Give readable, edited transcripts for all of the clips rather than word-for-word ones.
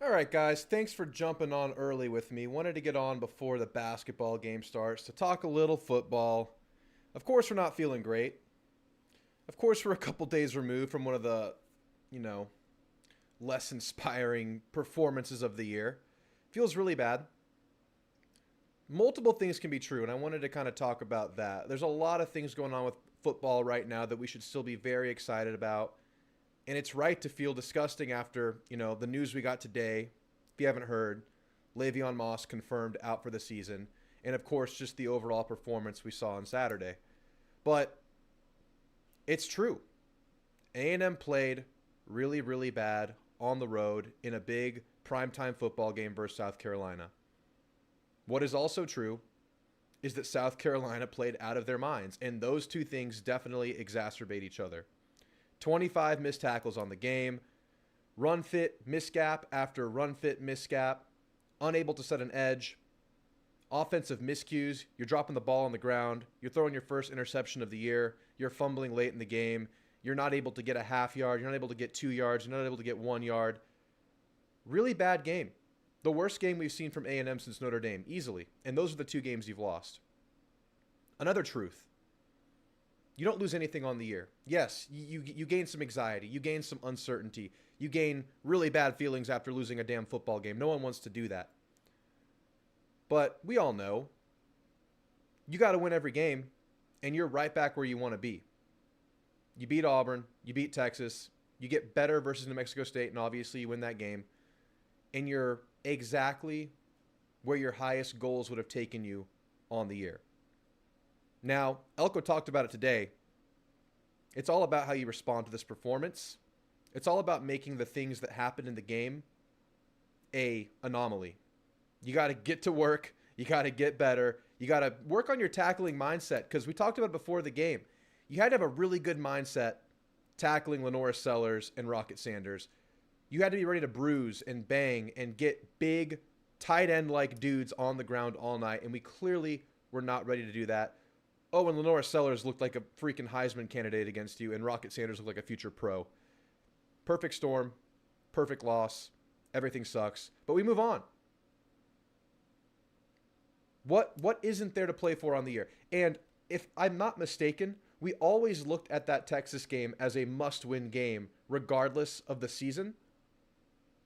All right, guys, thanks for jumping on early with me. Wanted to get on before the basketball game starts to talk a little football. Of course, we're not feeling great. Of course, we're a couple days removed from one of the, you know, less inspiring performances of the year. Feels really bad. Multiple things can be true, and I wanted to kind of talk about that. There's a lot of things going on with football right now that we should still be very excited about. And it's right to feel disgusting after, the news we got today. If you haven't heard, Le'Veon Moss confirmed out for the season. And of course, just the overall performance we saw on Saturday. But it's true. A&M played really, really bad on the road in a big primetime football game versus South Carolina. What is also true is that South Carolina played out of their minds. And those two things definitely exacerbate each other. 25 missed tackles on the game, run fit misgap after run fit misgap, unable to set an edge, offensive miscues, you're dropping the ball on the ground, you're throwing your first interception of the year, you're fumbling late in the game, you're not able to get a half yard, you're not able to get 2 yards, you're not able to get 1 yard. Really bad game. The worst game we've seen from A&M since Notre Dame, easily. And those are the two games you've lost. Another truth. You don't lose anything on the year. Yes, you gain some anxiety. You gain some uncertainty. You gain really bad feelings after losing a damn football game. No one wants to do that. But we all know you got to win every game, and you're right back where you want to be. You beat Auburn. You beat Texas. You get better versus New Mexico State, and obviously you win that game. And you're exactly where your highest goals would have taken you on the year. Now, Elko talked about it today. It's all about how you respond to this performance. It's all about making the things that happen in the game a anomaly. You got to get to work. You got to get better. You got to work on your tackling mindset because we talked about it before the game. You had to have a really good mindset tackling Lenora Sellers and Rocket Sanders. You had to be ready to bruise and bang and get big tight end-like dudes on the ground all night, and we clearly were not ready to do that. Oh, and Lenora Sellers looked like a freaking Heisman candidate against you, and Rocket Sanders looked like a future pro. Perfect storm, perfect loss, everything sucks, but we move on. What isn't there to play for on the year? And if I'm not mistaken, we always looked at that Texas game as a must-win game, regardless of the season.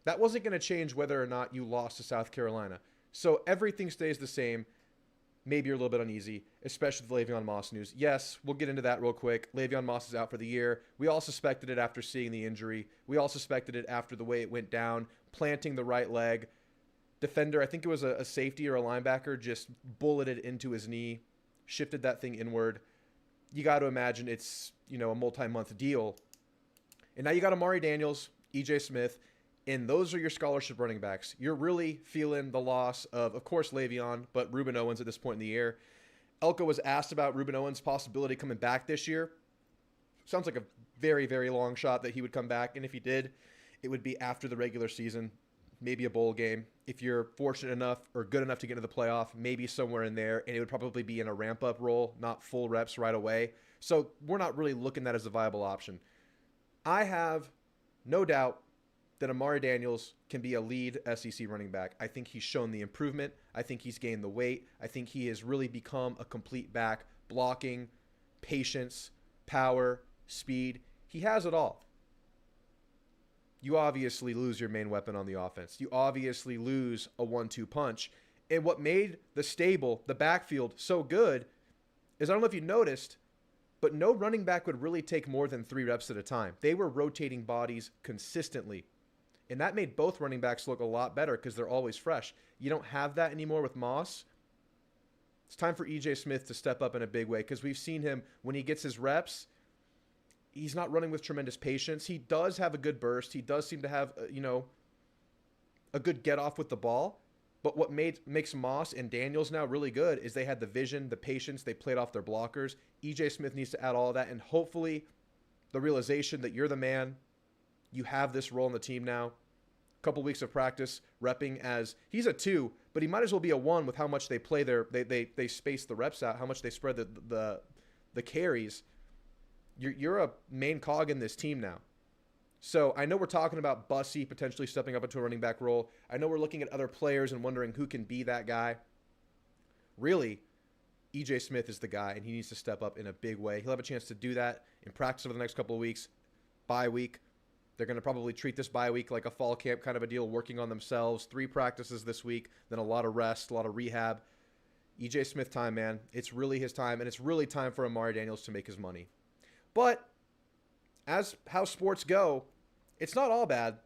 That wasn't going to change whether or not you lost to South Carolina. So everything stays the same. Maybe you're a little bit uneasy, especially with the Le'Veon Moss news. Yes, we'll get into that real quick. Le'Veon Moss is out for the year. We all suspected it after seeing the injury. We all suspected it after the way it went down, planting the right leg. Defender, I think it was a safety or a linebacker, just bulleted into his knee, shifted that thing inward. You got to imagine it's, a multi-month deal. And now you got Amari Daniels, EJ Smith, and those are your scholarship running backs. You're really feeling the loss of course, Le'Veon, but Ruben Owens at this point in the year. Elko was asked about Ruben Owens' possibility coming back this year. Sounds like a very, very long shot that he would come back, and if he did, it would be after the regular season, maybe a bowl game. If you're fortunate enough or good enough to get into the playoff, maybe somewhere in there, and it would probably be in a ramp-up role, not full reps right away. So we're not really looking at that as a viable option. I have no doubt that Amari Daniels can be a lead SEC running back. I think he's shown the improvement. I think he's gained the weight. I think he has really become a complete back. Blocking, patience, power, speed. He has it all. You obviously lose your main weapon on the offense. You obviously lose a 1-2 punch. And what made the stable, the backfield, so good is, I don't know if you noticed, but no running back would really take more than 3 reps at a time. They were rotating bodies consistently. And that made both running backs look a lot better because they're always fresh. You don't have that anymore with Moss. It's time for EJ Smith to step up in a big way because we've seen him when he gets his reps. He's not running with tremendous patience. He does have a good burst. He does seem to have, a good get off with the ball. But what makes Moss and Daniels now really good is they had the vision, the patience. They played off their blockers. EJ Smith needs to add all of that. And hopefully the realization that you're the man. You have this role in the team now. A couple weeks of practice, repping as he's a 2, but he might as well be a 1 with how much they play they space the reps out, how much they spread the carries. You're a main cog in this team now. So I know we're talking about Bussy potentially stepping up into a running back role. I know we're looking at other players and wondering who can be that guy. Really, EJ Smith is the guy, and he needs to step up in a big way. He'll have a chance to do that in practice over the next couple of weeks. Bye week. They're going to probably treat this bye week like a fall camp kind of a deal, working on themselves. 3 practices this week, then a lot of rest, a lot of rehab. EJ Smith time, man. It's really his time, and it's really time for Amari Daniels to make his money. But as how sports go, it's not all bad.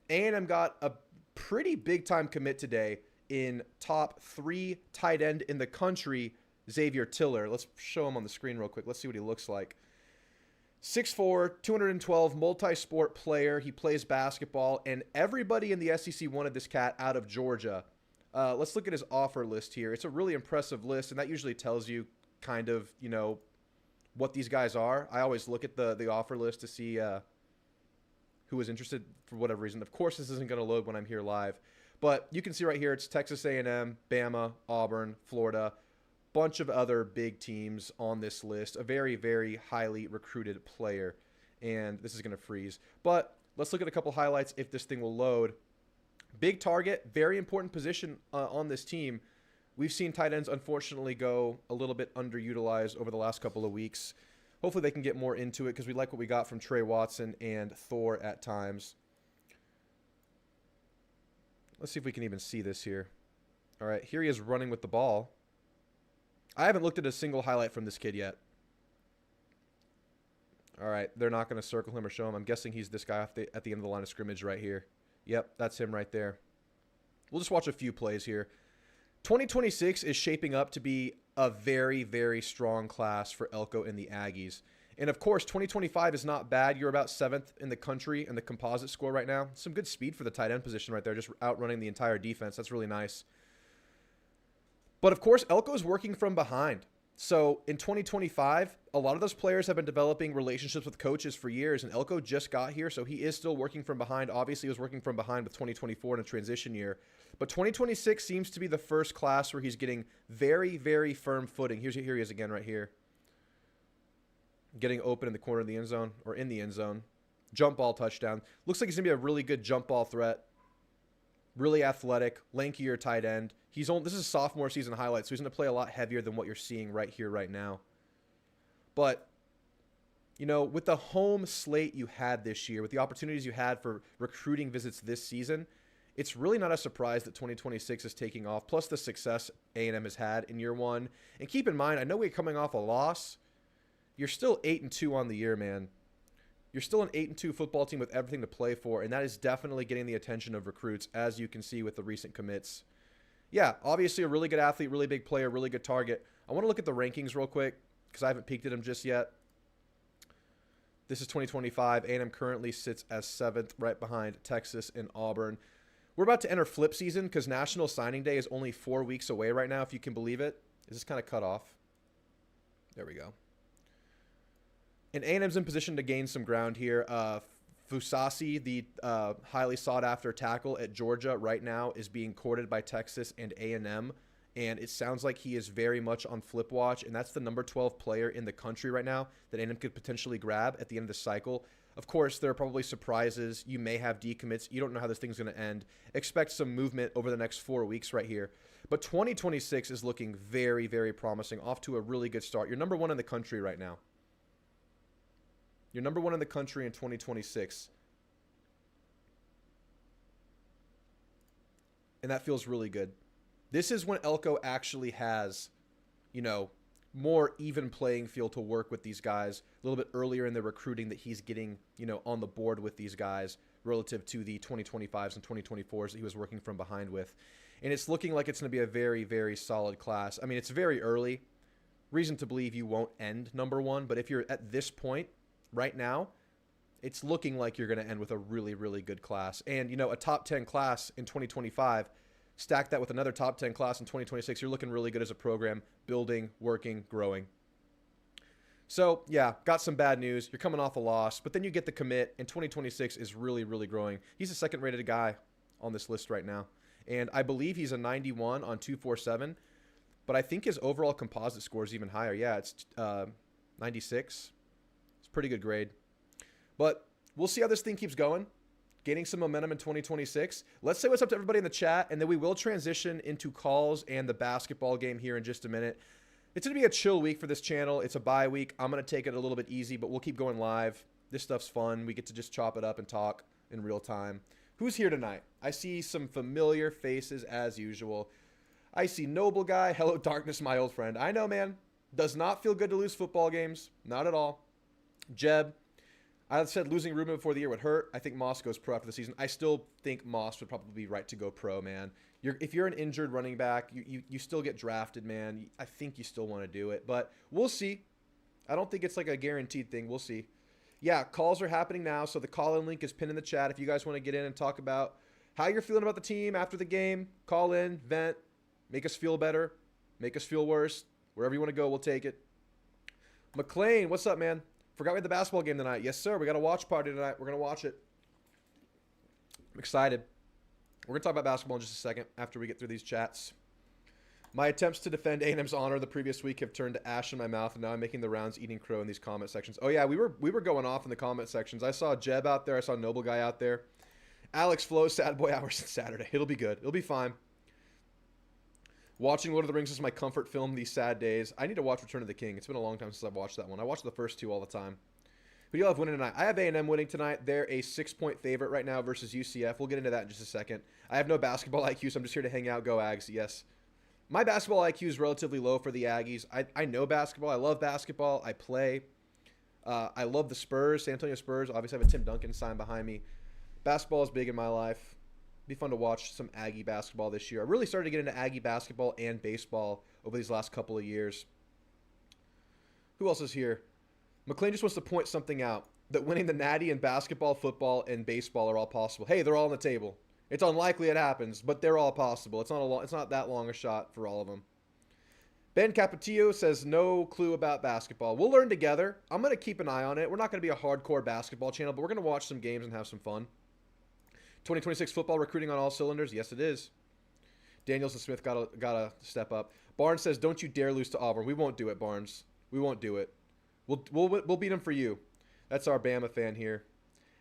A&M got a pretty big-time commit today in top 3 tight end in the country, Xavier Tiller. Let's show him on the screen real quick. Let's see what he looks like. 6'4", 212, multi-sport player. He plays basketball, and everybody in the SEC wanted this cat out of Georgia. Let's look at his offer list here. It's a really impressive list, and that usually tells you kind of, what these guys are. I always look at the offer list to see who is interested for whatever reason. Of course, this isn't going to load when I'm here live, but you can see right here it's Texas A&M, Bama, Auburn, Florida, bunch of other big teams on this list. A very, very highly recruited player, and this is going to freeze. But let's look at a couple highlights if this thing will load. Big target, very important position on this team. We've seen tight ends, unfortunately, go a little bit underutilized over the last couple of weeks. Hopefully they can get more into it because we like what we got from Trey Watson and Thor at times. Let's see if we can even see this here. All right, here he is running with the ball. I haven't looked at a single highlight from this kid yet. All right, they're not going to circle him or show him. I'm guessing he's this guy at the end of the line of scrimmage right here. Yep, that's him right there. We'll just watch a few plays here. 2026 is shaping up to be a very, very strong class for Elko and the Aggies. And, of course, 2025 is not bad. You're about 7th in the country in the composite score right now. Some good speed for the tight end position right there, just outrunning the entire defense. That's really nice. But, of course, Elko is working from behind. So, in 2025, a lot of those players have been developing relationships with coaches for years, and Elko just got here, so he is still working from behind. Obviously, he was working from behind with 2024 in a transition year. But 2026 seems to be the first class where he's getting very, very firm footing. Here he is again right here. Getting open in the corner of the end zone, or in the end zone. Jump ball touchdown. Looks like he's going to be a really good jump ball threat. Really athletic, lankier tight end. This is sophomore season highlights, so he's going to play a lot heavier than what you're seeing right here, right now. But, with the home slate you had this year, with the opportunities you had for recruiting visits this season, it's really not a surprise that 2026 is taking off, plus the success A&M has had in year one. And keep in mind, I know we're coming off a loss. You're still 8-2 on the year, man. You're still an 8-2 football team with everything to play for, and that is definitely getting the attention of recruits, as you can see with the recent commits. Yeah, obviously a really good athlete, really big player, really good target. I want to look at the rankings real quick because I haven't peeked at him just yet. This is 2025. A&M currently sits as 7th, right behind Texas and Auburn. We're about to enter flip season because National Signing Day is only 4 weeks away right now, if you can believe it. Is this kind of cut off? There we go. And A&M's in position to gain some ground here. Fusasi, the highly sought-after tackle at Georgia right now, is being courted by Texas and A&M. And it sounds like he is very much on flip watch. And that's the number 12 player in the country right now that A&M could potentially grab at the end of the cycle. Of course, there are probably surprises. You may have decommits. You don't know how this thing's going to end. Expect some movement over the next 4 weeks right here. But 2026 is looking very, very promising. Off to a really good start. You're number 1 in the country right now. You're number 1 in the country in 2026. And that feels really good. This is when Elko actually has, more even playing field to work with these guys a little bit earlier in the recruiting that he's getting, on the board with these guys relative to the 2025s and 2024s that he was working from behind with. And it's looking like it's going to be a very, very solid class. I mean, it's very early. Reason to believe you won't end number 1, but if you're at this point right now, it's looking like you're going to end with a really, really good class. And, a top 10 class in 2025, stack that with another top 10 class in 2026, you're looking really good as a program, building, working, growing. So, yeah, got some bad news. You're coming off a loss, but then you get the commit, and 2026 is really, really growing. He's the second-rated guy on this list right now. And I believe he's a 91 on 247, but I think his overall composite score is even higher. Yeah, it's 96. It's a pretty good grade. But we'll see how this thing keeps going, gaining some momentum in 2026. Let's say what's up to everybody in the chat, and then we will transition into calls and the basketball game here in just a minute. It's going to be a chill week for this channel. It's a bye week. I'm going to take it a little bit easy, but we'll keep going live. This stuff's fun. We get to just chop it up and talk in real time. Who's here tonight? I see some familiar faces as usual. I see Noble Guy. Hello, Darkness, my old friend. I know, man. Does not feel good to lose football games. Not at all. Jeb. I said losing Ruben before the year would hurt. I think Moss goes pro after the season. I still think Moss would probably be right to go pro, man. If you're an injured running back, you still get drafted, man. I think you still want to do it. But we'll see. I don't think it's like a guaranteed thing. We'll see. Yeah, calls are happening now. So the call-in link is pinned in the chat. If you guys want to get in and talk about how you're feeling about the team after the game, call in, vent, make us feel better, make us feel worse. Wherever you want to go, we'll take it. McLean, what's up, man? Forgot we had the basketball game tonight. Yes, sir. We got a watch party tonight. We're going to watch it. I'm excited. We're going to talk about basketball in just a second after we get through these chats. My attempts to defend A&M's honor the previous week have turned to ash in my mouth, and now I'm making the rounds eating crow in these comment sections. Oh, yeah, we were going off in the comment sections. I saw Jeb out there. I saw Noble Guy out there. Alex Flo, Sad Boy Hours on Saturday. It'll be good. It'll be fine. Watching Lord of the Rings is my comfort film these sad days. I need to watch Return of the King. It's been a long time since I've watched that one. I watch the first two all the time. Who do you have winning tonight? I have A&M winning tonight. They're a 6-point favorite right now versus UCF. We'll get into that in just a second. I have no basketball IQ, so I'm just here to hang out. Go Ags, yes. My basketball IQ is relatively low for the Aggies. I know basketball. I love basketball. I play. I love the Spurs, San Antonio Spurs. Obviously, I have a Tim Duncan sign behind me. Basketball is big in my life. Be fun to watch some Aggie basketball this year. I really started to get into Aggie basketball and baseball over these last couple of years. Who else is here? McLean just wants to point something out, that winning the Natty in basketball, football, and baseball are all possible. Hey, they're all on the table. It's unlikely it happens, but they're all possible. It's not that long a shot for all of them. Ben Capetillo says no clue about basketball. We'll learn together. I'm going to keep an eye on it. We're not going to be a hardcore basketball channel, but we're going to watch some games and have some fun. 2026 football recruiting on all cylinders. Yes, it is. Daniels and Smith gotta step up. Barnes says, "Don't you dare lose to Auburn." We won't do it, Barnes. We won't do it. We'll beat them for you. That's our Bama fan here.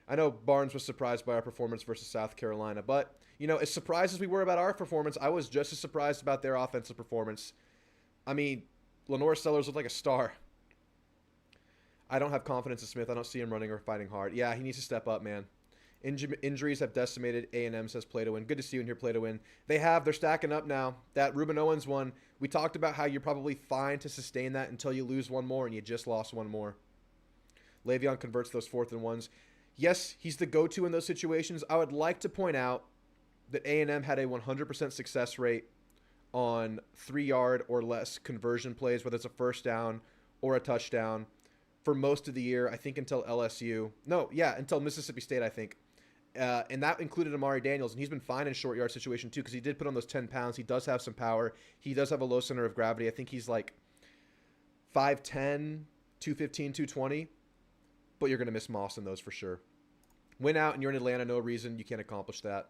I know Barnes was surprised by our performance versus South Carolina, but you know, as surprised as we were about our performance, I was just as surprised about their offensive performance. I mean, Lenore Sellers looked like a star. I don't have confidence in Smith. I don't see him running or fighting hard. Yeah, he needs to step up, man. Injuries have decimated A&M, says Play to Win. Good to see you in here, Play to Win. They're stacking up now. That Ruben Owens one, we talked about how you're probably fine to sustain that until you lose one more, and you just lost one more. Le'Veon converts those 4th and 1s. Yes, he's the go-to in those situations. I would like to point out that A&M had a 100% success rate on 3-yard or less conversion plays, whether it's a first down or a touchdown, for most of the year, I think until LSU. No, yeah, until Mississippi State, I think. And that included Amari Daniels, and he's been fine in short yard situation too because he did put on those 10 pounds. He does have some power. He does have a low center of gravity. I think he's like 5'10", 215, 220. But you're going to miss Moss in those for sure. Win out and you're in Atlanta, no reason you can't accomplish that.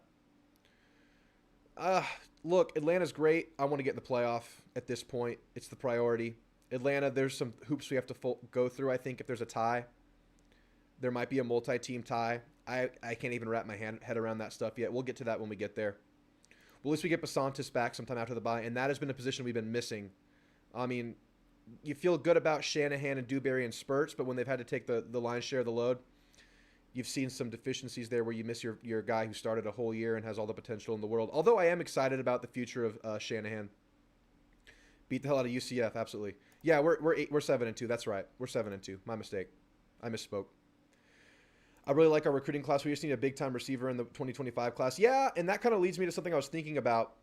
Look, Atlanta's great. I want to get in the playoff at this point. It's the priority. Atlanta, there's some hoops we have to go through, I think, if there's a tie. There might be a multi-team tie. I can't even wrap my head around that stuff yet. We'll get to that when we get there. Well, at least we get Basantis back sometime after the bye, and that has been a position we've been missing. I mean, you feel good about Shanahan and Dewberry in spurts, but when they've had to take the lion's share of the load, you've seen some deficiencies there where you miss your guy who started a whole year and has all the potential in the world. Although I am excited about the future of Shanahan. Beat the hell out of UCF, absolutely. Yeah, we're 7-2. That's right. We're 7-2. My mistake. I misspoke. I really like our recruiting class. We just need a big-time receiver in the 2025 class. Yeah, and that kind of leads me to something I was thinking about.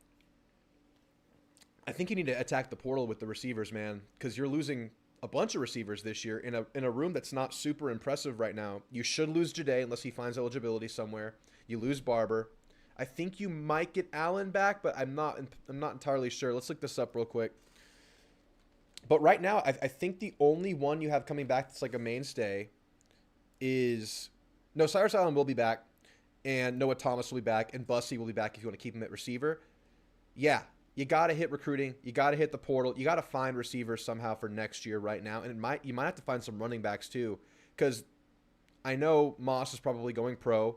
I think you need to attack the portal with the receivers, man, because you're losing a bunch of receivers this year in a room that's not super impressive right now. You should lose Jade unless he finds eligibility somewhere. You lose Barber. I think you might get Allen back, but I'm not entirely sure. Let's look this up real quick. But right now, I think the only one you have coming back that's like a mainstay is... No, Cyrus Allen will be back, and Noah Thomas will be back, and Bussey will be back if you want to keep him at receiver. Yeah, you got to hit recruiting. You got to hit the portal. You got to find receivers somehow for next year right now, and you might have to find some running backs too, because I know Moss is probably going pro,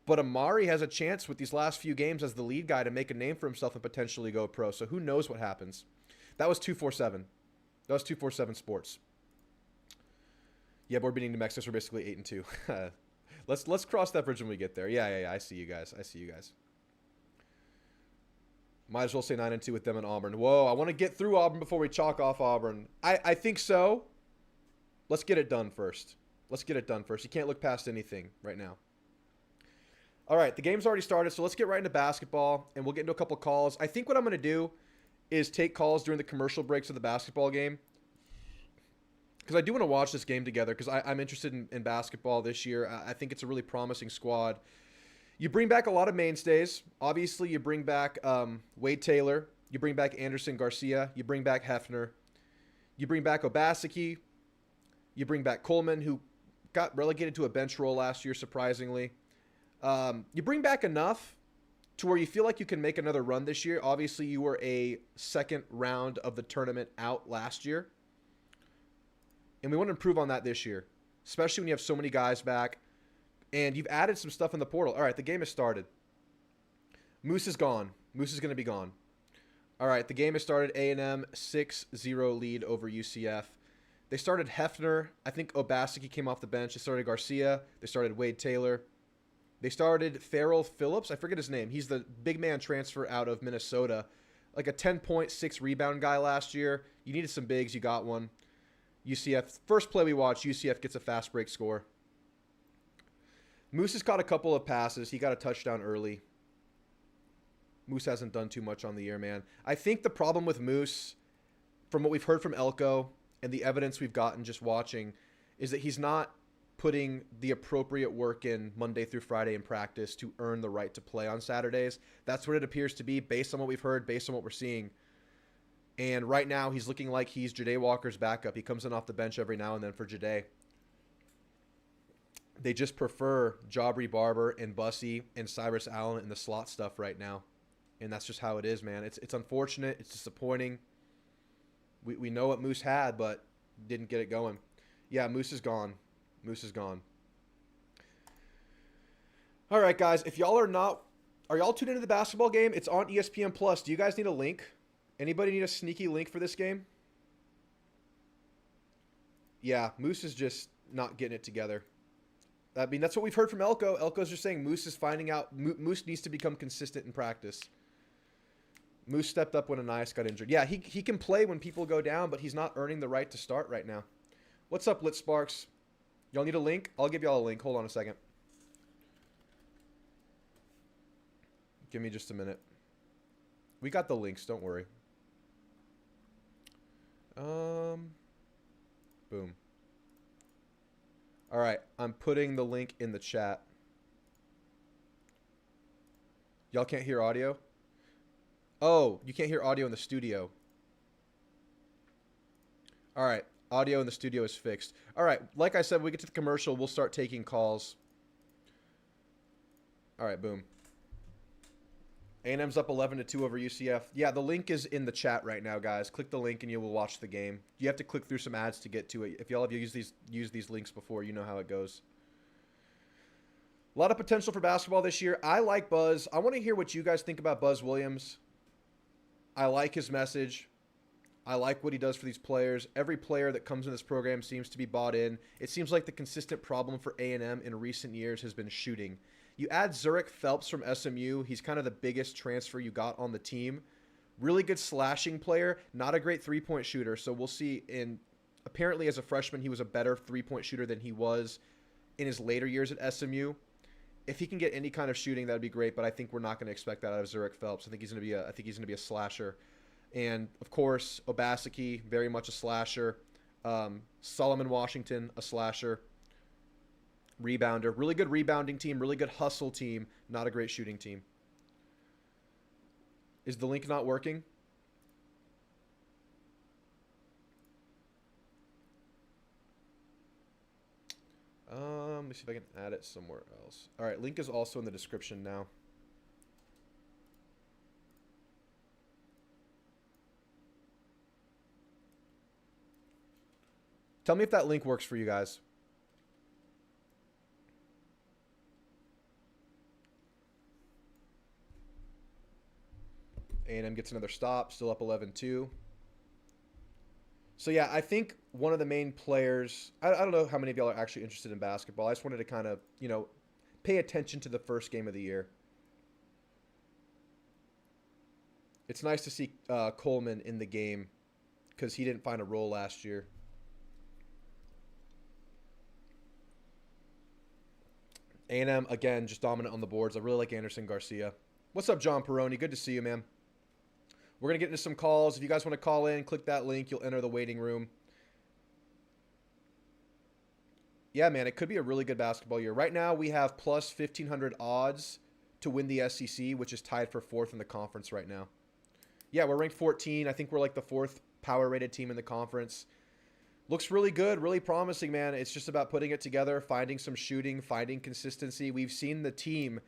but Amari has a chance with these last few games as the lead guy to make a name for himself and potentially go pro. So who knows what happens? That was 247. That was 247 Sports. Yeah, board beating New Mexico. We're basically 8-2. Let's cross that bridge when we get there. Yeah. I see you guys. Might as well say 9-2 with them and Auburn. Whoa, I want to get through Auburn before we chalk off Auburn. I think so. Let's get it done first. You can't look past anything right now. All right, the game's already started, so let's get right into basketball, and we'll get into a couple calls. I think what I'm going to do is take calls during the commercial breaks of the basketball game, because I do want to watch this game together, because I'm interested in basketball this year. I think it's a really promising squad. You bring back a lot of mainstays. Obviously, you bring back Wade Taylor. You bring back Anderson Garcia. You bring back Hefner. You bring back Obaseki. You bring back Coleman, who got relegated to a bench role last year, surprisingly. You bring back enough to where you feel like you can make another run this year. Obviously, you were a second round of the tournament out last year. And we want to improve on that this year, especially when you have so many guys back. And you've added some stuff in the portal. All right, the game has started. Moose is gone. Moose is going to be gone. All right, the game has started. A&M 6-0 lead over UCF. They started Hefner. I think Obaseki came off the bench. They started Garcia. They started Wade Taylor. They started Farrell Phillips. I forget his name. He's the big man transfer out of Minnesota. Like a 10.6 rebound guy last year. You needed some bigs. You got one. UCF. First play we watched, UCF gets a fast break score. Moose has caught a couple of passes. He got a touchdown early. Moose hasn't done too much on the year, man. I think the problem with Moose, from what we've heard from Elko and the evidence we've gotten just watching, is that he's not putting the appropriate work in Monday through Friday in practice to earn the right to play on Saturdays. That's what it appears to be based on what we've heard, based on what we're seeing. And right now he's looking like he's Ja'Day Walker's backup. He comes in off the bench every now and then for Ja'Day. They just prefer Jabri Barber and Bussy and Cyrus Allen in the slot stuff right now. And that's just how it is, man. It's unfortunate. It's disappointing. We know what Moose had, but didn't get it going. Yeah, Moose is gone. Moose is gone. All right, guys. If y'all are y'all tuned into the basketball game? It's on ESPN Plus. Do you guys need a link? Anybody need a sneaky link for this game? Yeah, Moose is just not getting it together. I mean, that's what we've heard from Elko. Elko's just saying Moose is finding out. Moose needs to become consistent in practice. Moose stepped up when Anias got injured. Yeah, he can play when people go down, but he's not earning the right to start right now. What's up, Lit Sparks? Y'all need a link? I'll give y'all a link. Hold on a second. Give me just a minute. We got the links. Don't worry. Boom. All right, I'm putting the link in the chat. Y'all can't hear audio? Oh, you can't hear audio in the studio. All right, audio in the studio is fixed. All right, like I said, when we get to the commercial, we'll start taking calls. All right, boom. A&M's up 11-2 over UCF. Yeah, the link is in the chat right now, guys. Click the link and you will watch the game. You have to click through some ads to get to it. If y'all have used these links before, you know how it goes. A lot of potential for basketball this year. I like Buzz. I want to hear what you guys think about Buzz Williams. I like his message. I like what he does for these players. Every player that comes in this program seems to be bought in. It seems like the consistent problem for A&M in recent years has been shooting. You add Zurich Phelps from SMU. He's kind of the biggest transfer you got on the team. Really good slashing player. Not a great three-point shooter. So we'll see. Apparently as a freshman, he was a better three-point shooter than he was in his later years at SMU. If he can get any kind of shooting, that would be great. But I think we're not going to expect that out of Zurich Phelps. I think he's going to be a slasher. And of course, Obaseki, very much a slasher. Solomon Washington, a slasher. Rebounder. Really good rebounding team. Really good hustle team. Not a great shooting team. Is the link not working? Let me see if I can add it somewhere else. All right, link is also in the description now. Tell me if that link works for you guys. A&M gets another stop, still up 11-2. So, yeah, I think one of the main players, I don't know how many of y'all are actually interested in basketball. I just wanted to kind of, pay attention to the first game of the year. It's nice to see Coleman in the game because he didn't find a role last year. A&M, again, just dominant on the boards. I really like Anderson Garcia. What's up, John Peroni? Good to see you, man. We're going to get into some calls. If you guys want to call in, click that link. You'll enter the waiting room. Yeah, man, it could be a really good basketball year. Right now, we have plus 1,500 odds to win the SEC, which is tied for 4th in the conference right now. Yeah, we're ranked 14. I think we're like the 4th power-rated team in the conference. Looks really good, really promising, man. It's just about putting it together, finding some shooting, finding consistency. We've seen the team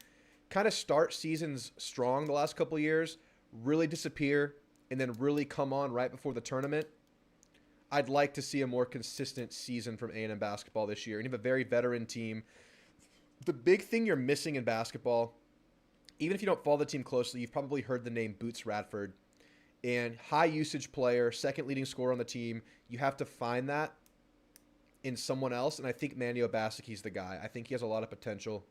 kind of start seasons strong the last couple of years, really disappear, and then really come on right before the tournament. I'd like to see a more consistent season from A&M basketball this year. And you have a very veteran team. The big thing you're missing in basketball, even if you don't follow the team closely, you've probably heard the name Boots Radford. And high usage player, second leading scorer on the team. You have to find that in someone else. And I think Manny Obaseki's the guy. I think he has a lot of potential.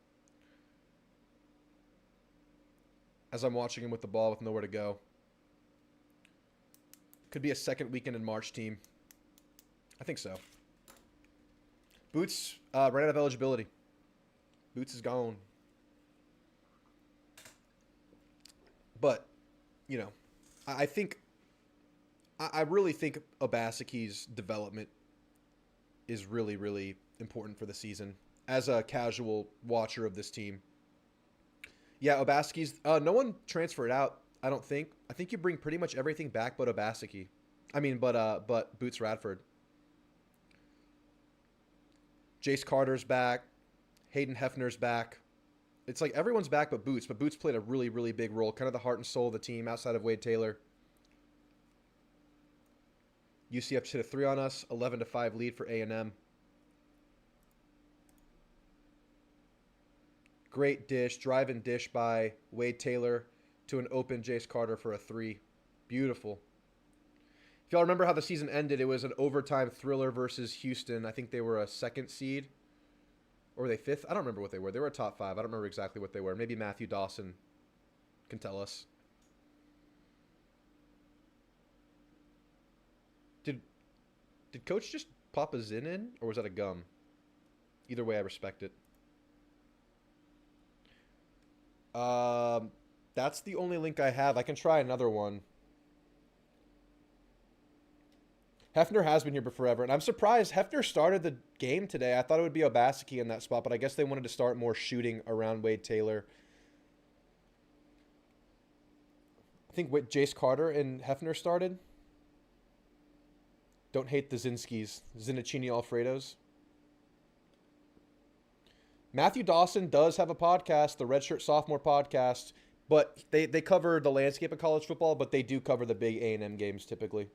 As I'm watching him with the ball with nowhere to go. Could be a second weekend in March team. I think so. Boots ran out of eligibility. Boots is gone. But, I really think Obaseki's development is really, really important for the season as a casual watcher of this team. Yeah, Obaseki's no one transferred out, I don't think. I think you bring pretty much everything back but Obaseki. But Boots Radford. Jace Carter's back. Hayden Hefner's back. It's like everyone's back but Boots played a really, really big role, kind of the heart and soul of the team outside of Wade Taylor. UCF hit a 3 on us, 11-5 lead for A&M. Great dish, drive and dish by Wade Taylor to an open Jace Carter for a 3. Beautiful. If y'all remember how the season ended, it was an overtime thriller versus Houston. I think they were a 2nd seed. Or were they 5th? I don't remember what they were. They were a top 5. I don't remember exactly what they were. Maybe Matthew Dawson can tell us. Did Coach just pop a Zin in? Or was that a gum? Either way, I respect it. That's the only link I have. I can try another one. Hefner has been here for forever, and I'm surprised Hefner started the game today. I thought it would be Obaseki in that spot, but I guess they wanted to start more shooting around Wade Taylor. I think Jace Carter and Hefner started. Don't hate the Zinskis. Zinachini Alfredos. Matthew Dawson does have a podcast, the Redshirt Sophomore Podcast, but they cover the landscape of college football, but they do cover the big A&M games typically.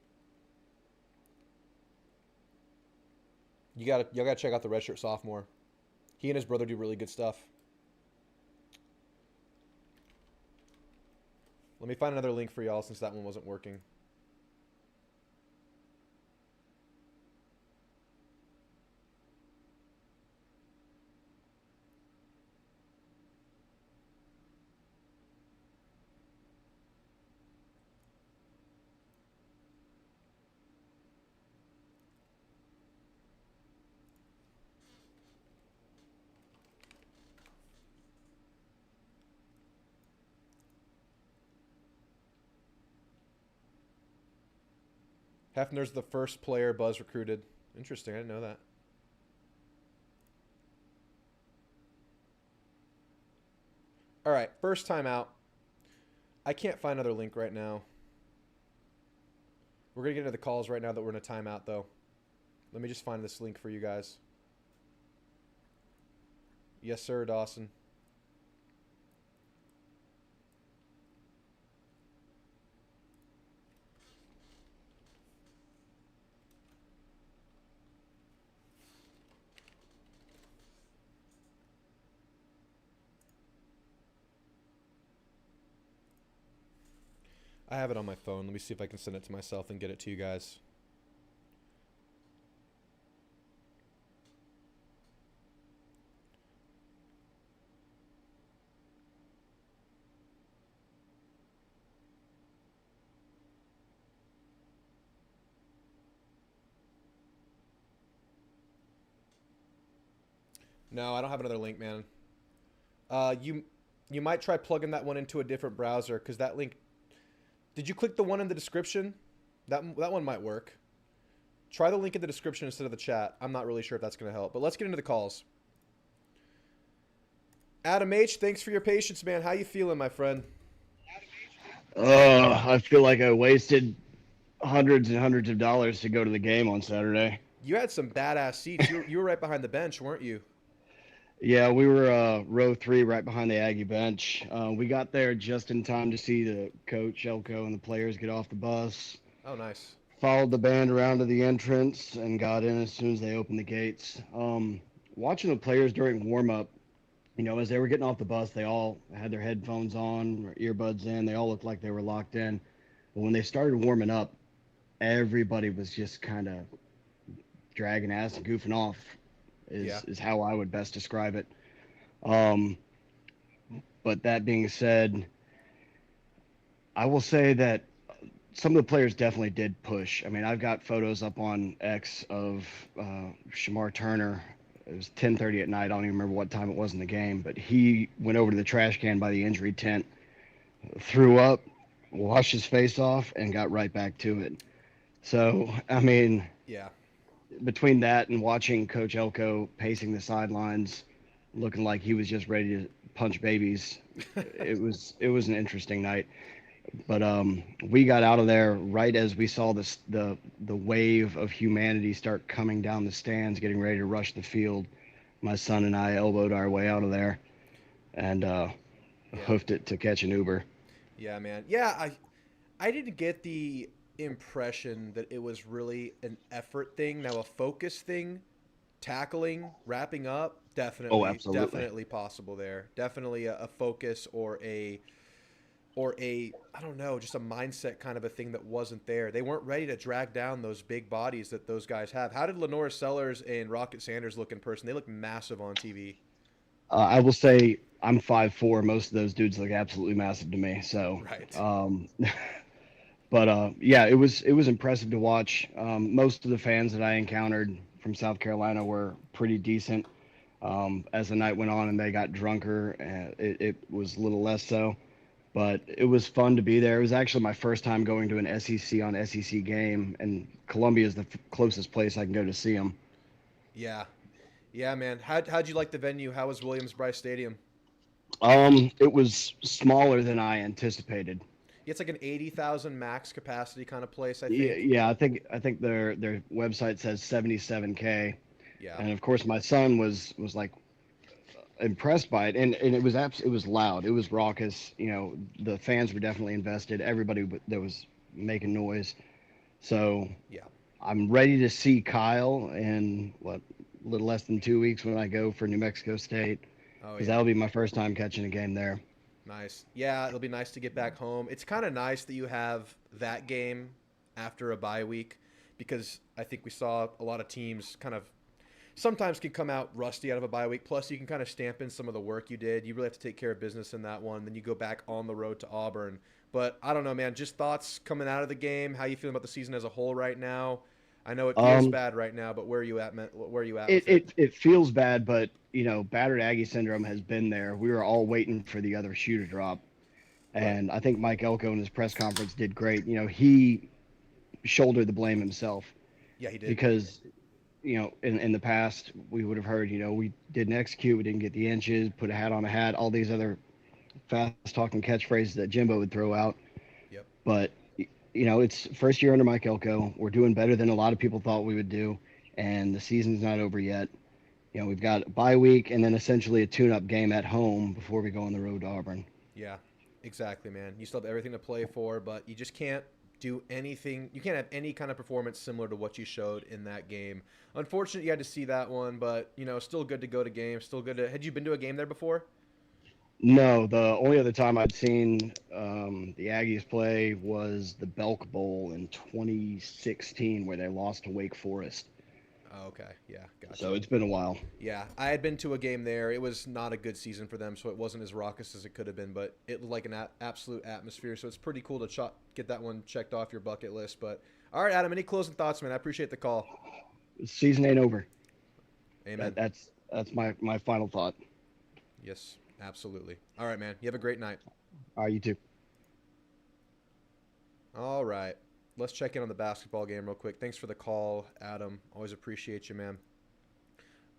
You gotta check out the Redshirt Sophomore. He and his brother do really good stuff. Let me find another link for y'all since that one wasn't working. Hefner's the first player Buzz recruited. Interesting, I didn't know that. All right, first time out. I can't find another link right now. We're going to get into the calls right now that we're in a timeout, though. Let me just find this link for you guys. Yes, sir, Dawson. I have it on my phone. Let me see if I can send it to myself and get it to you guys. No, I don't have another link, man. You might try plugging that one into a different browser because that link. Did you click the one in the description? That one might work. Try the link in the description instead of the chat. I'm not really sure if that's going to help, but let's get into the calls. Adam H, thanks for your patience, man. How you feeling, my friend? I feel like I wasted hundreds and hundreds of dollars to go to the game on Saturday. You had some badass seats. You were right behind the bench, weren't you? Yeah, we were row 3 right behind the Aggie bench. We got there just in time to see the coach, Elko, and the players get off the bus. Oh, nice. Followed the band around to the entrance and got in as soon as they opened the gates. Watching the players during warm-up, as they were getting off the bus, they all had their headphones on, or earbuds in. They all looked like they were locked in. But when they started warming up, everybody was just kind of dragging ass and goofing off Yeah. is how I would best describe it. Um, but that being said, I will say that some of the players definitely did push. I mean, I've got photos up on X of Shamar Turner. It was 10:30 at night. I don't even remember what time it was in the game, but he went over to the trash can by the injury tent, threw up, washed his face off, and got right back to it. So, I mean, Yeah. between that and watching Coach Elko pacing the sidelines, looking like he was just ready to punch babies, it was an interesting night. But we got out of there right as we saw the wave of humanity start coming down the stands, getting ready to rush the field. My son and I elbowed our way out of there and Yeah. hoofed it to catch an Uber. Yeah, man. Yeah, I didn't get the impression that it was really an effort thing. Now a focus thing, tackling, wrapping up, Oh, definitely absolutely. definitely possible there. Definitely a focus or a I don't know, just a mindset kind of a thing that wasn't there. They weren't ready to drag down those big bodies that those guys have. How did Lenora Sellers and Rocket Sanders look in person? They look massive on TV. I will say I'm 5'4". Most of those dudes look absolutely massive to me. So, Right. but yeah, it was impressive to watch. Most of the fans that I encountered from South Carolina were pretty decent. As the night went on and they got drunker, it was a little less so. But it was fun to be there. It was actually my first time going to an SEC on SEC game, and Columbia is the closest place I can go to see them. Yeah. Yeah, man. How'd you like the venue? How was Williams-Brice Stadium? It was smaller than I anticipated. Yeah, it's like an 80,000 max capacity kind of place, I Yeah, think. yeah, I think their website says 77K, Yeah. and of course my son was like impressed by it, and it was loud, it was raucous. The fans were definitely invested. Everybody that was making noise. So Yeah. I'm ready to see Kyle in what, a little less than 2 weeks when I go for New Mexico State, Oh because yeah. that'll be my first time catching a game there. Nice. Yeah, it'll be nice to get back home. It's kind of nice that you have that game after a bye week because I think we saw a lot of teams kind of sometimes can come out rusty out of a bye week. Plus, you can kind of stamp in some of the work you did. You really have to take care of business in that one. Then you go back on the road to Auburn. But I don't know, man. Just thoughts coming out of the game. How you feeling about the season as a whole right now? I know it feels Um, bad right now, but where are you at? Where are you at it, with it? it it feels bad, but battered Aggie syndrome has been there. We were all waiting for the other shoe to drop, Right. and I think Mike Elko in his press conference did great. He shouldered the blame himself Yeah, he did. because in the past we would have heard, we didn't execute, we didn't get the inches, put a hat on a hat, all these other fast talking catchphrases that Jimbo would throw out. Yep. But it's first year under Mike Elko. We're doing better than a lot of people thought we would do, and the season's not over yet. We've got a bye week and then essentially a tune-up game at home before we go on the road to Auburn. Yeah, exactly, man. You still have everything to play for, but you just can't do anything. You can't have any kind of performance similar to what you showed in that game. Unfortunately, you had to see that one, but still good to go to games. Still good to. Had you been to a game there before? No, the only other time I'd seen the Aggies play was the Belk Bowl in 2016, where they lost to Wake Forest. Oh, okay. Yeah, So gotcha. it's been a while. Yeah, I had been to a game there. It was not a good season for them, so it wasn't as raucous as it could have been, but it was like an absolute atmosphere. So it's pretty cool to get that one checked off your bucket list. But all right, Adam, any closing thoughts, man? I appreciate the call. Season ain't over. Amen. That's my final thought. Yes, absolutely. All right, man. You have a great night. All right, you too. All right. Let's check in on the basketball game real quick. Thanks for the call, Adam. Always appreciate you, man.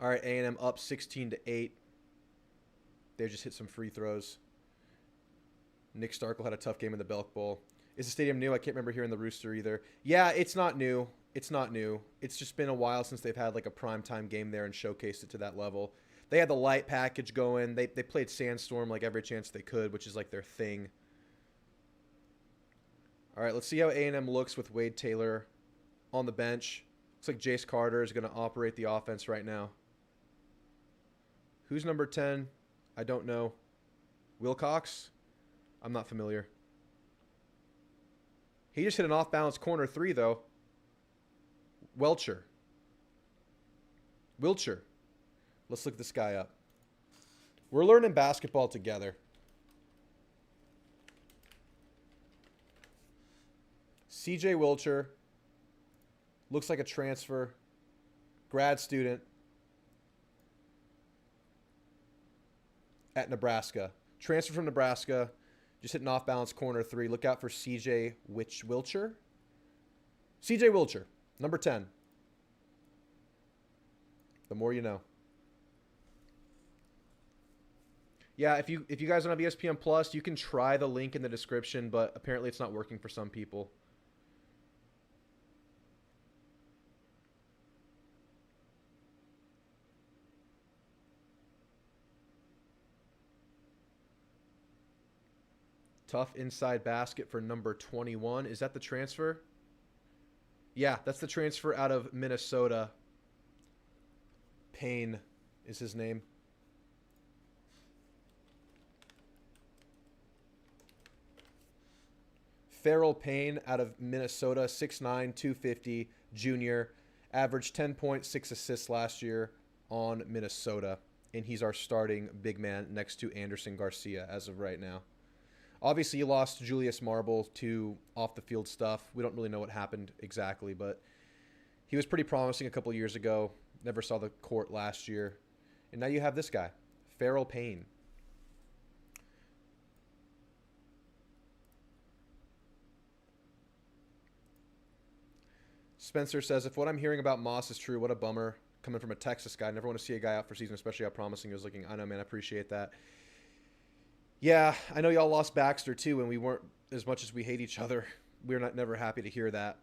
All right, A&M up 16 to 8. They just hit some free throws. Nick Starkle had a tough game in the Belk Bowl. Is the stadium new? I can't remember hearing the Rooster either. Yeah, it's not new. It's not new. It's just been a while since they've had like a primetime game there and showcased it to that level. They had the light package going. They played Sandstorm like every chance they could, which is like their thing. All right, let's see how A&M looks with Wade Taylor on the bench. Looks like Jace Carter is going to operate the offense right now. Who's number 10? I don't know. Wilcox? I'm not familiar. He just hit an off-balance corner 3, though. Wilcher. Let's look this guy up. We're learning basketball together. CJ Wilcher. Looks like a transfer. Grad student at Nebraska. Transfer from Nebraska. Just hit an off-balance corner 3. Look out for CJ Wilcher. CJ Wilcher, number 10. The more you know. Yeah, if you guys don't have ESPN Plus, you can try the link in the description, but apparently it's not working for some people. Tough inside basket for number 21. Is that the transfer? Yeah, that's the transfer out of Minnesota. Payne is his name. Farrell Payne out of Minnesota, 6'9", 250, junior. Averaged 10 points, 6 assists last year on Minnesota. And he's our starting big man next to Anderson Garcia as of right now. Obviously, you lost Julius Marble to off-the-field stuff. We don't really know what happened exactly, but he was pretty promising a couple years ago. Never saw the court last year. And now you have this guy, Farrell Payne. Spencer says, if what I'm hearing about Moss is true, what a bummer. Coming from a Texas guy. I never want to see a guy out for season, especially how promising he was looking. I know, man. I appreciate that. Yeah, I know y'all lost Baxter too, and we weren't, as much as we hate each other, we're never happy to hear that.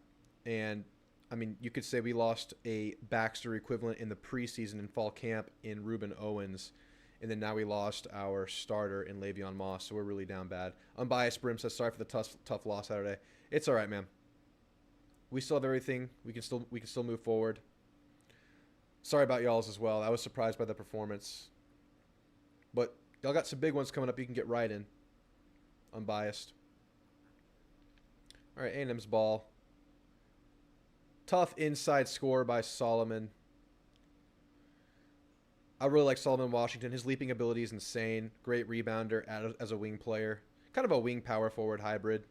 And I mean, you could say we lost a Baxter equivalent in the preseason in fall camp in Ruben Owens, and then now we lost our starter in Le'Veon Moss, so we're really down bad. Unbiased Brim says sorry for the tough loss Saturday. It's all right, man. We still have everything. We can still move forward. Sorry about y'all's as well. I was surprised by the performance, but y'all got some big ones coming up you can get right in. Unbiased. All right, A&M's ball. Tough inside score by Solomon. I really like Solomon Washington. His leaping ability is insane. Great rebounder as a wing player. Kind of a wing power forward hybrid.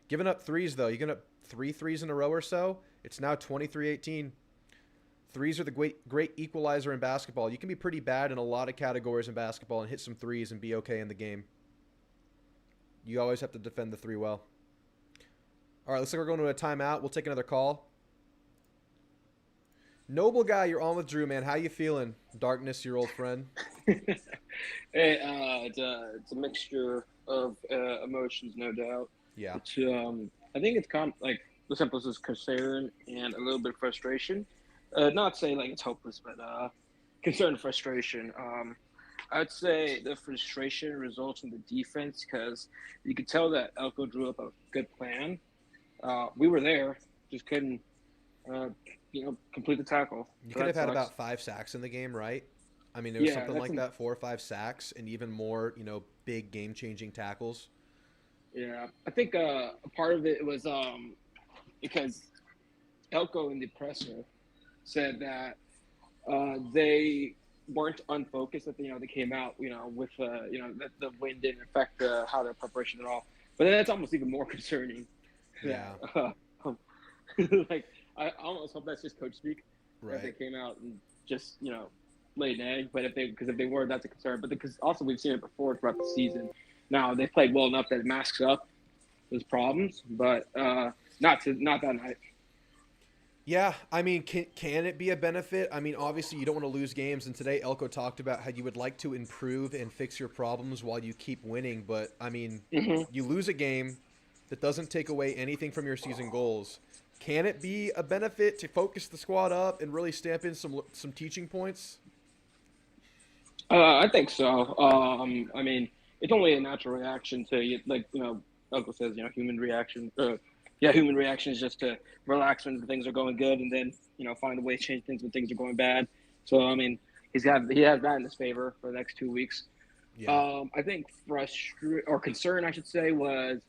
Giving up threes, though. You're giving up 3 threes in a row or so. It's now 23-18. Threes are the great equalizer in basketball. You can be pretty bad in a lot of categories in basketball and hit some threes and be okay in the game. You always have to defend the 3 well. All right, looks like we're going to a timeout. We'll take another call. Noble guy, you're on with Drew, man. How you feeling? Darkness, your old friend. Hey, it's a mixture of emotions, no doubt. Yeah. It's, I think it's like the simplest is concern and a little bit of frustration. Not saying like it's hopeless, but concern and frustration. I'd say the frustration results in the defense because you could tell that Elko drew up a good plan. We were there, just couldn't, complete the tackle. You could have had about 5 sacks in the game, right? I mean, it was Yeah, something like that, 4 or 5 sacks, and even more, big game-changing tackles. yeah. I think a part of it was because Elko in the presser said that they weren't unfocused. That they came out with the wind didn't affect how their preparation at all. But then that's almost even more concerning. Yeah, That like I almost hope that's just coach speak that they right. came out and just laid an egg. But if they were, that's a concern. But because also we've seen it before throughout the season. Now they played well enough that it masks up those problems, but not that night. Yeah, I mean, can it be a benefit? I mean, obviously you don't want to lose games, and today Elko talked about how you would like to improve and fix your problems while you keep winning. But I mean, Mm-hmm. you lose a game that doesn't take away anything from your season goals. Can it be a benefit to focus the squad up and really stamp in some teaching points? I think so. I mean, it's only a natural reaction to Uncle says, human reaction. Yeah, human reaction is just to relax when things are going good, and then find a way to change things when things are going bad. So I mean, he has that in his favor for the next 2 weeks. Yeah, I think concern, I should say, was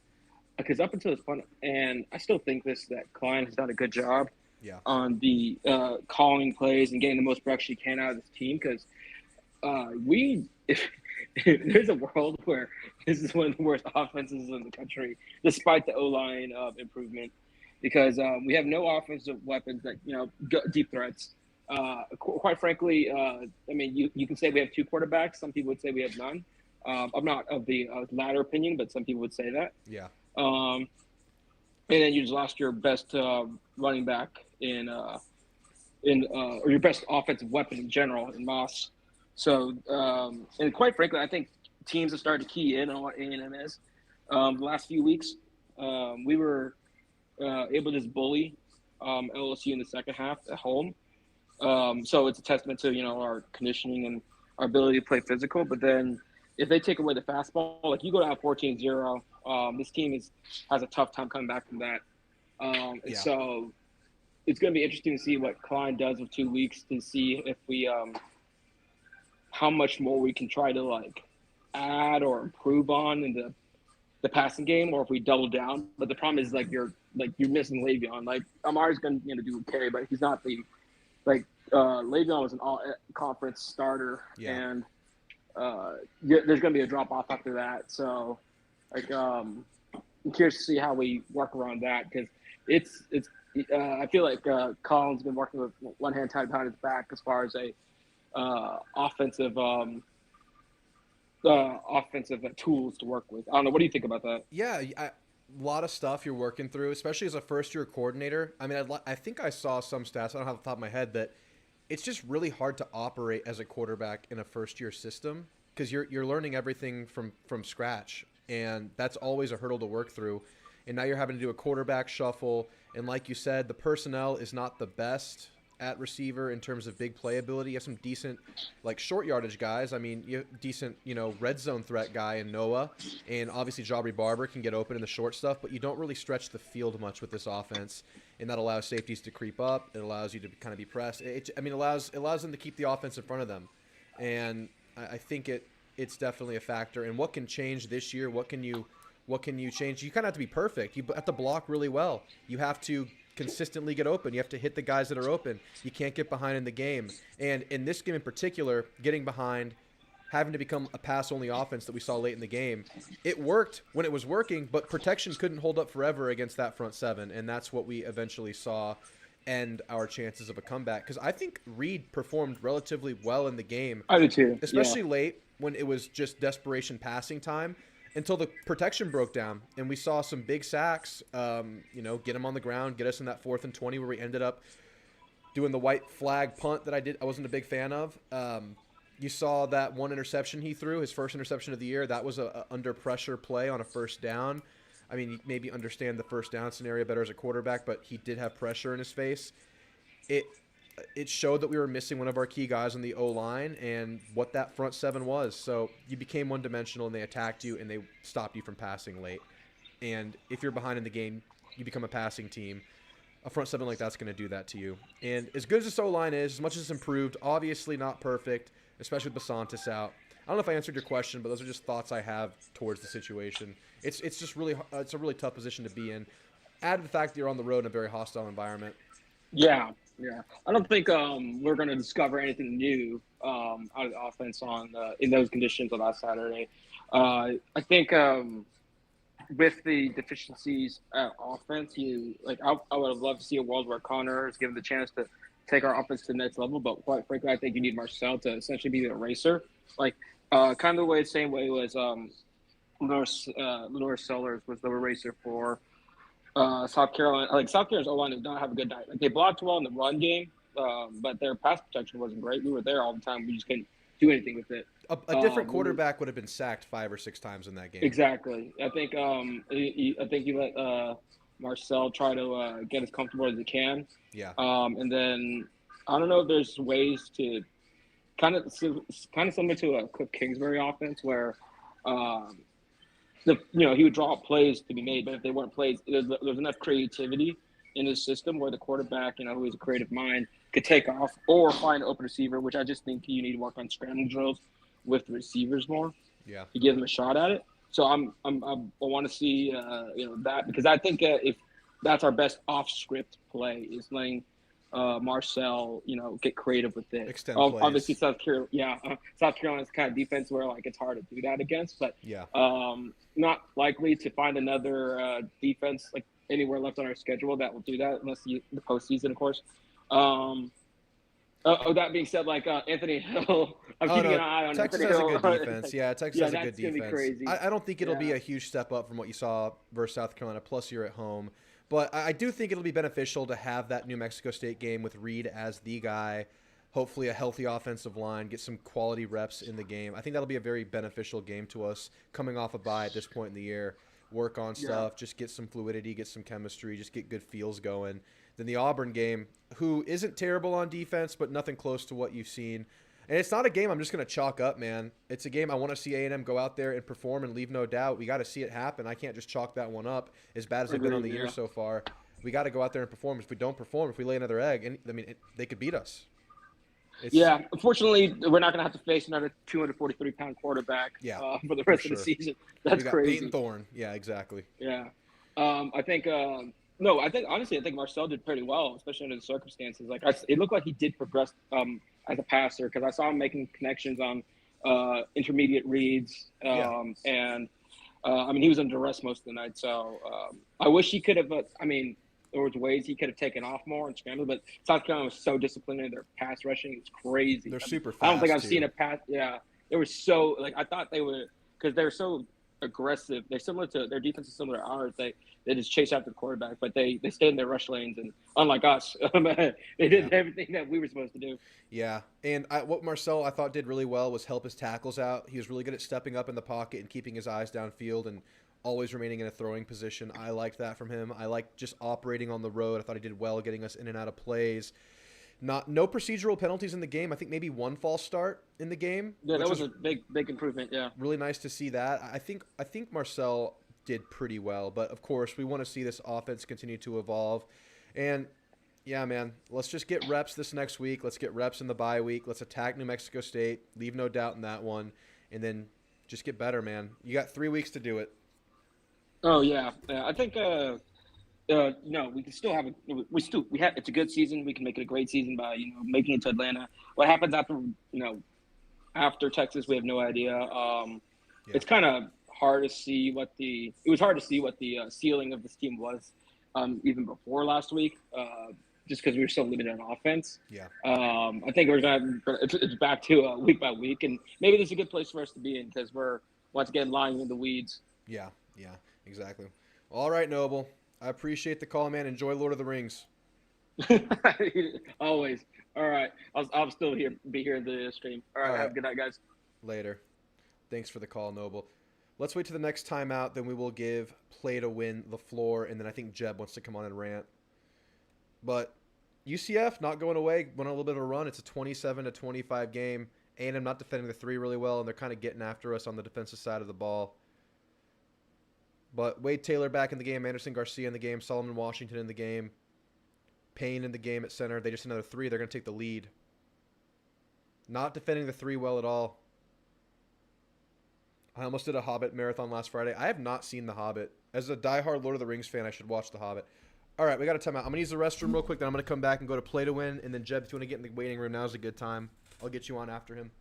because up until this point, and I still think that Klein has done a good job yeah, on the calling plays and getting the most production he can out of this team because if there's a world where this is one of the worst offenses in the country, despite the O line improvement, because we have no offensive weapons that deep threats. Quite frankly, I mean, you can say we have two quarterbacks. Some people would say we have none. I'm not of the latter opinion, but some people would say that. yeah, Um, and then you just lost your best running back or your best offensive weapon in general in Moss. So, and quite frankly, I think teams have started to key in on what A&M is. The last few weeks, we were able to just bully LSU in the second half at home. So it's a testament to our conditioning and our ability to play physical. But then if they take away the fastball, like you go down 14-0, this team has a tough time coming back from that. And yeah. so it's going to be interesting to see what Klein does with 2 weeks to see if we how much more we can try to add or improve on in the passing game, or if we double down. But the problem is you're missing Le'Veon. Like Amari's going to do okay, but he's not the Le'Veon was an all conference starter, Yeah. and there's going to be a drop off after that. So I'm curious to see how we work around that because it's I feel like Colin's been working with one hand tied behind his back as far as a offensive tools to work with. I don't know. What do you think about that? Yeah, a lot of stuff you're working through, especially as a first-year coordinator. I mean, I think I saw some stats. I don't have the top of my head that it's just really hard to operate as a quarterback in a first-year system because you're learning everything from scratch, and that's always a hurdle to work through. And now you're having to do a quarterback shuffle, and like you said, the personnel is not the best at receiver in terms of big playability. You have some decent, short yardage guys. I mean, you have decent, red zone threat guy in Noah, and obviously Jabri Barber can get open in the short stuff, but you don't really stretch the field much with this offense, and that allows safeties to creep up. It allows you to kind of be pressed. It allows them to keep the offense in front of them, and I think it's definitely a factor. And what can change this year? What can you change? You kind of have to be perfect. You have to block really well. You have to consistently get open. You have to hit the guys that are open. You can't get behind in the game. And in this game in particular, getting behind, having to become a pass-only offense that we saw late in the game, it worked when it was working, but protection couldn't hold up forever against that front seven, and that's what we eventually saw end our chances of a comeback. Because I think Reed performed relatively well in the game. I do too. Especially late when it was just desperation passing time. Until the protection broke down and we saw some big sacks, get him on the ground, get us in that 4th and 20 where we ended up doing the white flag punt that I wasn't a big fan of. You saw that one interception he threw, his first interception of the year. That was a under pressure play on a first down. I mean, you maybe understand the first down scenario better as a quarterback, but he did have pressure in his face. It showed that we were missing one of our key guys on the O-line and what that front seven was. So you became one-dimensional, and they attacked you, and they stopped you from passing late. And if you're behind in the game, you become a passing team. A front seven like that's going to do that to you. And as good as this O-line is, as much as it's improved, obviously not perfect, especially with Basantis out. I don't know if I answered your question, but those are just thoughts I have towards the situation. It's just really it's a really tough position to be in. Add to the fact that you're on the road in a very hostile environment. Yeah, yeah. I don't think we're going to discover anything new out of the offense on in those conditions on last Saturday. I think with the deficiencies at offense, I would have loved to see a world where Connor is given the chance to take our offense to the next level. But quite frankly, I think you need Marcel to essentially be the eraser. Like kind of the same way was Lenore Sellers was the eraser for South Carolina. Like South Carolina's O-line did not have a good night. Like they blocked well in the run game, but their pass protection wasn't great. We were there all the time. We just couldn't do anything with it. A different quarterback would have been sacked 5 or 6 times in that game. Exactly. I think you let Marcel try to get as comfortable as he can. Yeah. And then I don't know if there's ways to kind of similar to a Cliff Kingsbury offense where he would draw up plays to be made, but if they weren't plays, there's enough creativity in his system where the quarterback, who is a creative mind, could take off or find an open receiver, which I just think you need to work on scrambling drills with the receivers more. Yeah. To give them a shot at it. So I want to see that, because I think if that's our best off script play is letting Marcel get creative with it. Extend plays. Obviously South Carolina's kind of defense where it's hard to do that against, but yeah. Not likely to find another defense like anywhere left on our schedule that will do that unless the postseason, of course. That being said, Anthony Hill, I'm keeping an eye on Texas Anthony has Hill. a good defense. Yeah, Texas has a good defense. Be crazy. I don't think it'll be a huge step up from what you saw versus South Carolina, plus you're at home. But I do think it'll be beneficial to have that New Mexico State game with Reed as the guy, hopefully a healthy offensive line, get some quality reps in the game. I think that'll be a very beneficial game to us coming off a bye at this point in the year. Work on stuff, just get some fluidity, get some chemistry, just get good feels going. Then the Auburn game, who isn't terrible on defense, but nothing close to what you've seen. And it's not a game I'm just going to chalk up, man. It's a game I want to see A&M go out there and perform and leave no doubt. We got to see it happen. I can't just chalk that one up as bad as they've been on the year so far. We got to go out there and perform. If we don't perform, if we lay another egg, they could beat us. Unfortunately, we're not going to have to face another 243-pound quarterback for the rest of the season. That's crazy. Peyton Thorne. Yeah, exactly. Yeah. I think Marcel did pretty well, especially under the circumstances. It looked like he did progress as a passer, because I saw him making connections on intermediate reads. And he was under duress most of the night. So I wish he could have. There was ways he could have taken off more and scrambled, but South Carolina was so disciplined in their pass rushing. It's crazy. They're super fast. I don't think I've seen a pass. Yeah, they were so I thought they were, because they're so aggressive. They're similar to their defense is similar to ours. They just chase after the quarterback, but they stay in their rush lanes, and unlike us, they did everything that we were supposed to do. Yeah, and what Marcel I thought did really well was help his tackles out. He was really good at stepping up in the pocket and keeping his eyes downfield and always remaining in a throwing position. I liked that from him. I liked just operating on the road. I thought he did well getting us in and out of plays. No procedural penalties in the game. I think maybe one false start in the game. Yeah, that was a big improvement. Yeah, really nice to see that. I think Marcel did pretty well, but of course we want to see this offense continue to evolve. And yeah, man, let's just get reps this next week. Let's get reps in the bye week. Let's attack New Mexico State. Leave no doubt in that one, and then just get better, man. You got 3 weeks to do it. Oh yeah, I think we can still have it's a good season. We can make it a great season by making it to Atlanta. What happens after Texas, we have no idea. It's kind of hard to see what the ceiling of this team was even before last week, just because we were so limited on offense. Yeah. I think it's back to week by week, and maybe this is a good place for us to be in, because we're once again lying in the weeds. Yeah, exactly. All right, Noble. I appreciate the call, man. Enjoy Lord of the Rings. Always. All right. I'll still be here in the stream. All right. Have a good night, guys. Later. Thanks for the call, Noble. Let's wait to the next timeout. Then we will give Play to Win the floor. And then I think Jeb wants to come on and rant. But UCF not going away. Went on a little bit of a run. It's a 27-25 game. A&M not defending the 3 really well. And they're kind of getting after us on the defensive side of the ball. But Wade Taylor back in the game, Anderson Garcia in the game, Solomon Washington in the game, Payne in the game at center. They just another 3. They're going to take the lead. Not defending the three well at all. I almost did a Hobbit marathon last Friday. I have not seen The Hobbit. As a diehard Lord of the Rings fan, I should watch The Hobbit. All right, we got a timeout. I'm going to use the restroom real quick, then I'm going to come back and go to Play to Win. And then, Jeb, if you want to get in the waiting room, now's a good time. I'll get you on after him.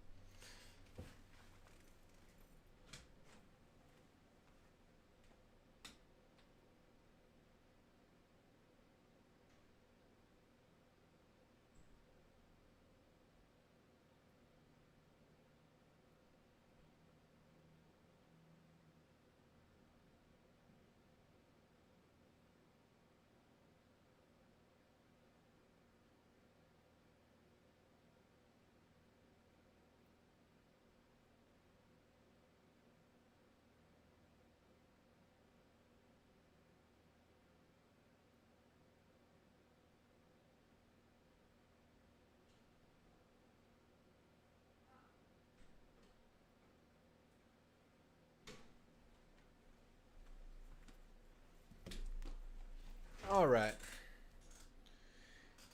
All right.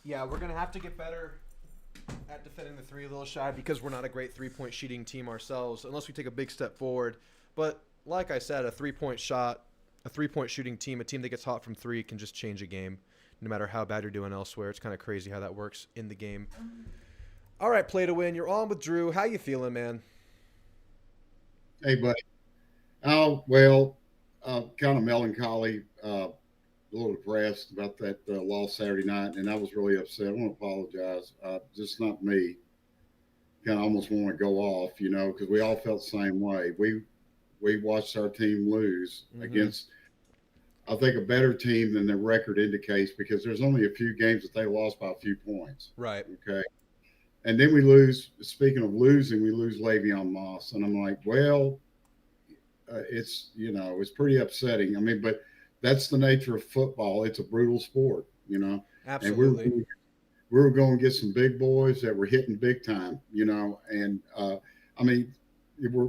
Yeah, we're going to have to get better at defending the three a little shy because we're not a great three-point shooting team ourselves unless we take a big step forward. But like I said, a three-point shooting team, a team that gets hot from three can just change a game no matter how bad you're doing elsewhere. It's kind of crazy how that works in the game. All right, Play to Win. You're on with Drew. How you feeling, man? Hey, buddy. Oh, well, kind of melancholy, a little depressed about that loss Saturday night, and I was really upset. I want to apologize. Just not me. Kind of almost want to go off, because we all felt the same way. We watched our team lose against, I think, a better team than their record indicates, because there's only a few games that they lost by a few points. Right. Okay. And then we lose. Speaking of losing, we lose Le'Veon Moss, and I'm like, well, it's pretty upsetting. I mean, but that's the nature of football. It's a brutal sport, Absolutely. And we were going to get some big boys that were hitting big time, and I mean, we're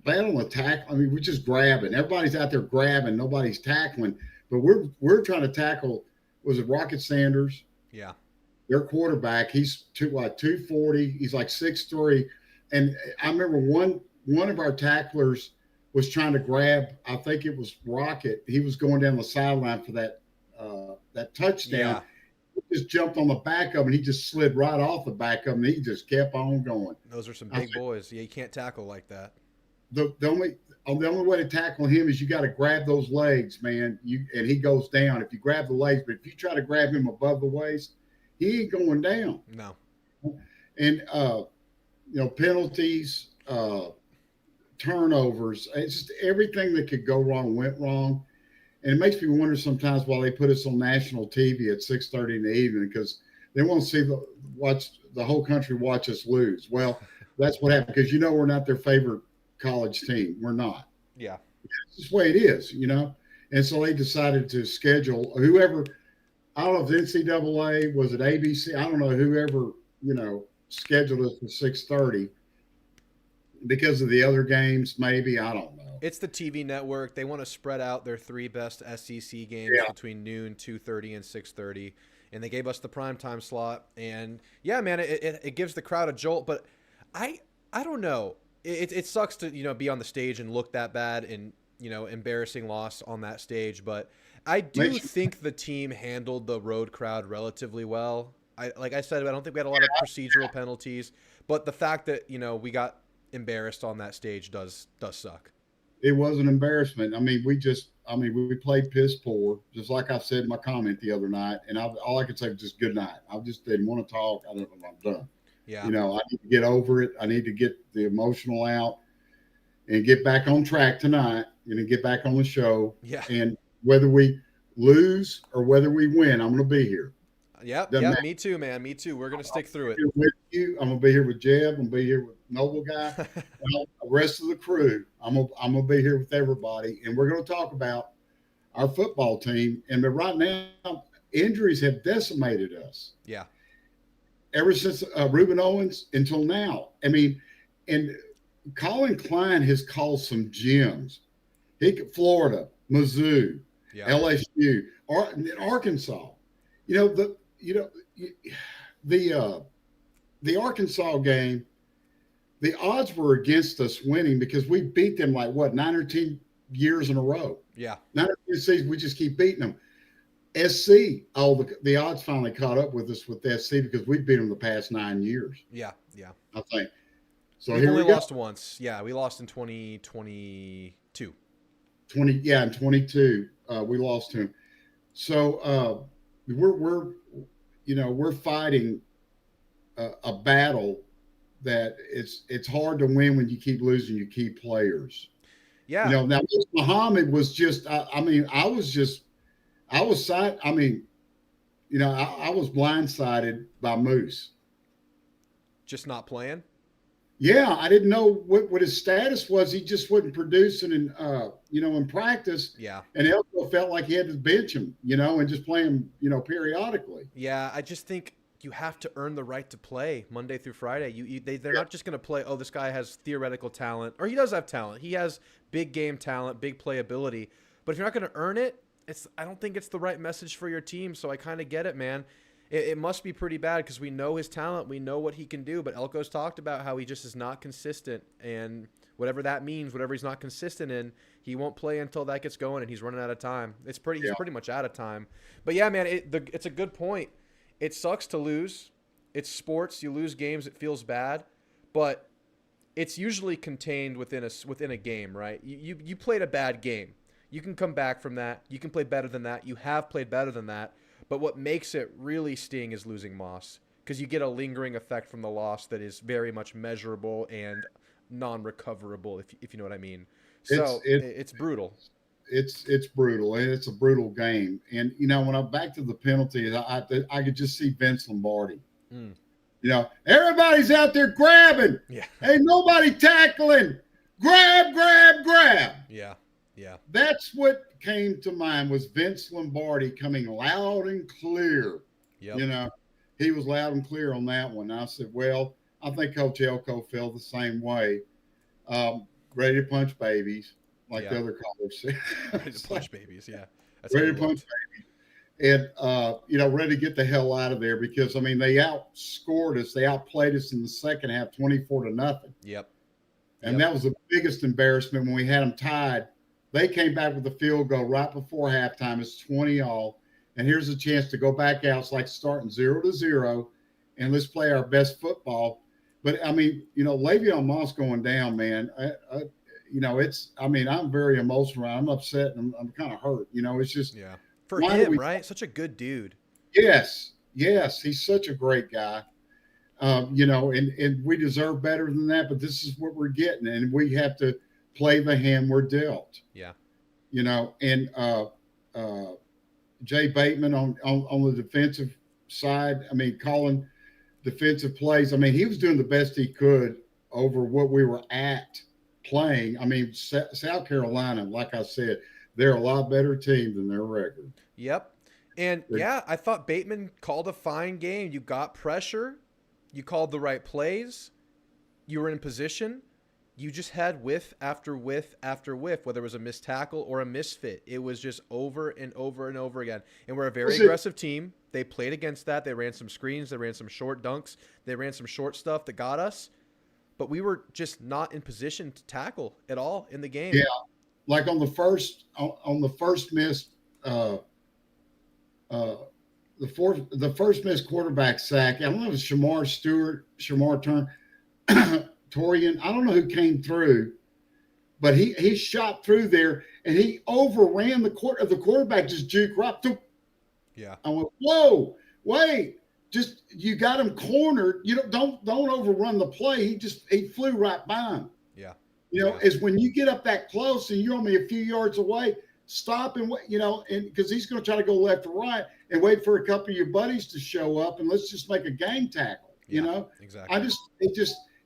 bad on the tackle. I mean, we're just grabbing. Everybody's out there grabbing. Nobody's tackling, but we're trying to tackle. Was it Rocket Sanders? Yeah. Their quarterback. He's 240. He's like 6'3", and I remember one of our tacklers was trying to grab, I think it was Rocket. He was going down the sideline for that touchdown. Yeah. He just jumped on the back of him. He just slid right off the back of him. And he just kept on going. Those are some big boys. Yeah, you can't tackle like that. The only way to tackle him is you got to grab those legs, man. And he goes down if you grab the legs. But if you try to grab him above the waist, he ain't going down. No. And penalties. Turnovers, it's just everything that could go wrong went wrong, and it makes me wonder sometimes why they put us on national TV at 6:30 in the evening, because they want to see the whole country watch us lose. Well, that's what happened, because we're not their favorite college team. We're not. Yeah, it's just the way it is, And so they decided to schedule whoever. I don't know if it's NCAA, was it ABC? I don't know, whoever scheduled us for 6:30. Because of the other games, maybe. I don't know. It's the TV network. They want to spread out their three best SEC games between noon, 2:30, and 6:30. And they gave us the primetime slot. And, yeah, man, it gives the crowd a jolt. But I don't know. It sucks to, be on the stage and look that bad and, embarrassing loss on that stage. But I do think the team handled the road crowd relatively well. Like I said, I don't think we had a lot of procedural penalties. But the fact that, we got embarrassed on that stage does suck. It was an embarrassment. I mean, we played piss poor, just like I said in my comment the other night. And all I could say was just good night. I just didn't want to talk. I'm done. Yeah. I need to get over it. I need to get the emotional out and get back on track tonight and get back on the show. Yeah. And whether we lose or whether we win, I'm going to be here. Yep. Me too, man. Me too. We're going to stick through it. With you. I'm going to be here with Jeb. I'm going to be here with Noble Guy. The rest of the crew. I'm going to be here with everybody. And we're going to talk about our football team. And right now, injuries have decimated us. Yeah. Ever since Reuben Owens until now. I mean, and Colin Klein has called some gems. Florida, Mizzou, LSU, Arkansas. The the Arkansas game, the odds were against us winning because we beat them like what 9 or 10 years in a row. Yeah. 9 or 10 seasons, we just keep beating them. SC, the odds finally caught up with us with SC because we beat them the past 9 years. Yeah. Yeah. I think. So We've here only we go. lost once. Yeah, we lost in 2022. In 22, we lost to him. So we're fighting a battle that it's hard to win when you keep losing your key players. Yeah. Now Muhammad was just. I was side. I was blindsided by Moose. Just not playing. Yeah, I didn't know what his status was. He just wasn't producing in practice. Yeah. And Elko felt like he had to bench him, and just play him, periodically. Yeah, I just think you have to earn the right to play Monday through Friday. They're not just going to play, oh, this guy has theoretical talent, or he does have talent. He has big game talent, big playability. But if you're not going to earn it, I don't think it's the right message for your team. So I kind of get it, man. It must be pretty bad because we know his talent. We know what he can do. But Elko's talked about how he just is not consistent. And whatever that means, whatever he's not consistent in, he won't play until that gets going, and he's running out of time. He's pretty much out of time. But, yeah, man, it's a good point. It sucks to lose. It's sports. You lose games. It feels bad. But it's usually contained within a game, right? You played a bad game. You can come back from that. You can play better than that. You have played better than that. But what makes it really sting is losing Moss, because you get a lingering effect from the loss that is very much measurable and non-recoverable, if you know what I mean. So it's brutal. It's brutal, and it's a brutal game. And when I'm back to the penalties, I could just see Vince Lombardi. Everybody's out there grabbing. Yeah. Hey, nobody tackling. Grab. Yeah. Yeah. That's what came to mind was Vince Lombardi coming loud and clear. Yep. He was loud and clear on that one. I said, well, I think Coach Elko felt the same way. Ready to punch babies, like the other callers said. Ready to punch babies, yeah. That's ready to punch babies. And, ready to get the hell out of there because, they outscored us. They outplayed us in the second half 24-0. Yep. And that was the biggest embarrassment when we had them tied. They came back with a field goal right before halftime. It's 20-all. And here's a chance to go back out. It's like starting 0-0, and let's play our best football. But, Le'Veon Moss going down, man, I'm very emotional. I'm upset, and I'm kind of hurt. It's just – yeah. For him, right? Such a good dude. Yes. He's such a great guy. And we deserve better than that, but this is what we're getting, and we have to – play the hand we're dealt. Yeah. And Jay Bateman on the defensive side, calling defensive plays. He was doing the best he could over what we were at playing. South Carolina, like I said, they're a lot better team than their record. Yep. And, I thought Bateman called a fine game. You got pressure. You called the right plays. You were in position. You just had whiff after whiff after whiff, whether it was a missed tackle or a misfit. It was just over and over and over again. And we're a very aggressive team. They played against that. They ran some screens. They ran some short dunks. They ran some short stuff that got us. But we were just not in position to tackle at all in the game. Yeah, like on the first missed the first missed quarterback sack. I don't know if it's Shamar Turner. Torian, I don't know who came through, but he shot through there and he overran the quarterback, just juked right through. Yeah. I went, whoa, wait, just you got him cornered. Don't overrun the play. He flew right by him. Yeah. Is when you get up that close and you're only a few yards away, stop and wait, and because he's going to try to go left or right and wait for a couple of your buddies to show up and let's just make a gang tackle. Exactly.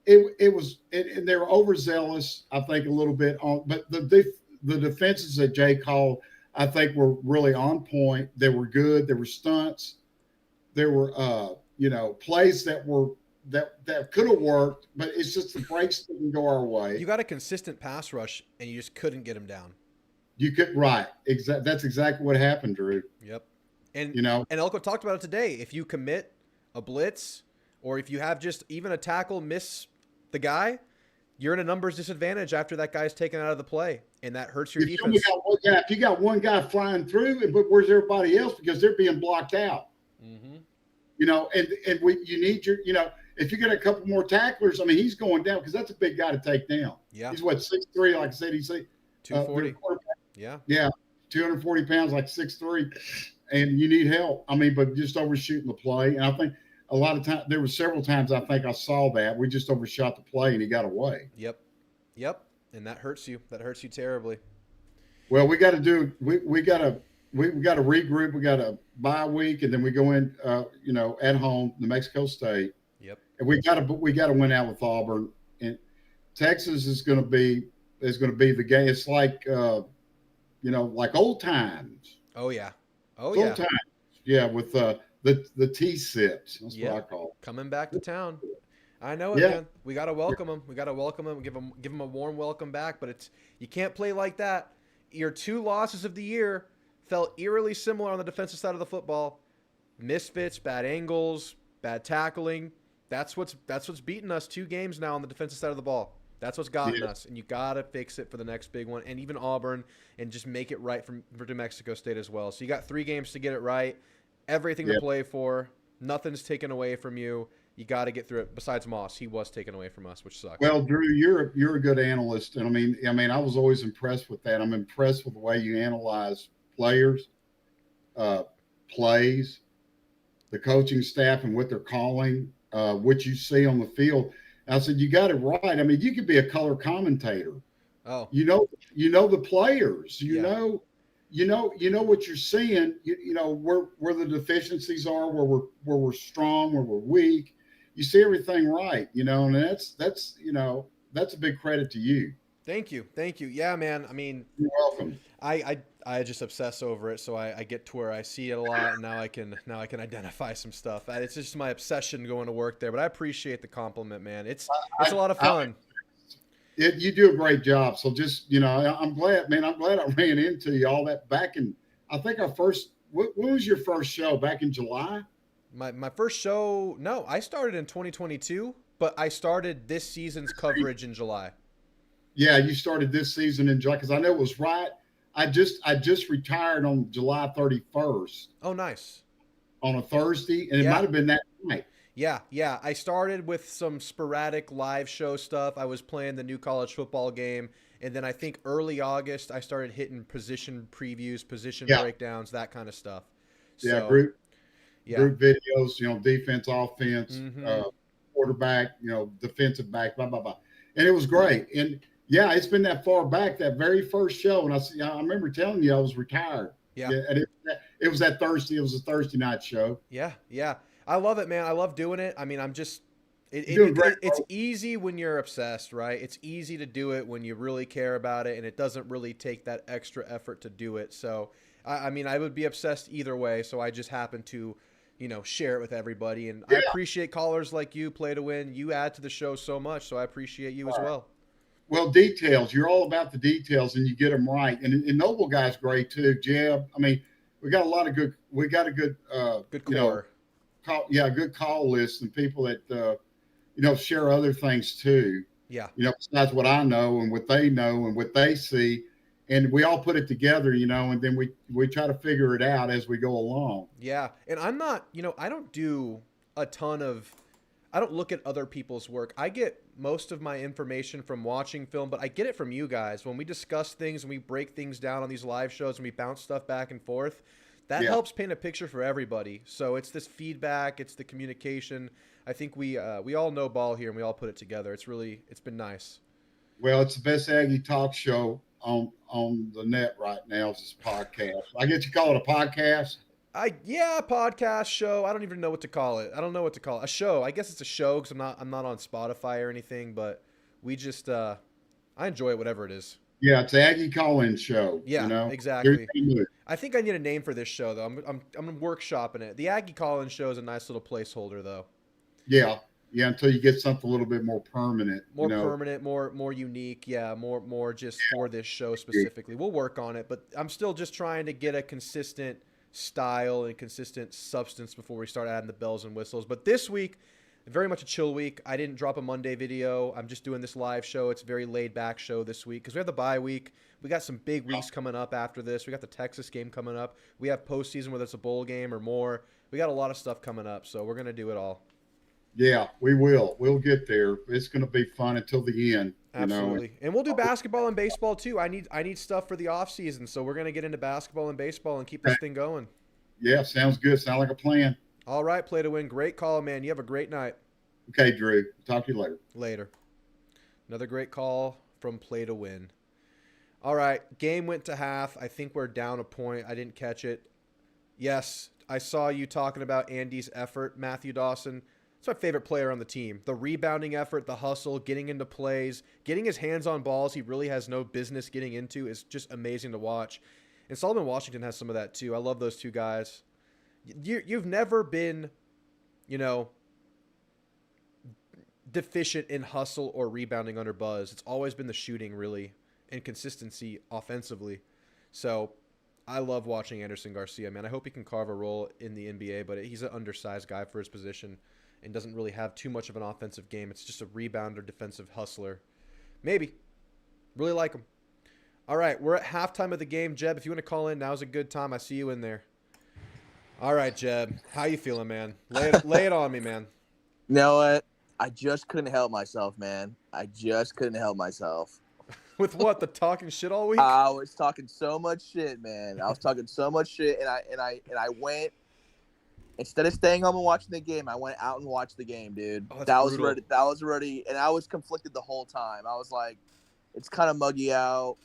It was, and they were overzealous, I think, a little bit on, but the defenses that Jay called, I think, were really on point. They were good. There were stunts. There were, plays that could have worked, but it's just the breaks didn't go our way. You got a consistent pass rush, and you just couldn't get him down. You could, right? That's exactly what happened, Drew. Yep. And and Elko talked about it today. If you commit a blitz Or if you have just even a tackle miss the guy, you're in a numbers disadvantage after that guy's taken out of the play, and that hurts your defense. If you got one guy flying through, but where's everybody else? Because they're being blocked out. Mm-hmm. You need your, if you get a couple more tacklers, I mean, he's going down because that's a big guy to take down. Yeah. He's what, 6'3", like I said, he's 240. Yeah. 240 pounds, like 6'3", and you need help. I mean, but just overshooting the play. And I think a lot of times, there were several times I think I saw that. We just overshot the play and he got away. Yep. And that hurts you. That hurts you terribly. Well, we got to regroup. We got a bye week, and then we go in, at home, New Mexico State. Yep. And we got to win out with Auburn. And Texas is going to be the game. It's like, like old times. Oh yeah. Old times. Yeah, with the T-sips. That's what I call it. Coming back to town. I know it, man. We got to welcome them. We got to welcome them. Give them a warm welcome back. But you can't play like that. Your 2 losses of the year felt eerily similar on the defensive side of the football. Misfits, bad angles, bad tackling. That's what's beaten us 2 games now on the defensive side of the ball. That's what's gotten us, and you got to fix it for the next big one, and even Auburn, and just make it right for New Mexico State as well. So you got 3 games to get it right, everything to play for, nothing's taken away from you. You got to get through it. Besides Moss, he was taken away from us, which sucks. Well, Drew, you're a good analyst, and I mean, I was always impressed with that. I'm impressed with the way you analyze players, plays, the coaching staff, and what they're calling, what you see on the field. And I said, you got it right. I mean, you could be a color commentator. Oh, you know the players. You know what you're seeing. You know where the deficiencies are, where we're strong, where we're weak. You see everything right, and that's a big credit to you. Thank you. Yeah, man. I mean, you're welcome. I just obsess over it, so I get to where I see it a lot, and now I can identify some stuff. It's just my obsession going to work there, but I appreciate the compliment, man. It's a lot of fun. You do a great job. So just I'm glad, man. I'm glad I ran into you all that back in. I think our first. When was your first show? Back in July. My first show. No, I started in 2022, but I started this season's coverage in July. Yeah, you started this season in July because I know it was right. I just retired on July 31st. Oh, nice. On a Thursday, and it might have been that night. Yeah. I started with some sporadic live show stuff. I was playing the new college football game, and then I think early August I started hitting position previews, position breakdowns, that kind of stuff. Group videos, defense, offense, quarterback, defensive back, blah blah blah, and it was great. And it's been that far back, that very first show, and I remember telling you I was retired. Yeah, and it was that Thursday. It was a Thursday night show. Yeah. I love it, man. I love doing it. I mean, I'm just it's easy when you're obsessed, right? It's easy to do it when you really care about it, and it doesn't really take that extra effort to do it. So, I mean, I would be obsessed either way. So I just happen to, share it with everybody, and I appreciate callers like you, Play to Win. You add to the show so much, so I appreciate you as well. Well, details. You're all about the details, and you get them right. And Noble Guy's great too. Jeb. I mean, we got a good. We got a good. Good core. Good call list, and people that share other things too. Yeah. Besides what I know and what they know and what they see, and we all put it together, and then we try to figure it out as we go along. Yeah, and I'm not, I don't do a ton of. I don't look at other people's work. I get most of my information from watching film, but I get it from you guys. When we discuss things and we break things down on these live shows and we bounce stuff back and forth, that helps paint a picture for everybody. So it's this feedback, it's the communication. I think we all know ball here, and we all put it together. It's been nice. Well, it's the best Aggie talk show on the net right now. It's this podcast. I guess you call it a podcast. Podcast show. I don't even know what to call it. I don't know what to call it. A show. I guess it's a show because I'm not on Spotify or anything. But we just I enjoy it, whatever it is. Yeah, it's the Aggie call-in show. Yeah, exactly. I think I need a name for this show though. I'm workshopping it. The Aggie call-in show is a nice little placeholder though. Yeah. Until you get something a little bit more permanent. Permanent, more unique. Yeah, more just for this show specifically. We'll work on it, but I'm still just trying to get a consistent style and consistent substance before we start adding the bells and whistles. But this week very much a chill week. I didn't drop a Monday video. I'm just doing this live show. It's a very laid back show this week because we have the bye week. We got some big weeks coming up after this. We got the Texas game coming up. We have postseason, whether it's a bowl game or more. We got a lot of stuff coming up, so we're going to do it all. Yeah, we will. We'll get there. It's going to be fun until the end. Absolutely. And we'll do basketball and baseball too. I need stuff for the off season, so we're going to get into basketball and baseball and keep this thing going. Yeah, sounds good. Sounds like a plan. All right, Play to Win. Great call, man. You have a great night. Okay, Drew. Talk to you later. Later. Another great call from Play to Win. All right, game went to half. I think we're down a point. I didn't catch it. Yes, I saw you talking about Andy's effort, Matthew Dawson. It's my favorite player on the team. The rebounding effort, the hustle, getting into plays, getting his hands on balls he really has no business getting into is just amazing to watch. And Solomon Washington has some of that too. I love those two guys. You've never been, deficient in hustle or rebounding under Buzz. It's always been the shooting, really, and consistency offensively. So I love watching Anderson Garcia, man. I hope he can carve a role in the NBA, but he's an undersized guy for his position and doesn't really have too much of an offensive game. It's just a rebounder, defensive hustler. Maybe. Really like him. All right, we're at halftime of the game. Jeb, if you want to call in, now's a good time. I see you in there. All right, Jeb. How you feeling, man? Lay it on me, man. You know what? I just couldn't help myself, man. I just couldn't help myself. With what? The talking shit all week? I was talking so much shit, man. I was talking so much shit, and I went. Instead of staying home and watching the game, I went out and watched the game, dude. Oh, that was already, and I was conflicted the whole time. I was like, it's kind of muggy out.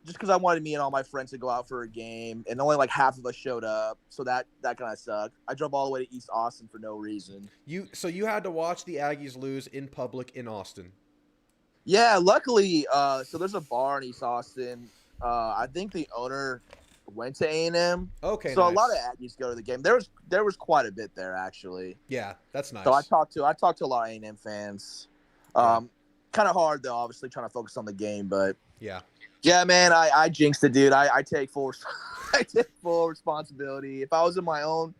Just because I wanted me and all my friends to go out for a game, and only like half of us showed up, so that kind of sucked. I drove all the way to East Austin for no reason. So you had to watch the Aggies lose in public in Austin. Yeah, luckily, so there's a bar in East Austin. I think the owner went to A&M. Okay, so nice. A lot of Aggies go to the game. There was quite a bit there, actually. Yeah, that's nice. So I talked to a lot of A&M fans. Kind of hard though, obviously trying to focus on the game, but yeah, man, I jinxed it, dude. I take full responsibility. If I was in my own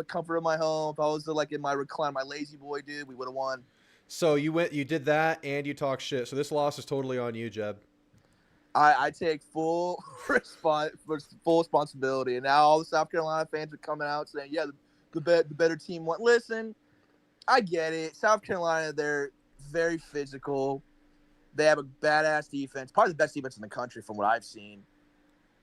comfort of my home, if I was like in my recline, my lazy boy, dude, we would have won. So you did that, and you talk shit. So this loss is totally on you, Jeb. I take full responsibility, and now all the South Carolina fans are coming out saying, "Yeah, the better team won." Listen, I get it. South Carolina, they're very physical. They have a badass defense, probably the best defense in the country from what I've seen.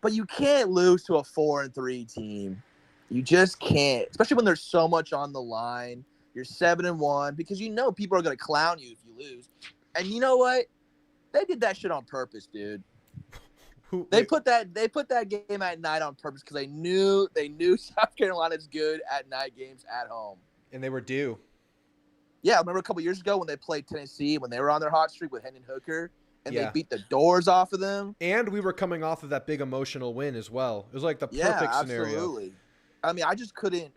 But you can't lose to a 4-3 team. You just can't, especially when there's so much on the line. You're 7-1 because people are going to clown you if you lose. And you know what? They did that shit on purpose, dude. They put that game at night on purpose because they knew South Carolina's good at night games at home. And they were due. Yeah, I remember a couple years ago when they played Tennessee, when they were on their hot streak with Hendon Hooker, and they beat the doors off of them. And we were coming off of that big emotional win as well. It was like the perfect scenario. Absolutely. I mean, I just couldn't.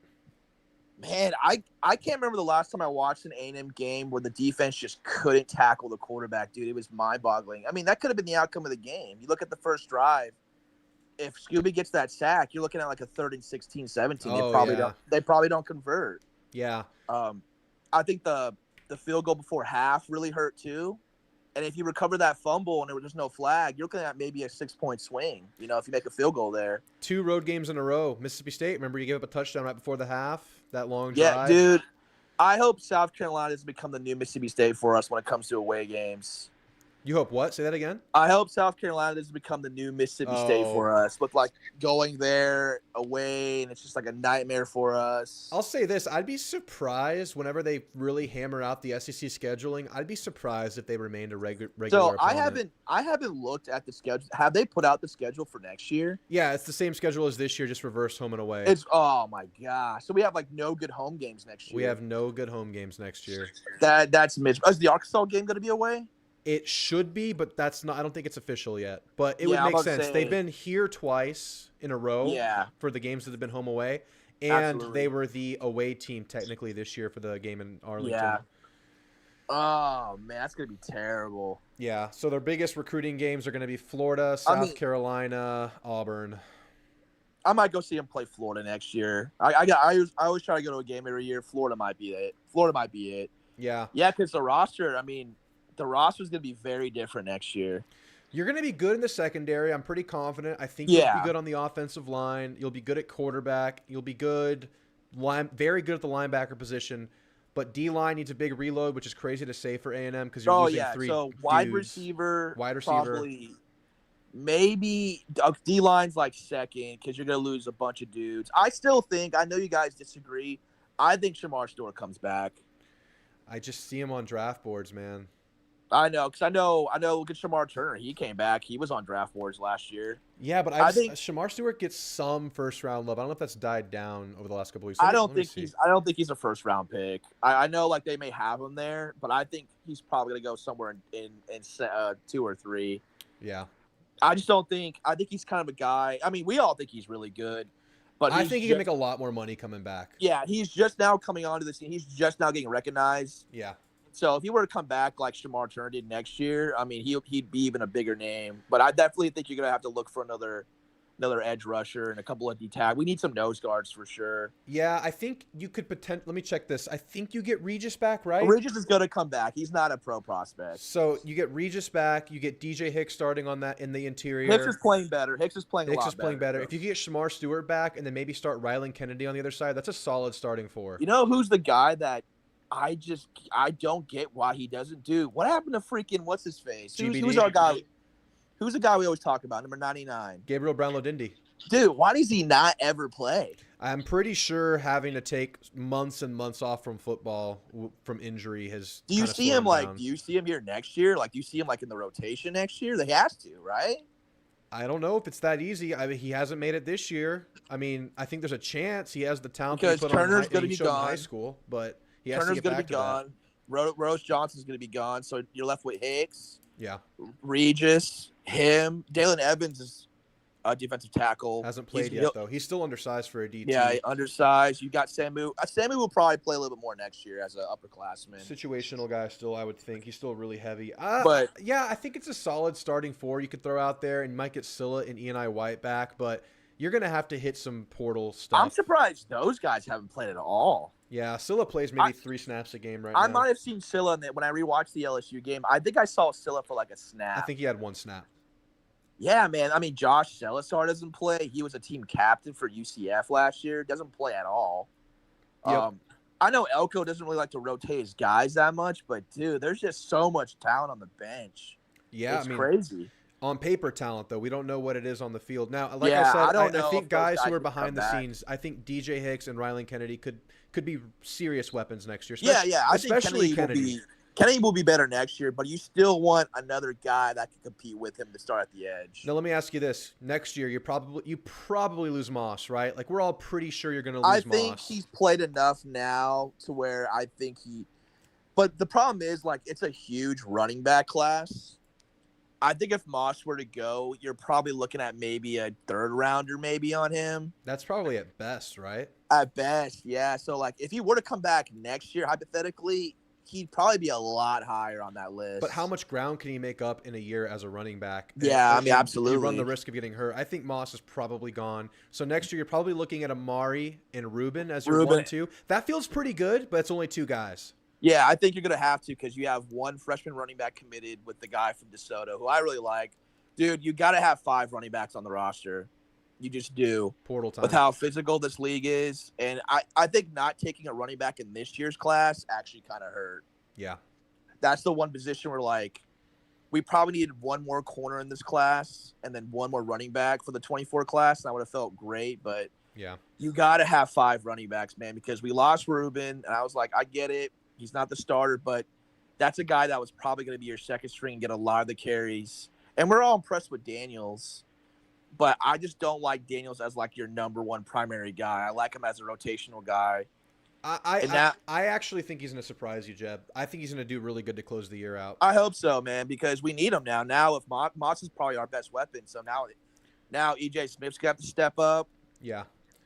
Man, I can't remember the last time I watched an A&M game where the defense just couldn't tackle the quarterback, dude. It was mind-boggling. I mean, that could have been the outcome of the game. You look at the first drive. If Scooby gets that sack, you're looking at like a 3rd and 16, 17. They probably don't convert. Yeah. I think the field goal before half really hurt too. And if you recover that fumble and there was just no flag, you're looking at maybe a 6-point swing, if you make a field goal there. 2 road games in a row. Mississippi State, remember you gave up a touchdown right before the half? That long drive? Yeah, dude. I hope South Carolina has become the new Mississippi State for us when it comes to away games. You hope what? Say that again? I hope South Carolina has become the new Mississippi State for us with like going there away, and it's just like a nightmare for us. I'll say this. I'd be surprised whenever they really hammer out the SEC scheduling. I'd be surprised if they remained a regular So opponent. I haven't looked at the schedule. Have they put out the schedule for next year? Yeah, it's the same schedule as this year, just reverse home and away. Oh my gosh. So we have like no good home games next year. We have no good home games next year. That's miserable. Is the Arkansas game going to be away? It should be, but that's not. I don't think it's official yet. But it would make sense. They've been here twice in a row for the games that have been home away, and they were the away team technically this year for the game in Arlington. Yeah. Oh man, that's gonna be terrible. Yeah. So their biggest recruiting games are going to be Florida, South Carolina, Auburn. I might go see him play Florida next year. I always try to go to a game every year. Florida might be it. Yeah. Yeah, because the roster. I mean, the roster is going to be very different next year. You're going to be good in the secondary. I'm pretty confident. I think you'll be good on the offensive line. You'll be good at quarterback. You'll be good, very good at the linebacker position. But D-line needs a big reload, which is crazy to say for A&M because you're losing three dudes. Wide receiver, probably, maybe D-line's like second because you're going to lose a bunch of dudes. I still think, I know you guys disagree, I think Shamar Stewart comes back. I just see him on draft boards, man. I know, because I know. Look at Shamar Turner. He came back. He was on draft boards last year. Yeah, but I think Shamar Stewart gets some first round love. I don't know if that's died down over the last couple of weeks. I don't think he's a first round pick. I know like they may have him there, but I think he's probably gonna go somewhere in 2 or 3. Yeah. I just don't think. I think he's kind of a guy. I mean, we all think he's really good, but I think he can make a lot more money coming back. Yeah, he's just now coming onto the scene. He's just now getting recognized. Yeah. So if he were to come back like Shamar Turner did next year, I mean, he'd be even a bigger name. But I definitely think you're gonna have to look for another edge rusher and a couple of D-tag. We need some nose guards for sure. Yeah, I think you could let me check this. I think you get Regis back, right? Regis is gonna come back. He's not a pro prospect. So you get Regis back. You get DJ Hicks starting on that in the interior. Hicks is playing better. Hicks is playing better. If you get Shamar Stewart back and then maybe start Rylan Kennedy on the other side, that's a solid starting 4. You know who's the guy that I don't get why he doesn't do? What happened to freaking what's his face? Who's our guy? Who's the guy we always talk about? Number 99. Gabriel Brownlow-Dindy. Dude, why does he not ever play? I'm pretty sure having to take months and months off from football from injury has. Do you see him like? Do you see him here next year? Like, do you see him like in the rotation next year? They has to, right? I don't know if it's that easy. I mean, he hasn't made it this year. I mean, I think there's a chance he has the talent because to put Turner's going to be gone. In high school, but he has Turner's to get back gonna be gone. Rose Johnson's going to be gone, so you're left with Hicks. Yeah. Regis, him, Dalen Evans is a defensive tackle. Hasn't played yet though. He's still undersized for a DT. Yeah, undersized. You got Samu. Samu will probably play a little bit more next year as an upperclassman. Situational guy still, I would think. He's still really heavy. But yeah, I think it's a solid starting 4 you could throw out there, and you might get Scylla and E&I White back, but you're going to have to hit some portal stuff. I'm surprised those guys haven't played at all. Yeah, Scylla plays maybe 3 snaps a game right now. I might have seen Scylla when I rewatched the LSU game. I think I saw Scylla for like a snap. I think he had 1 snap. Yeah, man. I mean, Josh Celisar doesn't play. He was a team captain for UCF last year. Doesn't play at all. Yep. I know Elko doesn't really like to rotate his guys that much, but, dude, there's just so much talent on the bench. Yeah, it's crazy. On paper talent, though. We don't know what it is on the field. Now, like I said, I think guys who are behind the scenes, I think DJ Hicks and Rylan Kennedy could be serious weapons next year. I think Kennedy will be better next year, but you still want another guy that can compete with him to start at the edge. Now, let me ask you this. Next year, you probably lose Moss, right? Like, we're all pretty sure you're going to lose Moss. I think he's played enough now to where I think but the problem is, like, it's a huge running back class. I think if Moss were to go, you're probably looking at maybe a 3rd rounder maybe on him. That's probably at best, right? At best, yeah. So, like, if he were to come back next year, hypothetically, he'd probably be a lot higher on that list. But how much ground can he make up in a year as a running back? Yeah, I mean, absolutely. You run the risk of getting hurt. I think Moss is probably gone. So next year, you're probably looking at Amari and Ruben as your 1-2. That feels pretty good, but it's only 2 guys. Yeah, I think you're going to have to because you have 1 freshman running back committed with the guy from DeSoto, who I really like. Dude, you got to have 5 running backs on the roster. You just do. Portal time. With how physical this league is. And I think not taking a running back in this year's class actually kind of hurt. Yeah. That's the one position where, like, we probably needed 1 more corner in this class and then 1 more running back for the 24 class. And I would have felt great, but yeah, you got to have 5 running backs, man, because we lost Ruben. And I was like, I get it. He's not the starter, but that's a guy that was probably going to be your 2nd string and get a lot of the carries. And we're all impressed with Daniels, but I just don't like Daniels as, like, your number 1 primary guy. I like him as a rotational guy. I actually think he's going to surprise you, Jeb. I think he's going to do really good to close the year out. I hope so, man, because we need him now. Now, if Moss is probably our best weapon, so now E.J. Smith's going to have to step up. Yeah.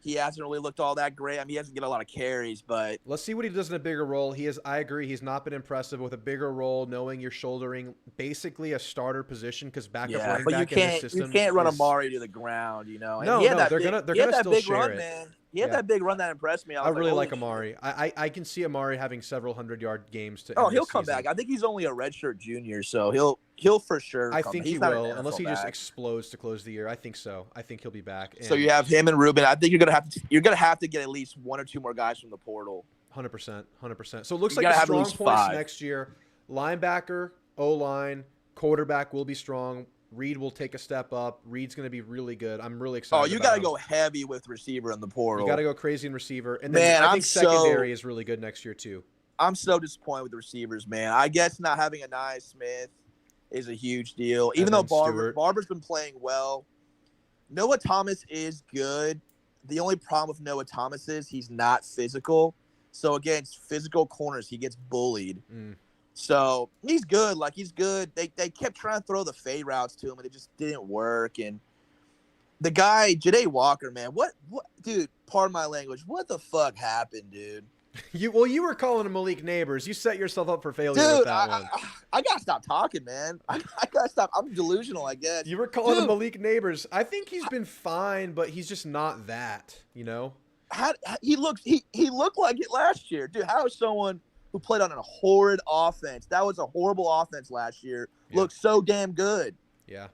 he hasn't really looked all that great. I mean, he hasn't get a lot of carries, but Let's see what he does in a bigger role. I agree, he's not been impressive with a bigger role, knowing you're shouldering basically a starter position because backup running but back in this system. you can't run is- Amari to the ground, And No, he had no, that they're big, gonna he had that still big share run, it. man. He had Yeah. that big run that impressed me. I really like "Holy Amari. shit." I can see Amari having several 100-yard games to. Oh, end he'll this come season. back. I think he's only a redshirt junior, so he'll for sure. I come think back. he He's not an will, unless NFL he just back. explodes to close the year. I think so. I think he'll be back. So you have him and Ruben. I think you're gonna have to get at least one or two more guys from the portal. 100%, 100%. So it looks You like gotta the have at strong least points 5. next year: linebacker, O-line, quarterback will be strong. Reed will take a step up. Reed's going to be really good. I'm really excited. Oh, you got to go heavy with receiver in the portal. You got to go crazy in receiver, and then Man, I think secondary is really good next year too. I'm so disappointed with the receivers, man. I guess not having a Nye Smith is a huge deal. Even though Barber's been playing well. Noah Thomas is good. The only problem with Noah Thomas is he's not physical. So against physical corners, he gets bullied. So he's good. He's good. They kept trying to throw the fade routes to him, and it just didn't work. And the guy, Ja'Day Walker, man, what, dude, pardon my language, what the fuck happened, dude? You were calling him Malik Neighbors. You set yourself up for failure Dude, with that one. I gotta stop talking, man. I gotta stop. I'm delusional, I guess. You were calling him Malik Neighbors. I think he's been fine, but he's just not that, He looked like it last year, dude. How is someone who played on a horrid offense, that was a horrible offense last year, look so damn good? Yeah.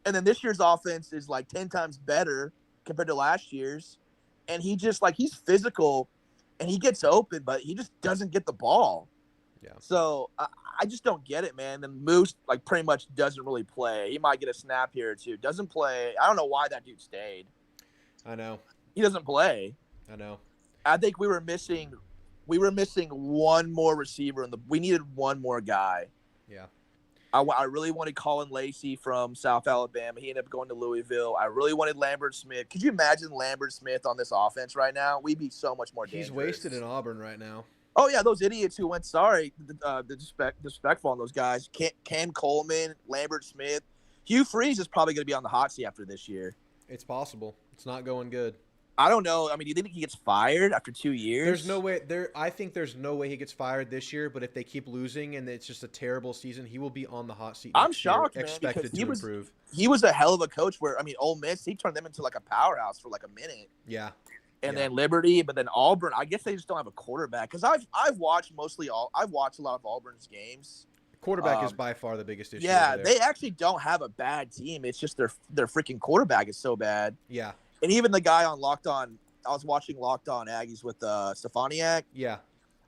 And then this year's offense is 10 times better compared to last year's. And he just he's physical and he gets open, but he just doesn't get the ball. Yeah. So I just don't get it, man. And Moose pretty much doesn't really play. He might get a snap here or two. Doesn't play. I don't know why that dude stayed. I know. He doesn't play. I know. I think we were missing one more receiver we needed one more guy. Yeah. I really wanted Colin Lacey from South Alabama. He ended up going to Louisville. I really wanted Lambert Smith. Could you imagine Lambert Smith on this offense right now? We'd be so much more dangerous. He's wasted in Auburn right now. Oh, yeah, those idiots who went, disrespectful on those guys. Cam Coleman, Lambert Smith. Hugh Freeze is probably going to be on the hot seat after this year. It's possible. It's not going good. I don't know. I mean, do you think he gets fired after 2 years? There's no way. I think there's no way he gets fired this year. But if they keep losing and it's just a terrible season, he will be on the hot seat. I'm shocked, man, expected because to improve. He was a hell of a coach. Ole Miss, he turned them into a powerhouse for a minute. Yeah. And then Liberty, but then Auburn. I guess they just don't have a quarterback. Because I've watched I've watched a lot of Auburn's games. Quarterback is by far the biggest issue. Yeah, they actually don't have a bad team. It's just their freaking quarterback is so bad. Yeah. And even the guy on Locked On. I was watching Locked On Aggies with Stefaniak. Yeah.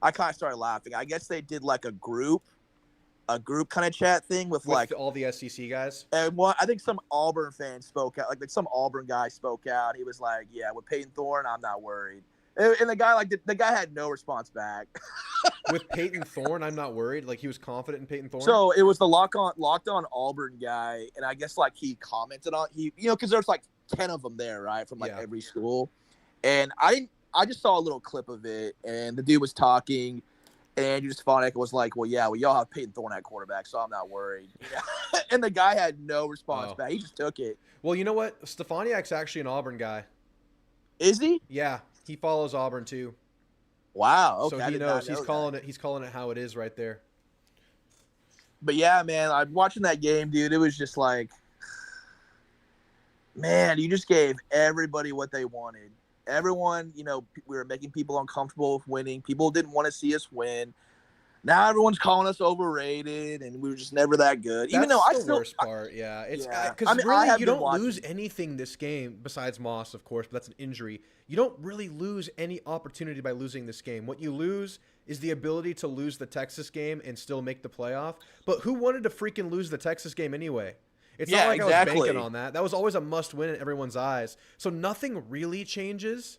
I kind of started laughing. I guess they did a group kind of chat thing with all the SEC guys. And I think some Auburn fans spoke out. Some Auburn guy spoke out. He was like, "Yeah, with Peyton Thorne, I'm not worried." And the guy the guy had no response back. With Peyton Thorne, I'm not worried. He was confident in Peyton Thorne. So it was the Locked On Auburn guy, and I guess he commented on because there's 10 of them there, right, from every school. And I just saw a little clip of it, and the dude was talking, and Andrew Stefanik was like, "Well, yeah, we all have Peyton Thorne at quarterback, so I'm not worried." Yeah. And the guy had no response back. He just took it. Well, you know what? Stefaniak's actually an Auburn guy. Is he? Yeah, he follows Auburn too. Wow. Okay. So he knows. He's calling it. He's calling it how it is right there. But yeah, man, I'm watching that game, dude. It was just man, you just gave everybody what they wanted. Everyone, we were making people uncomfortable with winning. People didn't want to see us win. Now everyone's calling us overrated, and we were just never that good. Even though the worst part, yeah. It's because you don't lose anything this game besides Moss, of course, but that's an injury. You don't really lose any opportunity by losing this game. What you lose is the ability to lose the Texas game and still make the playoff. But who wanted to freaking lose the Texas game anyway? It's not like I was banking on that. That was always a must-win in everyone's eyes. So nothing really changes.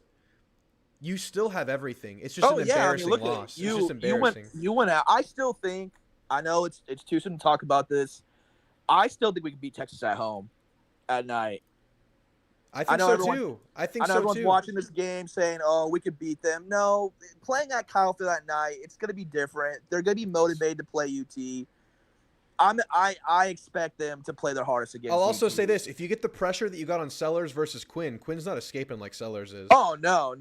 You still have everything. It's just an embarrassing loss. It's just embarrassing. You went out. I still think. I know it's too soon to talk about this. I still think we can beat Texas at home, at night. I think so too. I know everyone's watching this game saying, "Oh, we could beat them." No, playing at Kyle for that night, it's going to be different. They're going to be motivated to play UT. I expect them to play their hardest against. I'll also UT. say this: if you get the pressure that you got on Sellers versus Quinn, Quinn's not escaping like Sellers is. Oh no.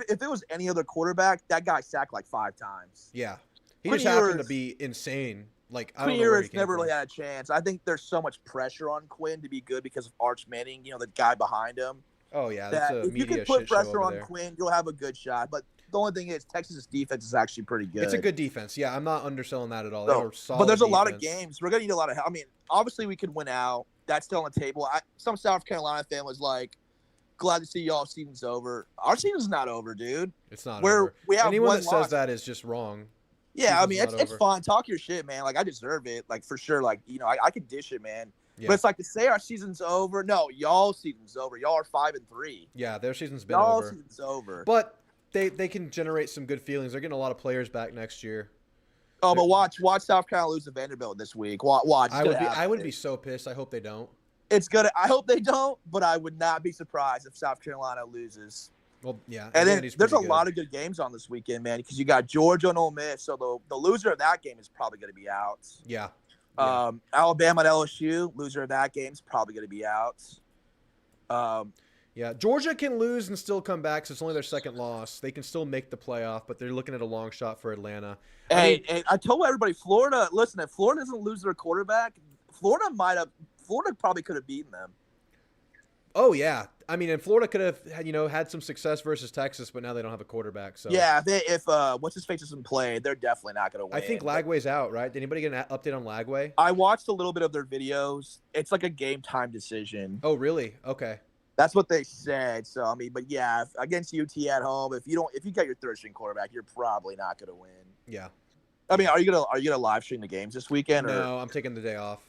If it was any other quarterback, that guy sacked like 5 times. Yeah, he Quinn just happened to Ewers- be insane. Like I Quinn don't know where he Ewers came never from. really had a chance. I think there's so much pressure on Quinn to be good because of Arch Manning, the guy behind him. Oh yeah, that's That a if you media can put shit show pressure over on there. Quinn, you'll have a good shot. But the only thing is, Texas's defense is actually pretty good. It's a good defense. Yeah, I'm not underselling that at all. They So, have a solid but there's a lot of defense. games. We're gonna need a lot of help. I mean, obviously we could win out. That's still on the table. Some South Carolina fan was like, "Glad to see y'all season's over." Our season's not over, dude. It's not We're over. we have Anyone one that says loss. that is just wrong. Yeah, I season's mean not it's over. fine. Talk your shit, man. Like I deserve it. Like for sure. Like I can dish it, man. Yeah. But it's like to say our season's over. No, y'all season's over. Y'all are 5-3. Yeah, their season's been Y'all over. season's over. But they can generate some good feelings. They're getting a lot of players back next year. Oh, but watch South Carolina lose to Vanderbilt this week. Watch. It's I gonna would happen. be so pissed. I hope they don't. It's gonna. I hope they don't, but I would not be surprised if South Carolina loses. Well, yeah. And then Andy's there's a pretty good. lot of good games on this weekend, man, because you got Georgia and Ole Miss. So the loser of that game is probably going to be out. Yeah. Yeah. Alabama and LSU, loser of that game is probably going to be out. Yeah, Georgia can lose and still come back. So it's only their second loss. They can still make the playoff, but they're looking at a long shot for Atlanta. Hey, I told everybody, Florida. Listen, if Florida doesn't lose their quarterback, Florida probably could have beaten them. Oh yeah, I mean, and Florida could have had some success versus Texas, but now they don't have a quarterback. So Yeah, if what's his face doesn't play, they're definitely not going to win. I think Lagway's out, right? Did anybody get an update on Lagway? I watched a little bit of their videos. It's like a game time decision. Oh really? Okay. That's what they said. So I mean, but yeah, against UT at home, if you got your third string quarterback, you're probably not going to win. Yeah. I mean, are you gonna live stream the games this weekend? Or? No, I'm taking the day off.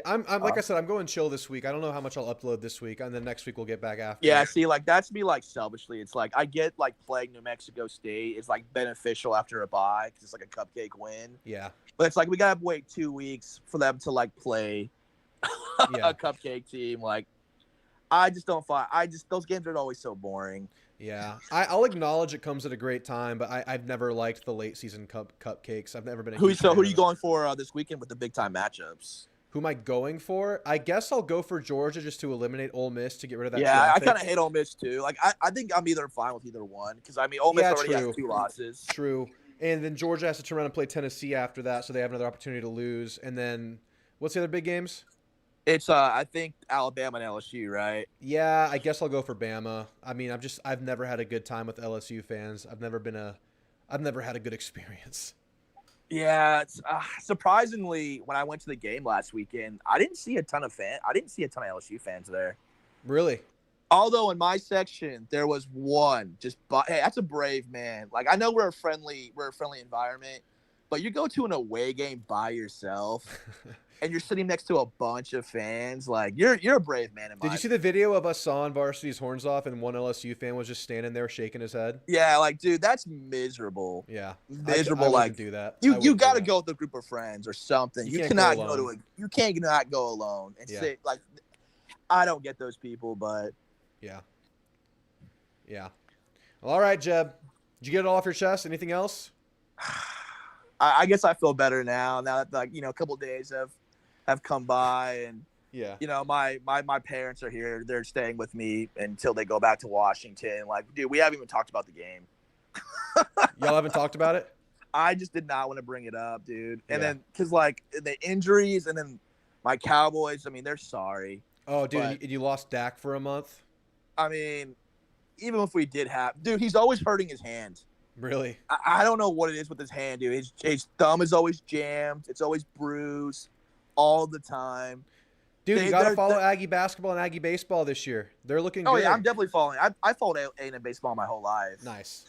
I'm like I said, I'm going chill this week. I don't know how much I'll upload this week, and then next week we'll get back after. Yeah, see, like that's me, like selfishly. It's like I get like playing New Mexico State is like beneficial after a bye because it's like a cupcake win. Yeah. But it's like we gotta wait 2 weeks for them to like play Yeah. a cupcake team. Like I just don't find. Those games are always so boring. Yeah, I'll acknowledge it comes at a great time, but I've never liked the late season cupcakes. I've never been a huge Who fan are of you it. going for this weekend with the big time matchups? Who am I going for? I guess I'll go for Georgia just to eliminate Ole Miss to get rid of that. Yeah, I traffic. kind of hate Ole Miss too. Like I think I'm either fine with either one because I mean Ole Miss Yeah, already true. has 2 losses. True. And then Georgia has to turn around and play Tennessee after that, so they have another opportunity to lose. And then what's the other big games? It's I think Alabama and LSU, right? Yeah, I guess I'll go for Bama. I mean, I've never had a good time with LSU fans. I've never had a good experience. Yeah, it's surprisingly when I went to the game last weekend, I didn't see a ton of LSU fans there. Really? Although in my section there was one. Hey, that's a brave man. Like I know we're a friendly environment, but you go to an away game by yourself and you're sitting next to a bunch of fans. Like you're a brave man. Did you see the video of us sawing Varsity's horns off and one LSU fan was just standing there shaking his head? Yeah, like dude, that's miserable. Yeah, Miserable. I like wouldn't do that. I you wouldn't got to do that. go with a group of friends or something. You You can't cannot go go to alone. you can't not go alone and Yeah. sit like. I don't get those people, but Yeah. Yeah. All right, Jeb. Did you get it all off your chest? Anything else? I guess I feel better now. Now that like a couple days have come by, and Yeah. my parents are here. They're staying with me until they go back to Washington. Like, dude, we haven't even talked about the game. Y'all haven't talked about it? I just did not want to bring it up, dude. And Yeah. then because like the injuries, and then my Cowboys. I mean, they're sorry. Oh, dude, But- you lost Dak for a month? I mean, even if we did have, dude, he's always hurting his hand. Really? I don't know what it is with his hand, dude. His thumb is always jammed. It's always bruised all the time. Dude, you They- got to they're- follow they're- Aggie basketball and Aggie baseball this year. They're looking Oh good. yeah, I'm definitely following. I followed A&M baseball my whole life. Nice.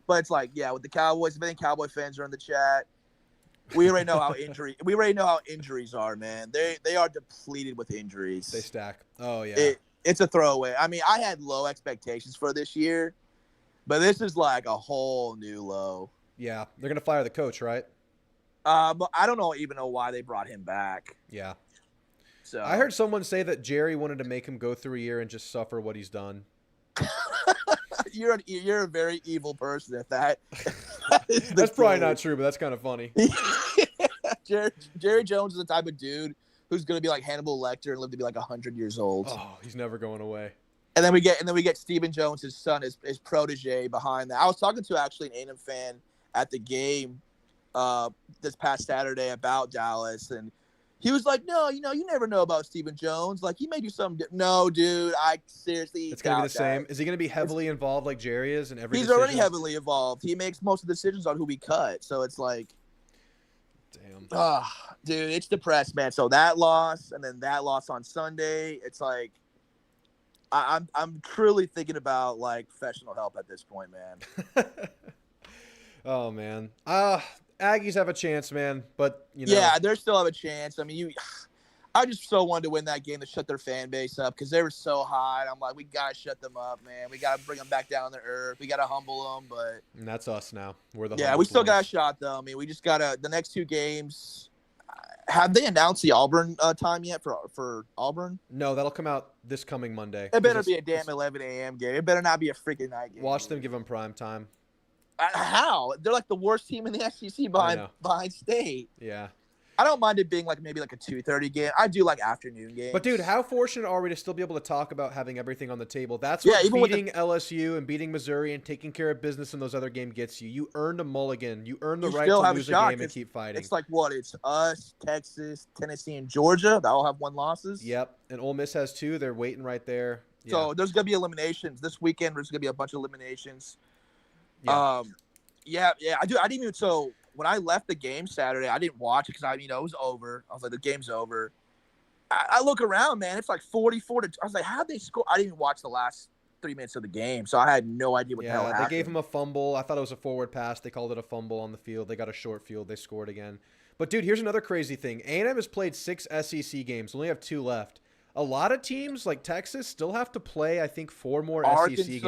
But it's like, yeah, with the Cowboys, if any Cowboy fans are in the chat, we already know how injuries are, man. They are depleted with injuries. They stack. Oh, yeah. It's a throwaway. I mean, I had low expectations for this year, but this is like a whole new low. Yeah. They're going to fire the coach, right? But I don't even know why they brought him back. Yeah. So I heard someone say that Jerry wanted to make him go through a year and just suffer what he's done. you're a very evil person if that. is the That's probably not case. true, but that's kind of funny. Jerry Jones is the type of dude who's gonna be like Hannibal Lecter and live to be like 100 years old. Oh, he's never going away. And then we get Stephen Jones, his son, his protege behind that. I was talking to actually an A&M fan at the game this past Saturday about Dallas, and he was like, "No, you never know about Stephen Jones. Like, he may do something." No, dude, I seriously. It's gonna be the same. Is he gonna be heavily involved like Jerry is in every? He's decision? already heavily involved. He makes most of the decisions on who we cut. So it's like, damn. Dude, it's depressed, man. So that loss, and then that loss on Sunday, it's like, I'm truly thinking about like professional help at this point, man. Oh man. Aggies have a chance, man, but Yeah, they still have a chance. I mean, I just so wanted to win that game to shut their fan base up because they were so hot. I'm like, we gotta shut them up, man. We gotta bring them back down to earth. We gotta humble them, but and that's us now. We're the we still got a shot though. I mean, we just gotta the next 2 games. Have they announced the Auburn time yet for Auburn? No, that'll come out this coming Monday. It better be a damn 11 a.m. game. It better not be a freaking night game. Watch them give them prime time. How? They're like the worst team in the SEC behind State. Yeah. I don't mind it being maybe a 2:30 game. I do like afternoon games. But dude, how fortunate are we to still be able to talk about having everything on the table? That's what beating LSU and beating Missouri and taking care of business in those other games gets you. You earned a mulligan. You earned the right to lose a game and keep fighting. It's like what? It's us, Texas, Tennessee, and Georgia that all have 1 losses. Yep, and Ole Miss has 2. They're waiting right there. Yeah. So there's gonna be eliminations this weekend. There's gonna be a bunch of eliminations. Yeah. I do. I didn't even. So when I left the game Saturday, I didn't watch it because it was over. I was like, the game's over. I look around, man. It's like 44 to. I was like, how'd they score? I didn't even watch the last 3 minutes of the game, so I had no idea what the hell happened. They gave him a fumble. I thought it was a forward pass. They called it a fumble on the field. They got a short field. They scored again. But dude, here's another crazy thing. A&M has played 6 SEC games. Only have 2 left. A lot of teams like Texas still have to play, I think, 4 more SEC games.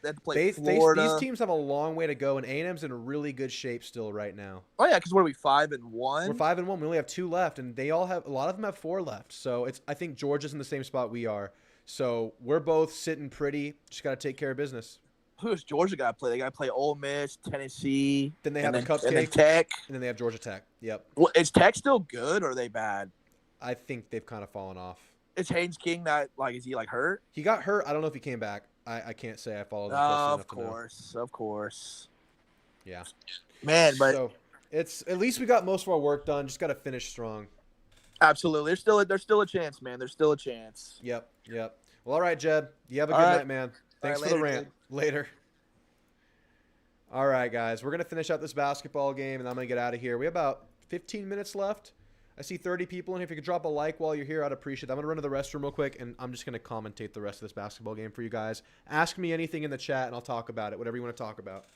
They have to play Florida. These teams have a long way to go, and A&M's in really good shape still right now. Oh yeah, because what are we 5-1? We're 5-1. We only have 2 left, and a lot of them have 4 left. So I think Georgia's in the same spot we are. So we're both sitting pretty. Just got to take care of business. Who's Georgia got to play? They got to play Ole Miss, Tennessee. Then they have a cupcake. And then Tech. And then they have Georgia Tech. Yep. Well, is Tech still good or are they bad? I think they've kind of fallen off. Is Haynes King not is he hurt? He got hurt. I don't know if he came back. I can't say I followed him closely enough to know. Of course. Yeah. Man, but so it's at least we got most of our work done. Just got to finish strong. Absolutely. There's still a chance, man. There's still a chance. Yep. Well, all right, Jed. You have a good night, man. Thanks for the rant. Later. All right, guys. We're going to finish out this basketball game, and I'm going to get out of here. We have about 15 minutes left. I see 30 people, and if you could drop a like while you're here, I'd appreciate it. I'm going to run to the restroom real quick, and I'm just going to commentate the rest of this basketball game for you guys. Ask me anything in the chat, and I'll talk about it, whatever you want to talk about.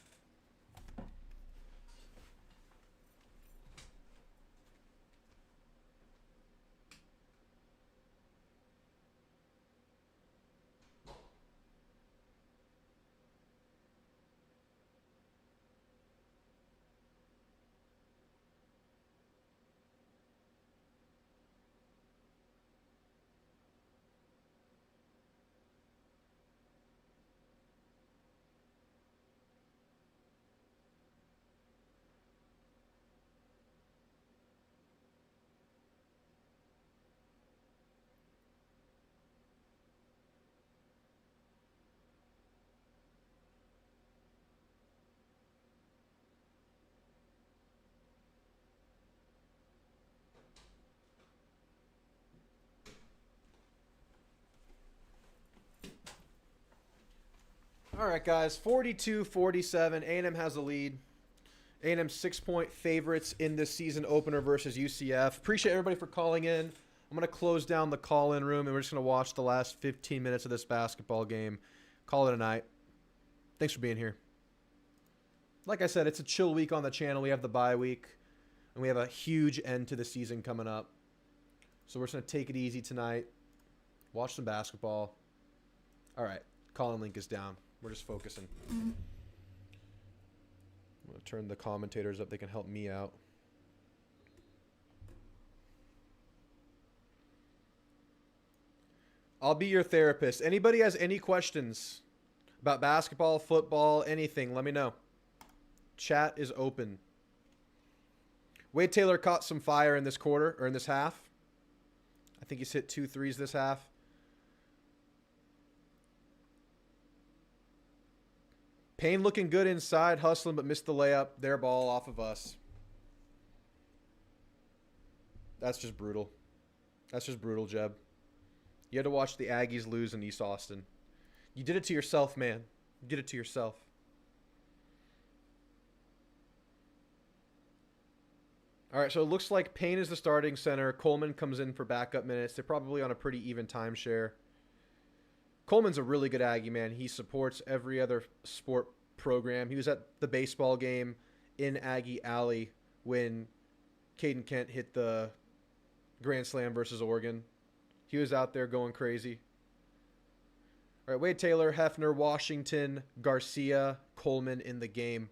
All right, guys, 42-47. A&M has the lead. A&M 6-point favorites in this season opener versus UCF. Appreciate everybody for calling in. I'm going to close down the call-in room, and we're just going to watch the last 15 minutes of this basketball game. Call it a night. Thanks for being here. Like I said, it's a chill week on the channel. We have the bye week, and we have a huge end to the season coming up. So we're just going to take it easy tonight, watch some basketball. All right, call-in link is down. We're just focusing. I'm going to turn the commentators up. They can help me out. I'll be your therapist. Anybody has any questions about basketball, football, anything, let me know. Chat is open. Wade Taylor caught some fire in this quarter, or in this half. I think he's hit 2 threes this half. Payne looking good inside, hustling, but missed the layup. Their ball off of us. That's just brutal. That's just brutal, Jeb. You had to watch the Aggies lose in East Austin. You did it to yourself, man. You did it to yourself. All right, so it looks like Payne is the starting center. Coleman comes in for backup minutes. They're probably on a pretty even timeshare. Coleman's a really good Aggie, man. He supports every other sport program. He was at the baseball game in Aggie Alley when Caden Kent hit the Grand Slam versus Oregon. He was out there going crazy. All right, Wade Taylor, Hefner, Washington, Garcia, Coleman in the game.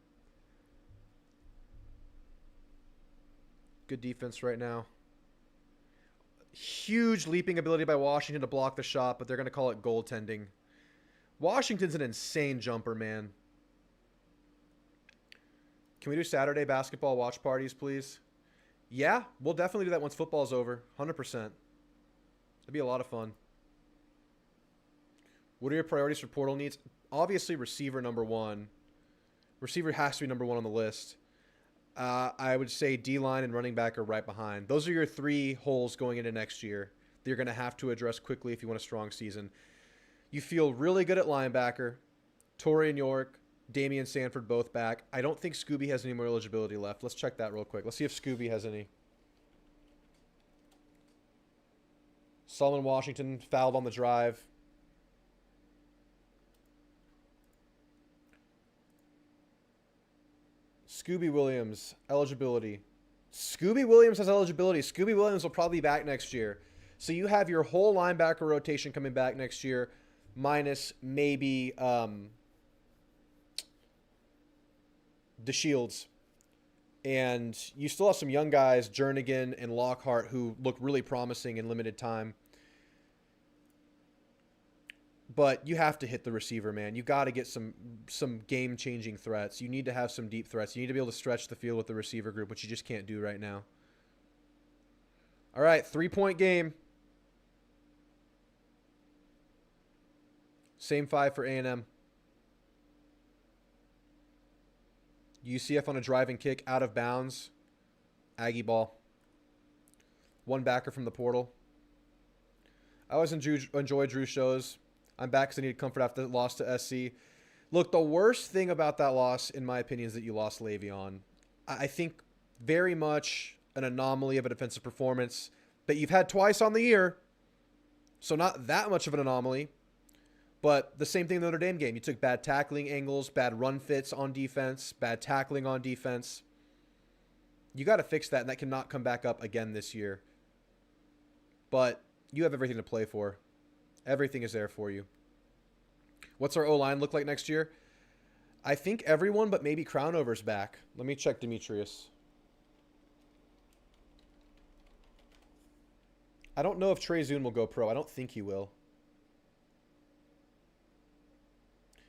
Good defense right now. Huge leaping ability by Washington to block the shot, but they're going to call it goaltending. Washington's an insane jumper, man. Can we do Saturday basketball watch parties, please? Yeah, we'll definitely do that once football's over. 100%. That'd be a lot of fun. What are your priorities for portal needs? Obviously, receiver number one. Receiver has to be number one on the list. I would say D-line and running back are right behind. Those are your 3 holes going into next year that you're going to have to address quickly if you want a strong season. You feel really good at linebacker. Torian York, Damian Sanford both back. I don't think Scooby has any more eligibility left. Let's check that real quick. Let's see if Scooby has any. Solomon Washington fouled on the drive. Scooby Williams, eligibility. Scooby Williams has eligibility. Scooby Williams will probably be back next year. So you have your whole linebacker rotation coming back next year, minus maybe DeShields. And you still have some young guys, Jernigan and Lockhart, who look really promising in limited time. But you have to hit the receiver, man. You got to get some game-changing threats. You need to have some deep threats. You need to be able to stretch the field with the receiver group, which you just can't do right now. All right, 3-point game. Same 5 for A&M. UCF on a driving kick out of bounds. Aggie ball. 1 backer from the portal. I always enjoy Drew shows. I'm back because I needed comfort after the loss to SC. Look, the worst thing about that loss, in my opinion, is that you lost Le'Veon. I think very much an anomaly of a defensive performance that you've had twice on the year. So not that much of an anomaly. But the same thing in the Notre Dame game. You took bad tackling angles, bad run fits on defense, bad tackling on defense. You got to fix that, and that cannot come back up again this year. But you have everything to play for. Everything is there for you. What's our O-line look like next year? I think everyone but maybe Crownover's back. Let me check Demetrius. I don't know if Trey Zune will go pro. I don't think he will.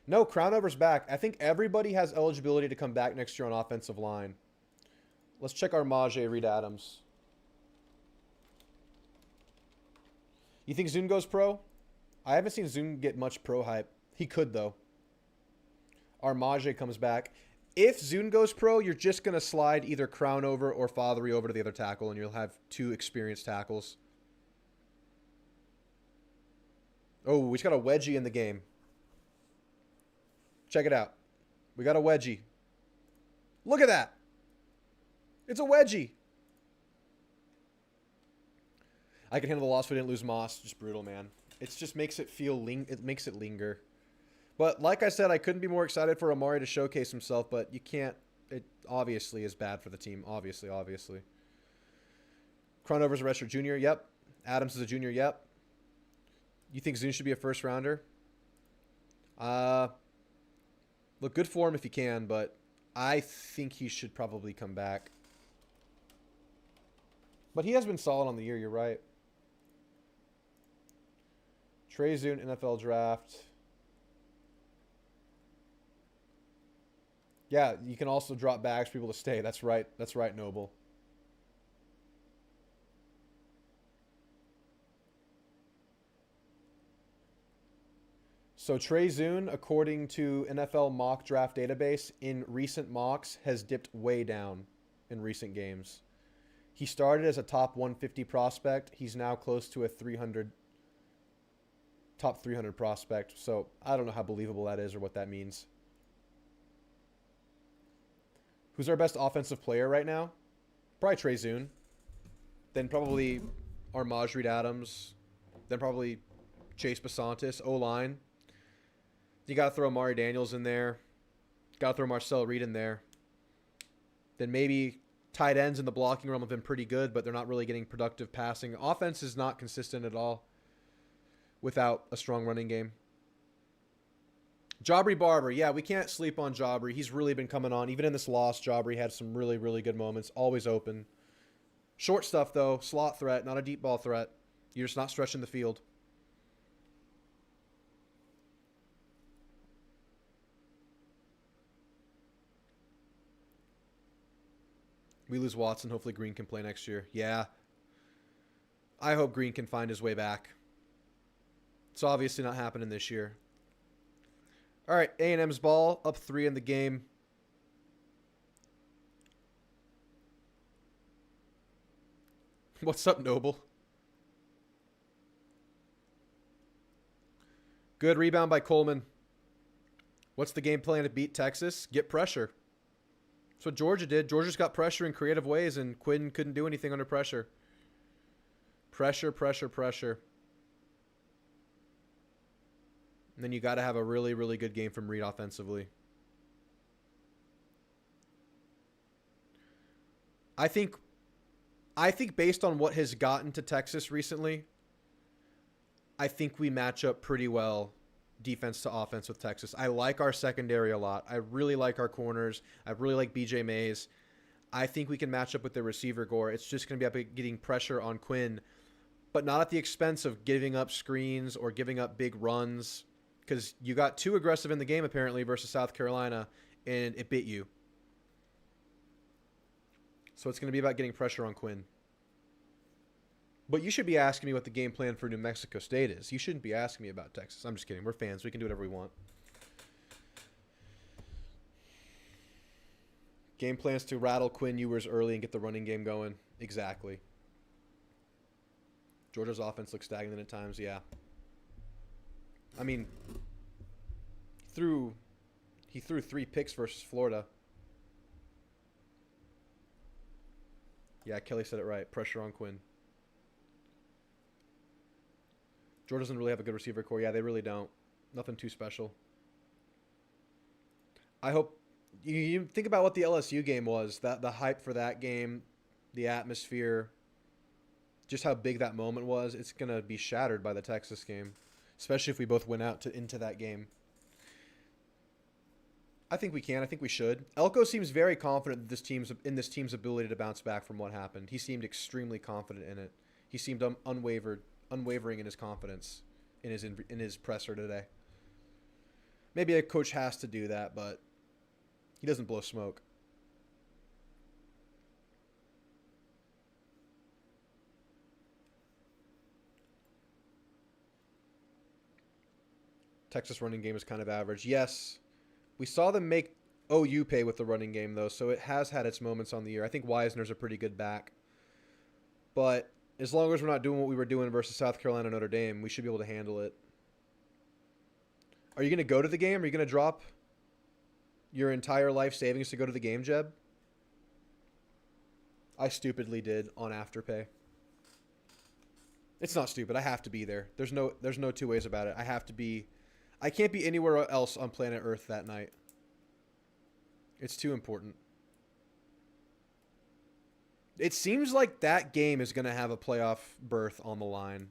No, Crownover's back. I think everybody has eligibility to come back next year on offensive line. Let's check our Majay Reed Adams. You think Zune goes pro? I haven't seen Zune get much pro hype. He could, though. Armage comes back. If Zune goes pro, you're just going to slide either Crownover or Fathery over to the other tackle, and you'll have 2 experienced tackles. Oh, we just got a wedgie in the game. Check it out. We got a wedgie. Look at that. It's a wedgie. I can handle the loss if we didn't lose Moss. Just brutal, man. It just makes it feel it makes it linger. But like I said, I couldn't be more excited for Amari to showcase himself, but you can't. It obviously is bad for the team. Obviously. Cronover's a redshirt junior. Yep. Adams is a junior. Yep. You think Zune should be a first rounder? Look, good for him if he can, but I think he should probably come back. But he has been solid on the year. You're right. Trey Zune, NFL draft. Yeah, you can also drop bags for people to stay. That's right. That's right, Noble. So Trey Zune, according to NFL mock draft database, in recent mocks has dipped way down in recent games. He started as a top 150 prospect. He's now close to a top 300 prospect. So I don't know how believable that is or what that means. Who's our best offensive player right now? Probably Trey Zune. Then probably Armaj Reed Adams. Then probably Chase Basantis, O-line. You got to throw Amari Daniels in there. Got to throw Marcel Reed in there. Then maybe tight ends in the blocking realm have been pretty good, but they're not really getting productive passing. Offense is not consistent at all without a strong running game. Jabri Barber. Yeah, we can't sleep on Jabri. He's really been coming on. Even in this loss, Jabri had some really, really good moments. Always open. Short stuff, though. Slot threat, not a deep ball threat. You're just not stretching the field. We lose Watson. Hopefully Green can play next year. Yeah. I hope Green can find his way back. It's obviously not happening this year. All right, A&M's ball. Up 3 in the game. What's up, Noble? Good rebound by Coleman. What's the game plan to beat Texas? Get pressure. That's what Georgia did. Georgia's got pressure in creative ways, and Quinn couldn't do anything under pressure. Pressure, pressure, pressure. And then you got to have a really, really good game from Reed offensively. I think based on what has gotten to Texas recently, I think we match up pretty well defense to offense with Texas. I like our secondary a lot. I really like our corners. I really like BJ Mays. I think we can match up with the receiver core. It's just going to be up getting pressure on Quinn, but not at the expense of giving up screens or giving up big runs, because you got too aggressive in the game apparently versus South Carolina, and it bit you. So it's going to be about getting pressure on Quinn. But you should be asking me what the game plan for New Mexico State is. You shouldn't be asking me about Texas. I'm just kidding. We're fans. We can do whatever we want. Game plans to rattle Quinn Ewers early and get the running game going. Exactly. Georgia's offense looks stagnant at times. Yeah. I mean, he threw 3 picks versus Florida. Yeah, Kelly said it right. Pressure on Quinn. Georgia doesn't really have a good receiver core. Yeah, they really don't. Nothing too special. I hope you think about what the LSU game was. That the hype for that game, the atmosphere, just how big that moment was. It's gonna be shattered by the Texas game, especially if we both went out into that game. I think we can. I think we should. Elko seems very confident that this team's ability to bounce back from what happened. He seemed extremely confident in it. He seemed unwavering in his confidence in his presser today. Maybe a coach has to do that, but he doesn't blow smoke. Texas running game is kind of average. Yes, we saw them make OU pay with the running game, though, so it has had its moments on the year. I think Wisner's a pretty good back. But as long as we're not doing what we were doing versus South Carolina and Notre Dame, we should be able to handle it. Are you going to go to the game? Are you going to drop your entire life savings to go to the game, Jeb? I stupidly did on Afterpay. It's not stupid. I have to be there. There's no two ways about it. I can't be anywhere else on planet Earth that night. It's too important. It seems like that game is going to have a playoff berth on the line.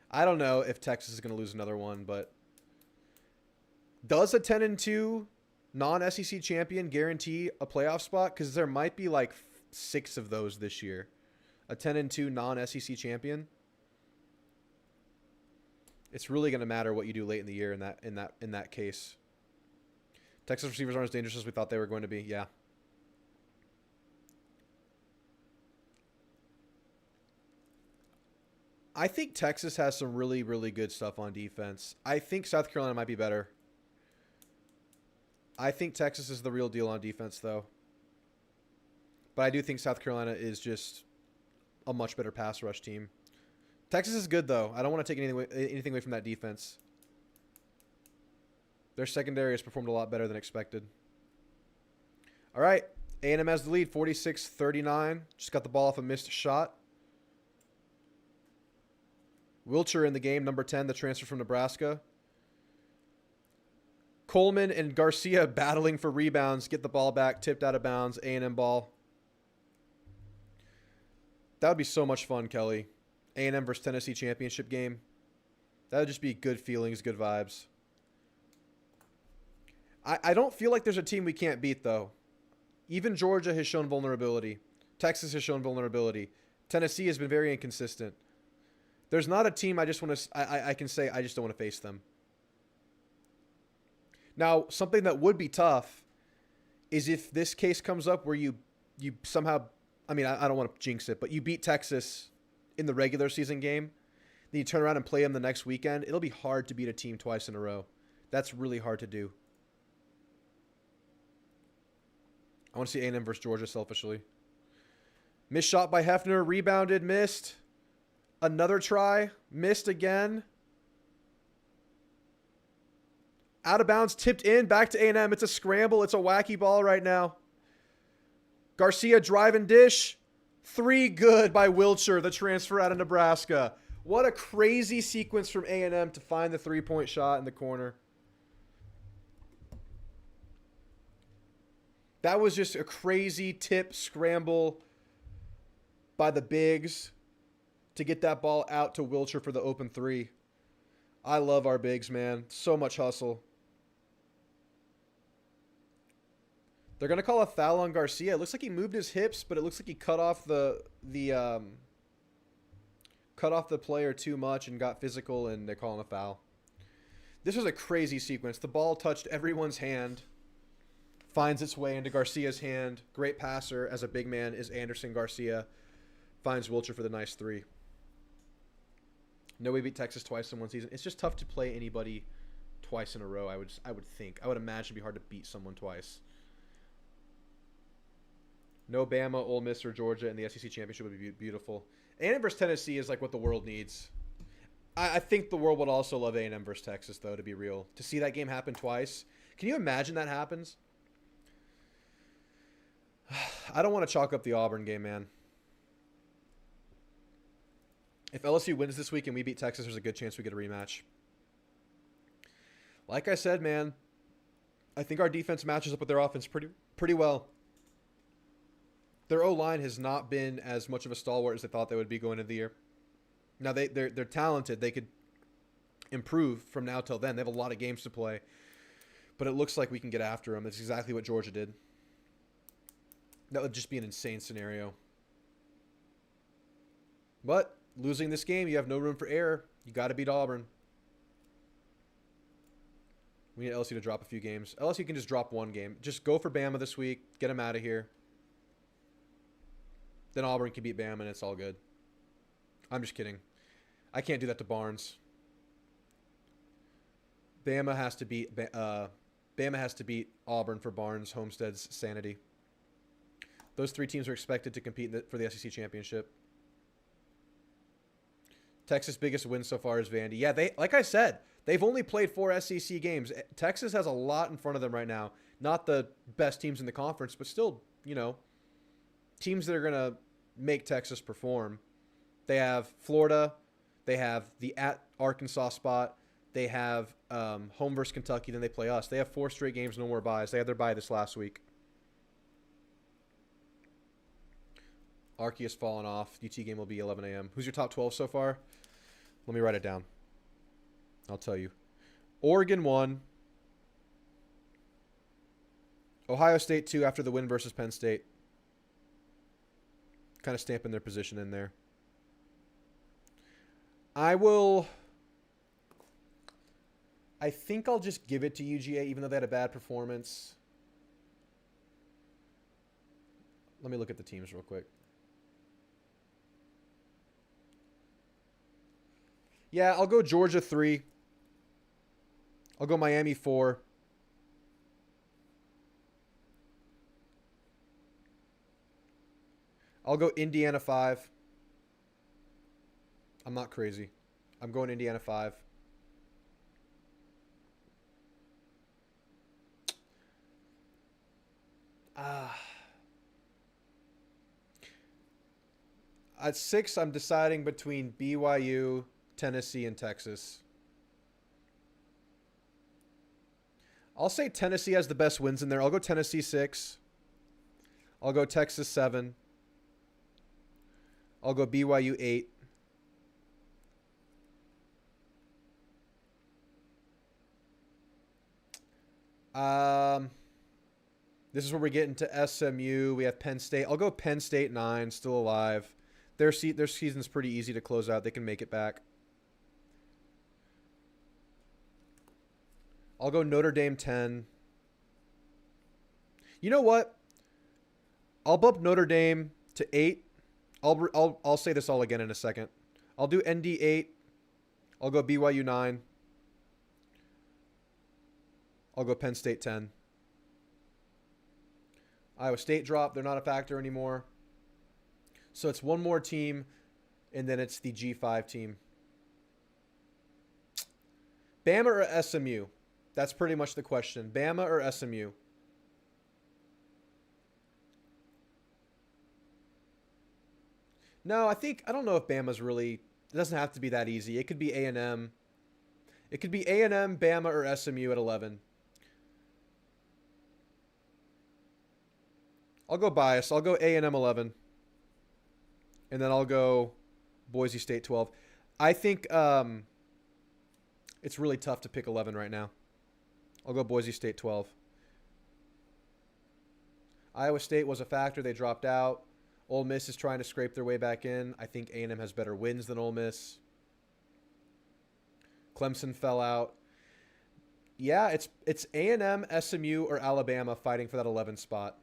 I don't know if Texas is going to lose another one, but does a 10-2 non-SEC champion guarantee a playoff spot? Because there might be like 6 of those this year. A 10-2 non-SEC champion. It's really going to matter what you do late in the year in that case. Texas receivers aren't as dangerous as we thought they were going to be. Yeah. I think Texas has some really, really good stuff on defense. I think South Carolina might be better. I think Texas is the real deal on defense, though. But I do think South Carolina is just a much better pass rush team. Texas is good, though. I don't want to take anything away from that defense. Their secondary has performed a lot better than expected. All right. A&M has the lead, 46-39. Just got the ball off a missed shot. Wilcher in the game, number 10, the transfer from Nebraska. Coleman and Garcia battling for rebounds. Get the ball back, tipped out of bounds. A&M ball. That would be so much fun, Kelly. A&M versus Tennessee championship game. That would just be good feelings, good vibes. I don't feel like there's a team we can't beat, though. Even Georgia has shown vulnerability. Texas has shown vulnerability. Tennessee has been very inconsistent. There's not a team I just want to. I can say I just don't want to face them. Now, something that would be tough is if this case comes up where you somehow. I mean, I don't want to jinx it, but you beat Texas in the regular season game, then you turn around and play them the next weekend. It'll be hard to beat a team twice in a row. That's really hard to do. I want to see A&M versus Georgia selfishly. Missed shot by Hefner. Rebounded. Missed. Another try. Missed again. Out of bounds. Tipped in. Back to A&M. It's a scramble. It's a wacky ball right now. Garcia driving dish. 3 good by Wilcher, the transfer out of Nebraska. What a crazy sequence from A&M to find the 3-point shot in the corner. That was just a crazy tip scramble by the bigs to get that ball out to Wilcher for the open 3. I love our bigs, man. So much hustle. They're going to call a foul on Garcia. It looks like he moved his hips, but it looks like he cut off the player too much and got physical, and they're calling a foul. This was a crazy sequence. The ball touched everyone's hand. Finds its way into Garcia's hand. Great passer as a big man is Anderson Garcia. Finds Wilcher for the nice 3. No, we beat Texas twice in one season. It's just tough to play anybody twice in a row. I would think. I would imagine it'd be hard to beat someone twice. No Bama, Ole Miss, or Georgia in the SEC championship would be beautiful. A&M versus Tennessee is like what the world needs. I think the world would also love A&M versus Texas, though, to be real. To see that game happen twice. Can you imagine that happens? I don't want to chalk up the Auburn game, man. If LSU wins this week and we beat Texas, there's a good chance we get a rematch. Like I said, man, I think our defense matches up with their offense pretty well. Their O-line has not been as much of a stalwart as they thought they would be going into the year. Now, they're talented. They could improve from now till then. They have a lot of games to play. But it looks like we can get after them. That's exactly what Georgia did. That would just be an insane scenario. But losing this game, you have no room for error. You got to beat Auburn. We need LSU to drop a few games. LSU can just drop one game. Just go for Bama this week. Get them out of here. Then Auburn can beat Bama, and it's all good. I'm just kidding. I can't do that to Barnes. Bama has to beat Auburn for Barnes' Homestead's sanity. Those 3 teams are expected to compete for the SEC championship. Texas' biggest win so far is Vandy. Yeah, like I said, they've only played 4 SEC games. Texas has a lot in front of them right now. Not the best teams in the conference, but still, teams that are going to make Texas perform. They have Florida. They have the at Arkansas spot. They have home versus Kentucky. Then they play us. They have 4 straight games, no more byes. They had their bye this last week. Archie has fallen off. UT game will be 11 a.m. Who's your top 12 so far? Let me write it down. I'll tell you. Oregon 1. Ohio State 2 after the win versus Penn State. Kind of stamping their position in there. I think I'll just give it to UGA, even though they had a bad performance. Let me look at the teams real quick. Yeah, I'll go Georgia 3. I'll go Miami 4. I'll go Indiana 5. I'm not crazy. I'm going Indiana 5. At 6, I'm deciding between BYU, Tennessee, and Texas. I'll say Tennessee has the best wins in there. I'll go Tennessee 6. I'll go Texas 7. I'll go BYU 8. This is where we get into SMU. We have Penn State. I'll go Penn State 9, still alive. Their season's pretty easy to close out. They can make it back. I'll go Notre Dame 10. You know what? I'll bump Notre Dame to 8. I'll say this all again in a second. I'll do ND 8. I'll go BYU 9. I'll go Penn State 10. Iowa State drop. They're not a factor anymore. So it's one more team, and then it's the G5 team. Bama or SMU? That's pretty much the question. Bama or SMU? No, I don't know if Bama's really... It doesn't have to be that easy. It could be A&M. It could be A&M, Bama, or SMU at 11. I'll go bias. I'll go A&M 11. And then I'll go Boise State 12. I think it's really tough to pick 11 right now. I'll go Boise State 12. Iowa State was a factor. They dropped out. Ole Miss is trying to scrape their way back in. I think A&M has better wins than Ole Miss. Clemson fell out. Yeah, it's A&M, SMU, or Alabama fighting for that 11 spot.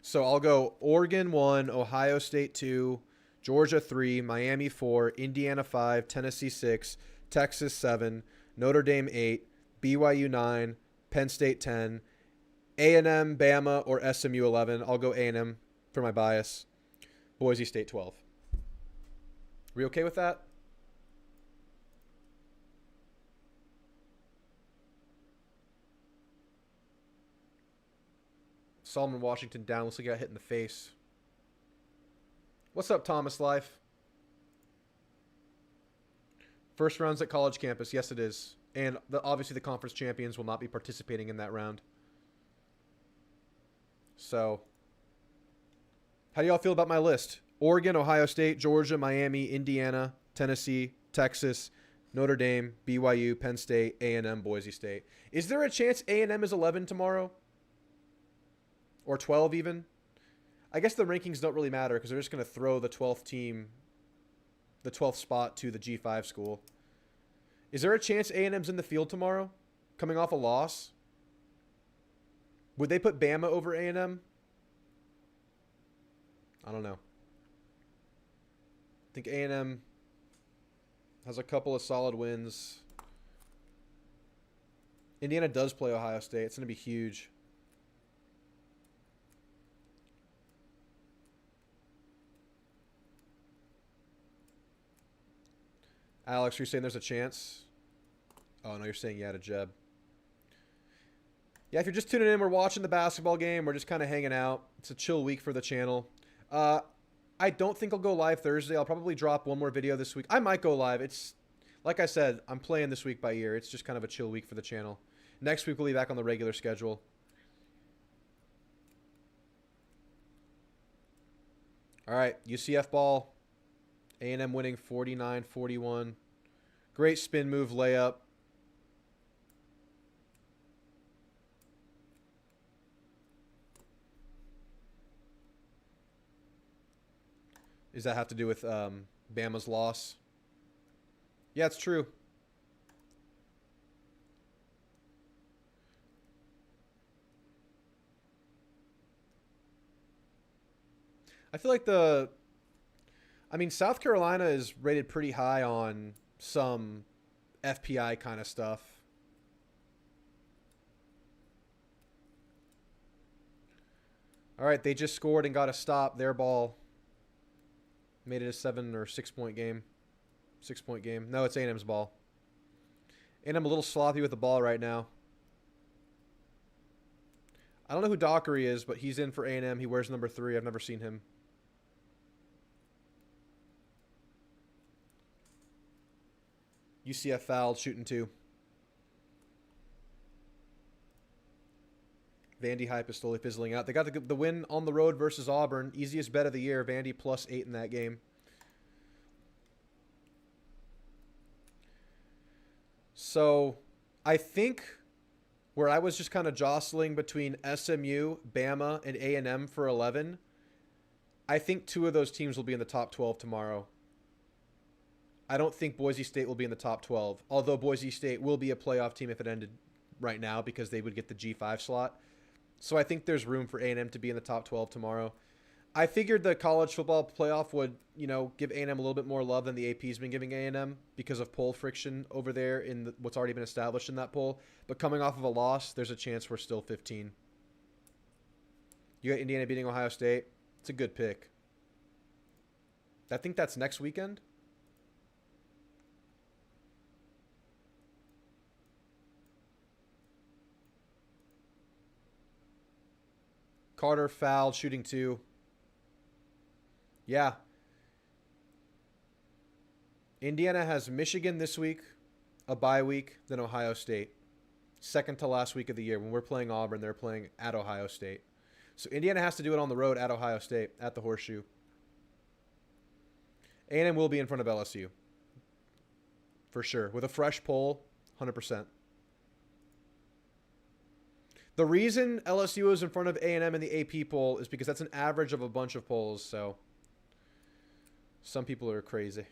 So I'll go Oregon 1, Ohio State 2, Georgia 3, Miami 4, Indiana 5, Tennessee 6, Texas 7, Notre Dame 8, BYU 9, Penn State 10, A&M, Bama, or SMU 11. I'll go A&M for my bias. Boise State 12. We okay with that? Solomon Washington down. Looks like he got hit in the face. What's up, Thomas Life? First round's at college campus. Yes, it is. And obviously the conference champions will not be participating in that round. So, how do y'all feel about my list? Oregon, Ohio State, Georgia, Miami, Indiana, Tennessee, Texas, Notre Dame, BYU, Penn State, A&M, Boise State. Is there a chance A&M is 11 tomorrow? Or 12 even? I guess the rankings don't really matter because they're just going to throw the 12th team, the 12th spot to the G5 school. Is there a chance A&M's in the field tomorrow, coming off a loss? Would they put Bama over A&M? I don't know. I think A&M has a couple of solid wins. Indiana does play Ohio State. It's going to be huge. Alex, you're saying there's a chance? Oh, no, you're saying yeah to Jeb. Yeah, if you're just tuning in, we're watching the basketball game. We're just kind of hanging out. It's a chill week for the channel. I don't think I'll go live Thursday. I'll probably drop one more video this week. I might go live. It's, like I said, I'm playing this week by ear. It's just kind of a chill week for the channel. Next week, we'll be back on the regular schedule. All right, UCF ball. A&M winning 49-41. Great spin move layup. Does that have to do with Bama's loss? Yeah, it's true. I feel like the I mean, South Carolina is rated pretty high on some FPI kind of stuff. All right, they just scored and got a stop. Their ball made it a 7 or 6 point game. 6 point game. No, it's A&M's ball. And I'm a little sloppy with the ball right now. I don't know who Dockery is, but he's in for A&M. He wears number 3. I've never seen him. UCF fouled, shooting 2. Vandy hype is slowly fizzling out. They got the win on the road versus Auburn. Easiest bet of the year. Vandy +8 in that game. So I think where I was just kind of jostling between SMU, Bama, and A&M for 11, I think 2 of those teams will be in the top 12 tomorrow. I don't think Boise State will be in the top 12, although Boise State will be a playoff team if it ended right now because they would get the G5 slot. So I think there's room for A&M to be in the top 12 tomorrow. I figured the college football playoff would, give A&M a little bit more love than the AP's been giving A&M because of poll friction over there in what's already been established in that poll. But coming off of a loss, there's a chance we're still 15. You got Indiana beating Ohio State. It's a good pick. I think that's next weekend. Carter fouled, shooting 2. Yeah. Indiana has Michigan this week, a bye week, then Ohio State. Second to last week of the year. When we're playing Auburn, they're playing at Ohio State. So Indiana has to do it on the road at Ohio State, at the Horseshoe. A&M will be in front of LSU. For sure. With a fresh poll, 100%. The reason LSU is in front of A&M in the AP poll is because that's an average of a bunch of polls, so some people are crazy.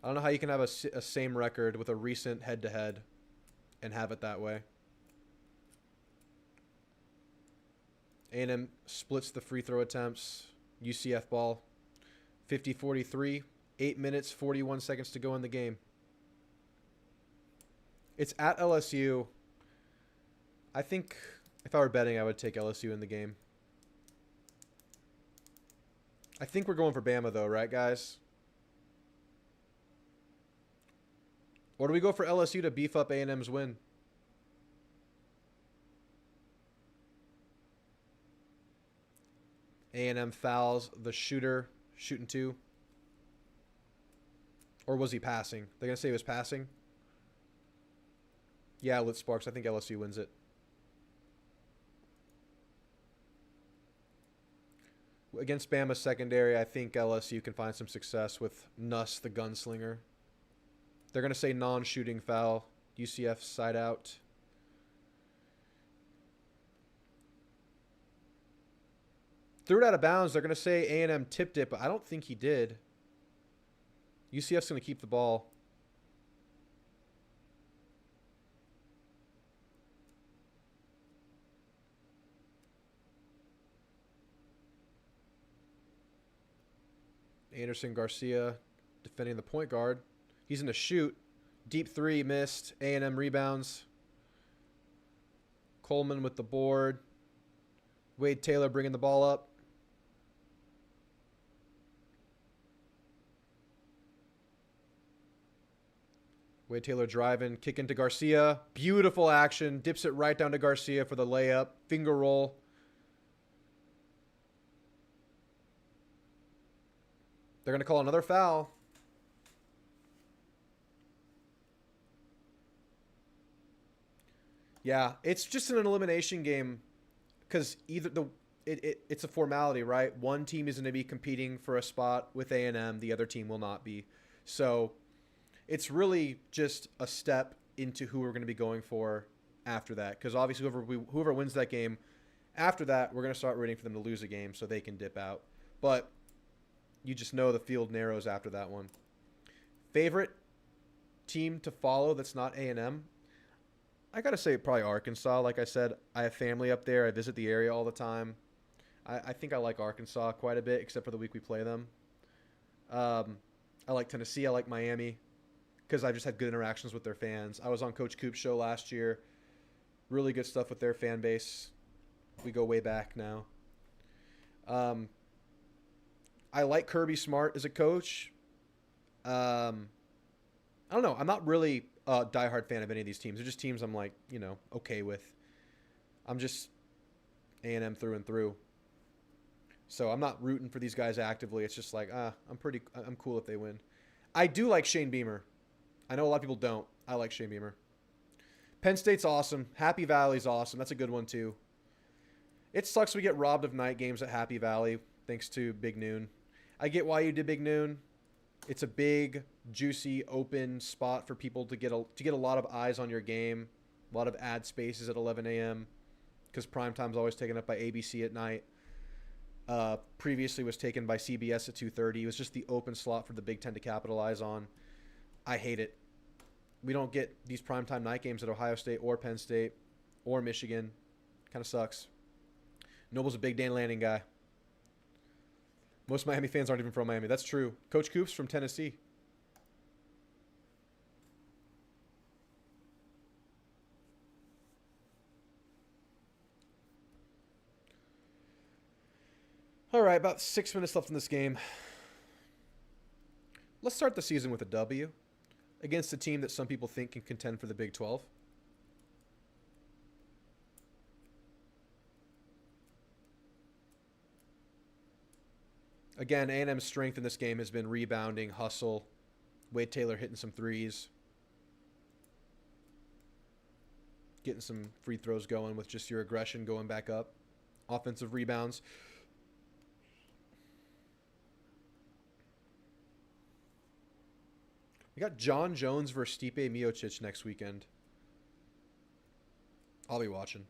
I don't know how you can have a same record with a recent head-to-head and have it that way. A&M splits the free throw attempts. UCF ball. 50-43. 8 minutes, 41 seconds to go in the game. It's at LSU. I think if I were betting, I would take LSU in the game. I think we're going for Bama, though, right, guys? Or do we go for LSU to beef up A&M's win? A&M fouls the shooter, shooting 2. Or was he passing? They're going to say he was passing? Yeah, Lit Sparks. I think LSU wins it. Against Bama's secondary, I think LSU can find some success with Nuss, the gunslinger. They're going to say non-shooting foul. UCF side out. Threw it out of bounds. They're going to say A&M tipped it, but I don't think he did. UCF's going to keep the ball. Anderson Garcia defending the point guard. He's in the shoot. Deep 3 missed. A&M rebounds. Coleman with the board. Wade Taylor bringing the ball up. Wade Taylor driving, kick into Garcia. Beautiful action. Dips it right down to Garcia for the layup. Finger roll. They're going to call another foul. Yeah, it's just an elimination game because it's a formality, right? One team is going to be competing for a spot with A&M. The other team will not be. So it's really just a step into who we're going to be going for after that. Because obviously whoever wins that game, after that, we're going to start rooting for them to lose a game so they can dip out. But you just know the field narrows after that one. Favorite team to follow that's not A&M? I got to say probably Arkansas. Like I said, I have family up there. I visit the area all the time. I think I like Arkansas quite a bit, except for the week we play them. I like Tennessee. I like Miami because I've just had good interactions with their fans. I was on Coach Coop's show last year. Really good stuff with their fan base. We go way back now. I like Kirby Smart as a coach. I don't know. I'm not really a diehard fan of any of these teams. They're just teams I'm like, okay with. I'm just A&M through and through. So I'm not rooting for these guys actively. It's just like, I'm cool if they win. I do like Shane Beamer. I know a lot of people don't. I like Shane Beamer. Penn State's awesome. Happy Valley's awesome. That's a good one too. It sucks we get robbed of night games at Happy Valley thanks to Big Noon. I get why you did Big Noon. It's a big, juicy, open spot for people to get a lot of eyes on your game. A lot of ad spaces at 11 a.m. because primetime's always taken up by ABC at night. Previously was taken by CBS at 2:30. It was just the open slot for the Big Ten to capitalize on. I hate it. We don't get these primetime night games at Ohio State or Penn State or Michigan. Kind of sucks. Noble's a big Dan Lanning guy. Most Miami fans aren't even from Miami. That's true. Coach Coop's from Tennessee. All right, about 6 minutes left in this game. Let's start the season with a W against a team that some people think can contend for the Big 12. Again, A&M's strength in this game has been rebounding, hustle, Wade Taylor hitting some threes, getting some free throws going with just your aggression going back up, offensive rebounds. We got John Jones versus Stipe Miocic next weekend. I'll be watching.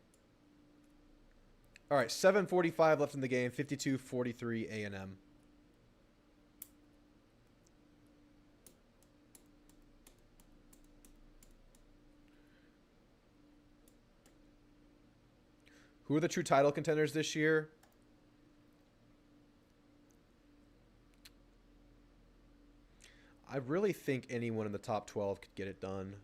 All right, 7:45 left in the game, 52-43 A&M. Who are the true title contenders this year? I really think anyone in the top 12 could get it done.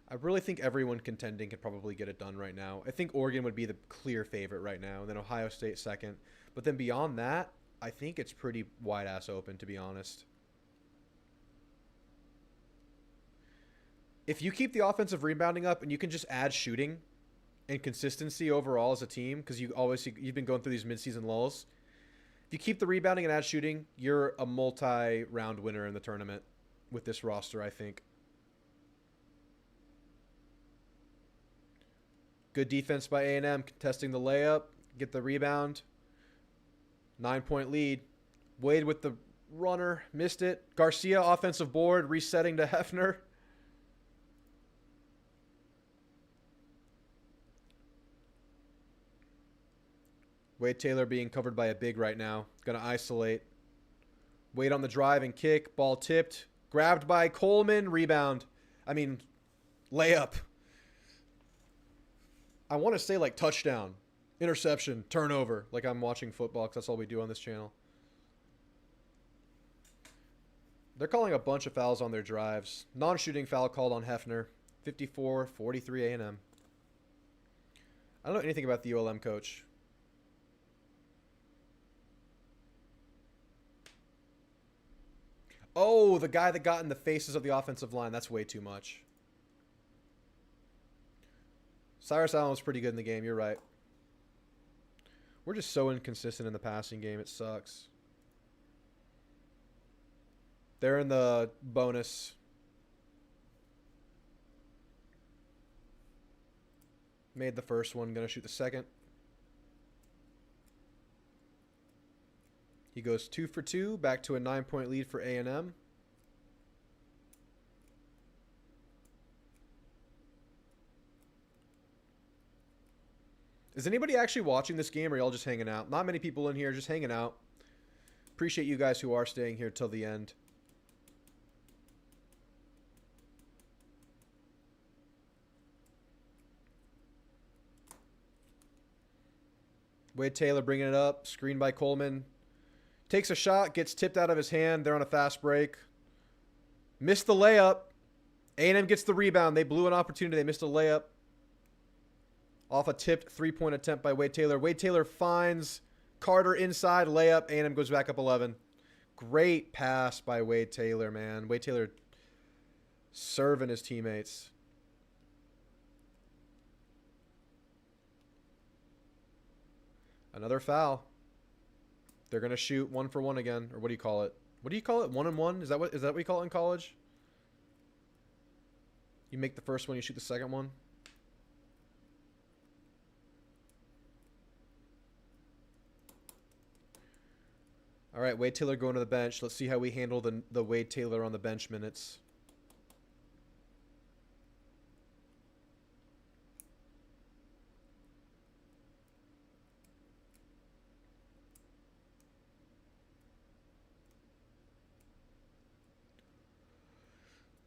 I really think everyone contending could probably get it done right now. I think Oregon would be the clear favorite right now, and then Ohio State second. But then beyond that, I think it's pretty wide-ass open, to be honest. If you keep the offensive rebounding up and you can just add shooting and consistency overall as a team, because you've been going through these midseason lulls, if you keep the rebounding and add shooting, you're a multi-round winner in the tournament with this roster, I think. Good defense by A&M, contesting the layup, get the rebound. 9-point lead. Wade with the runner, missed it. Garcia, offensive board, resetting to Hefner. Wade Taylor being covered by a big right now. Going to isolate. Wade on the drive and kick. Ball tipped. Grabbed by Coleman. Rebound. Layup. I want to say like touchdown, interception, turnover, like I'm watching football because that's all we do on this channel. They're calling a bunch of fouls on their drives. Non-shooting foul called on Hefner. 54-43 A&M. I don't know anything about the ULM coach. Oh, the guy that got in the faces of the offensive line. That's way too much. Cyrus Allen was pretty good in the game. You're right. We're just so inconsistent in the passing game. It sucks. They're in the bonus. Made the first one. Going to shoot the second. He goes 2 for 2. Back to a 9-point lead for A&M. Is anybody actually watching this game, or y'all just hanging out? Not many people in here, just hanging out. Appreciate you guys who are staying here till the end. Wade Taylor bringing it up. Screen by Coleman. Takes a shot. Gets tipped out of his hand. They're on a fast break. Missed the layup. A&M gets the rebound. They blew an opportunity. They missed a layup. Off a tipped three-point attempt by Wade Taylor. Wade Taylor finds Carter inside. Layup. A&M goes back up 11. Great pass by Wade Taylor, man. Wade Taylor serving his teammates. Another foul. They're going to shoot 1 for 1 again. Or what do you call it? What do you call it? 1-and-1? Is that what you call it in college? You make the first one, you shoot the second one. All right, Wade Taylor going to the bench. Let's see how we handle the Wade Taylor on the bench minutes.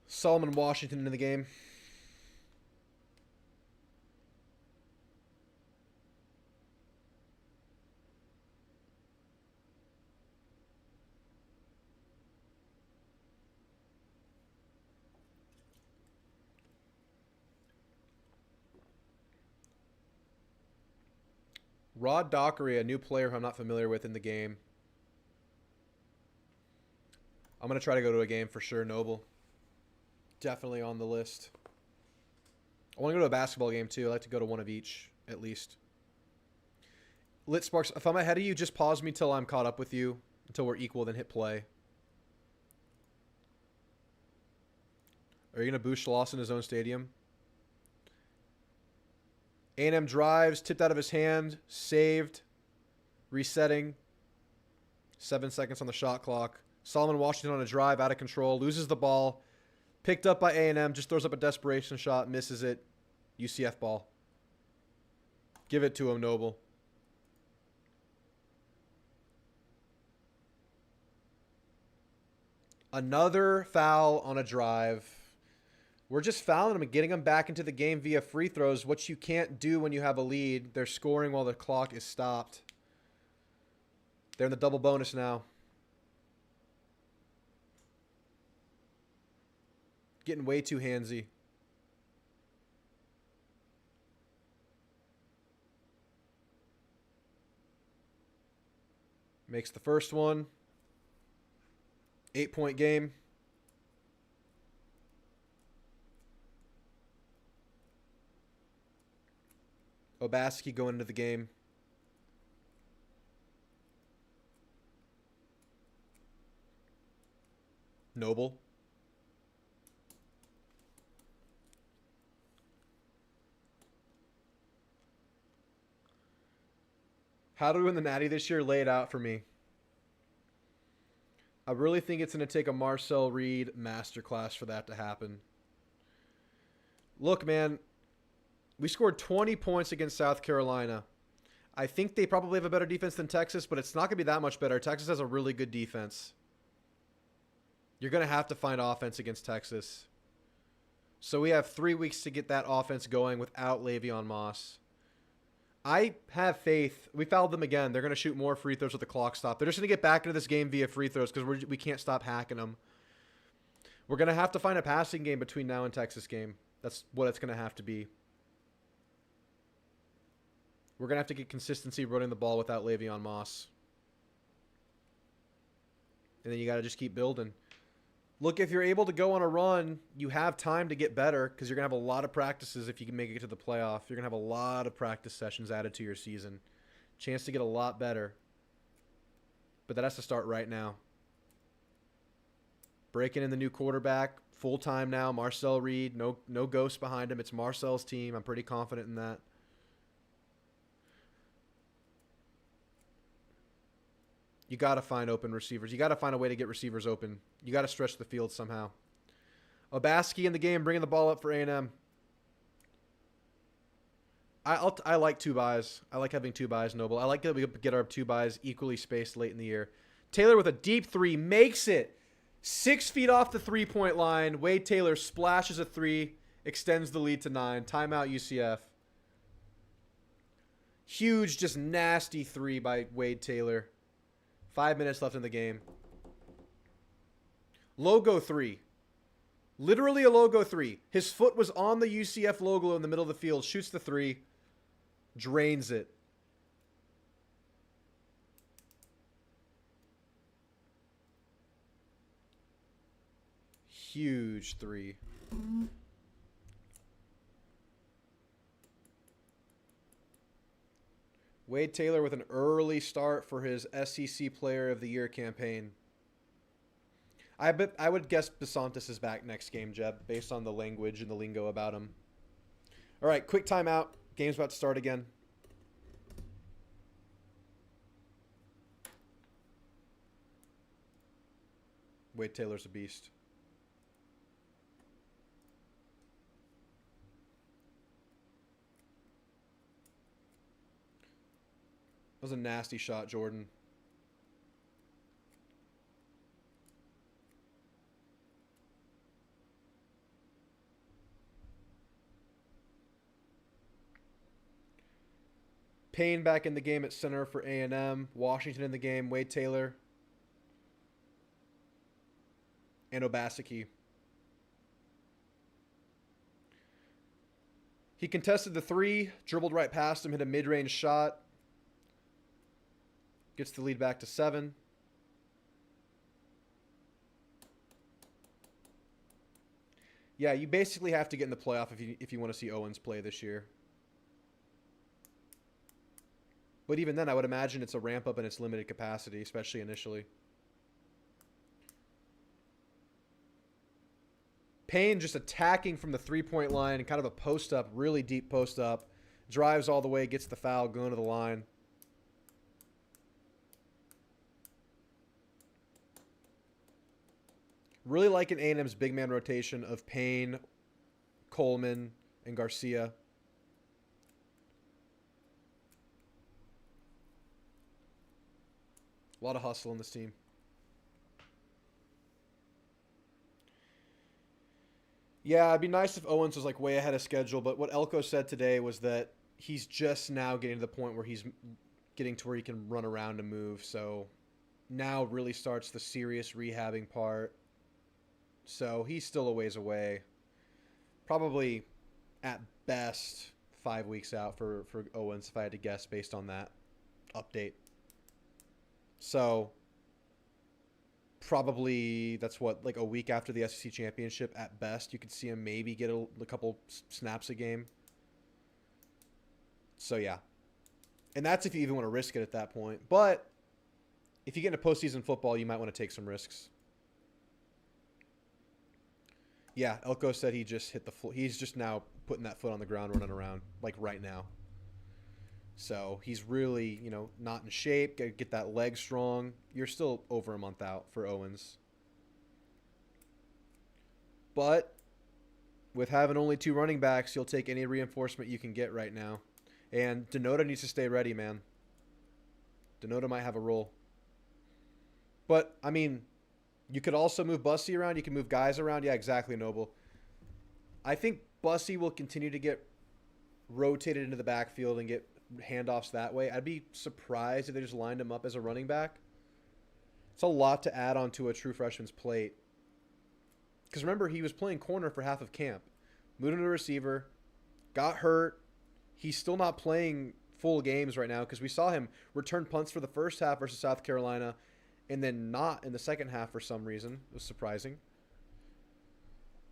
Solomon Washington in the game. Rod Dockery, a new player who I'm not familiar with in the game. I'm going to try to go to a game for sure, Noble. Definitely on the list. I want to go to a basketball game too. I like to go to one of each, at least. Lit Sparks, if I'm ahead of you, just pause me till I'm caught up with you. Until we're equal, then hit play. Are you going to boost Schloss in his own stadium? A&M drives, tipped out of his hand, saved, resetting. 7 seconds on the shot clock. Solomon Washington on a drive, out of control, loses the ball. Picked up by A&M, just throws up a desperation shot, misses it. UCF ball. Give it to him, Noble. Another foul on a drive. We're just fouling them and getting them back into the game via free throws, which you can't do when you have a lead. They're scoring while the clock is stopped. They're in the double bonus now. Getting way too handsy. Makes the first one. 8-point game. Obaski going into the game. Noble. How do we win the Natty this year? Lay it out for me. I really think it's going to take a Marcel Reed masterclass for that to happen. Look, man, we scored 20 points against South Carolina. I think they probably have a better defense than Texas, but it's not going to be that much better. Texas has a really good defense. You're going to have to find offense against Texas. So we have 3 weeks to get that offense going without Le'Veon Moss. I have faith. We fouled them again. They're going to shoot more free throws with the clock stop. They're just going to get back into this game via free throws because we can't stop hacking them. We're going to have to find a passing game between now and Texas game. That's what it's going to have to be. We're going to have to get consistency running the ball without Le'Veon Moss. And then you got to just keep building. Look, if you're able to go on a run, you have time to get better because you're going to have a lot of practices if you can make it to the playoff. You're going to have a lot of practice sessions added to your season. Chance to get a lot better. But that has to start right now. Breaking in the new quarterback, full-time now, Marcel Reed. No ghosts behind him. It's Marcel's team. I'm pretty confident in that. You got to find open receivers. You got to find a way to get receivers open. You got to stretch the field somehow. Obaski in the game, bringing the ball up for A&M. I like 2 buys. I like having 2 buys, Noble. I like that we get our 2 buys equally spaced late in the year. Taylor with a deep 3 makes it. 6 feet off the 3-point line. Wade Taylor splashes a 3, extends the lead to 9. Timeout UCF. Huge, just nasty three by Wade Taylor. 5 minutes left in the game. Logo three. Literally a logo three. His foot was on the UCF logo in the middle of the field. Shoots the three. Drains it. Huge three. Wade Taylor with an early start for his SEC Player of the Year campaign. I would guess Besantis is back next game, Jeb, based on the language and the lingo about him. All right, quick timeout. Game's about to start again. Wade Taylor's a beast. That was a nasty shot, Jordan. Payne back in the game at center for A&M. Washington in the game. Wade Taylor. And Obaseki. He contested the three. Dribbled right past him. Hit a mid-range shot. Gets the lead back to 7. Yeah, you basically have to get in the playoff if you want to see Owens play this year. But even then, I would imagine it's a ramp up in its limited capacity, especially initially. Payne just attacking from the three-point line and kind of a post-up, really deep post-up. Drives all the way, gets the foul, going to the line. Really liking A&M's big man rotation of Payne, Coleman, and Garcia. A lot of hustle in this team. Yeah, it'd be nice if Owens was like way ahead of schedule, but what Elko said today was that he's just now getting to the point where he's getting to where he can run around and move. So now really starts the serious rehabbing part. So he's still a ways away. Probably at best 5 weeks out for Owens, if I had to guess based on that update. So probably that's what, like a week after the SEC championship at best. You could see him maybe get a couple snaps a game. So yeah. And that's if you even want to risk it at that point. But if you get into postseason football, you might want to take some risks. Yeah, Elko said he just hit the foot. He's just now putting that foot on the ground, running around, like right now. So he's really, not in shape. Got to get that leg strong. You're still over a month out for Owens. But with having only 2 running backs, you'll take any reinforcement you can get right now. And Denota needs to stay ready, man. Denota might have a role. But, I mean, you could also move Bussy around. You can move guys around. Yeah, exactly, Noble. I think Bussy will continue to get rotated into the backfield and get handoffs that way. I'd be surprised if they just lined him up as a running back. It's a lot to add onto a true freshman's plate. Because remember, he was playing corner for half of camp. Moved him to receiver. Got hurt. He's still not playing full games right now because we saw him return punts for the first half versus South Carolina and then not in the second half for some reason. It was surprising.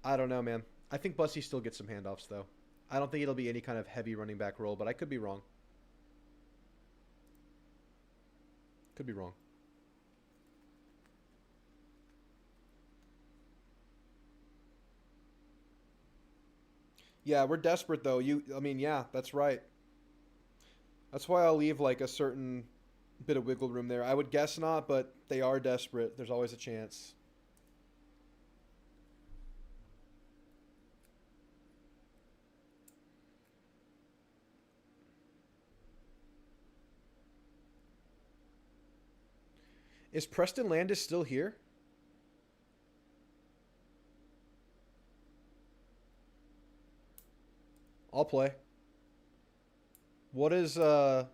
I don't know, man. I think Bussy still gets some handoffs, though. I don't think it'll be any kind of heavy running back role, but I could be wrong. Could be wrong. Yeah, we're desperate, though. Yeah, that's right. That's why I'll leave, like, a certain bit of wiggle room there. I would guess not, but they are desperate. There's always a chance. Is Preston Landis still here? I'll play. What is a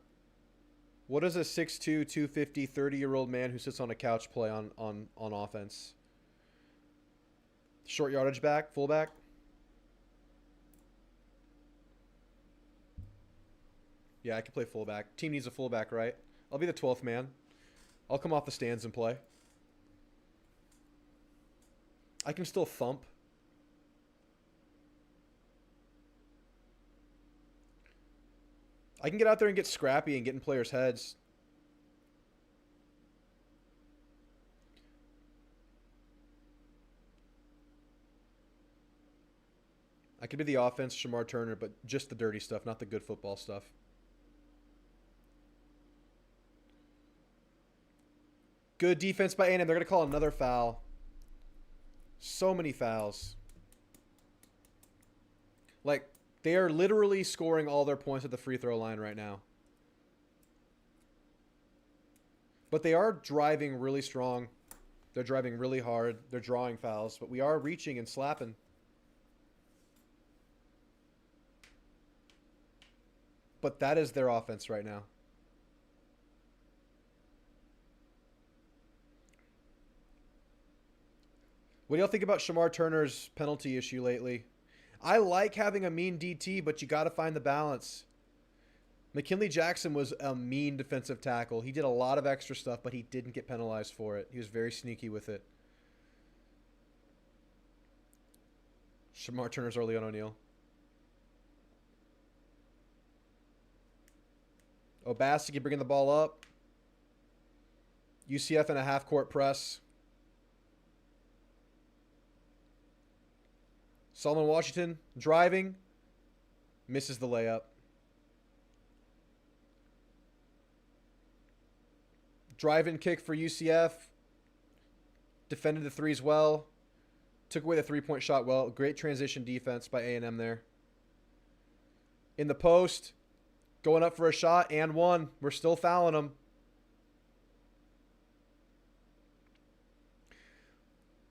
6'2", 250, 30-year-old man who sits on a couch play on offense? Short yardage back, fullback? Yeah, I can play fullback. Team needs a fullback, right? I'll be the 12th man. I'll come off the stands and play. I can still thump. I can get out there and get scrappy and get in players' heads. I could be the offense, Shamar Turner, but just the dirty stuff, not the good football stuff. Good defense by A&M. They're going to call another foul. So many fouls. Like, they are literally scoring all their points at the free throw line right now. But they are driving really strong. They're driving really hard. They're drawing fouls. But we are reaching and slapping. But that is their offense right now. What do y'all think about Shamar Turner's penalty issue lately? I like having a mean DT, but you got to find the balance. McKinley Jackson was a mean defensive tackle. He did a lot of extra stuff, but he didn't get penalized for it. He was very sneaky with it. Shamar Turner's early on O'Neal. Obaseki bringing the ball up. UCF in a half-court press. Solomon Washington driving. Misses the layup. Drive-in kick for UCF. Defended the threes well. Took away the three-point shot well. Great transition defense by A&M there. In the post. Going up for a shot and one. We're still fouling them.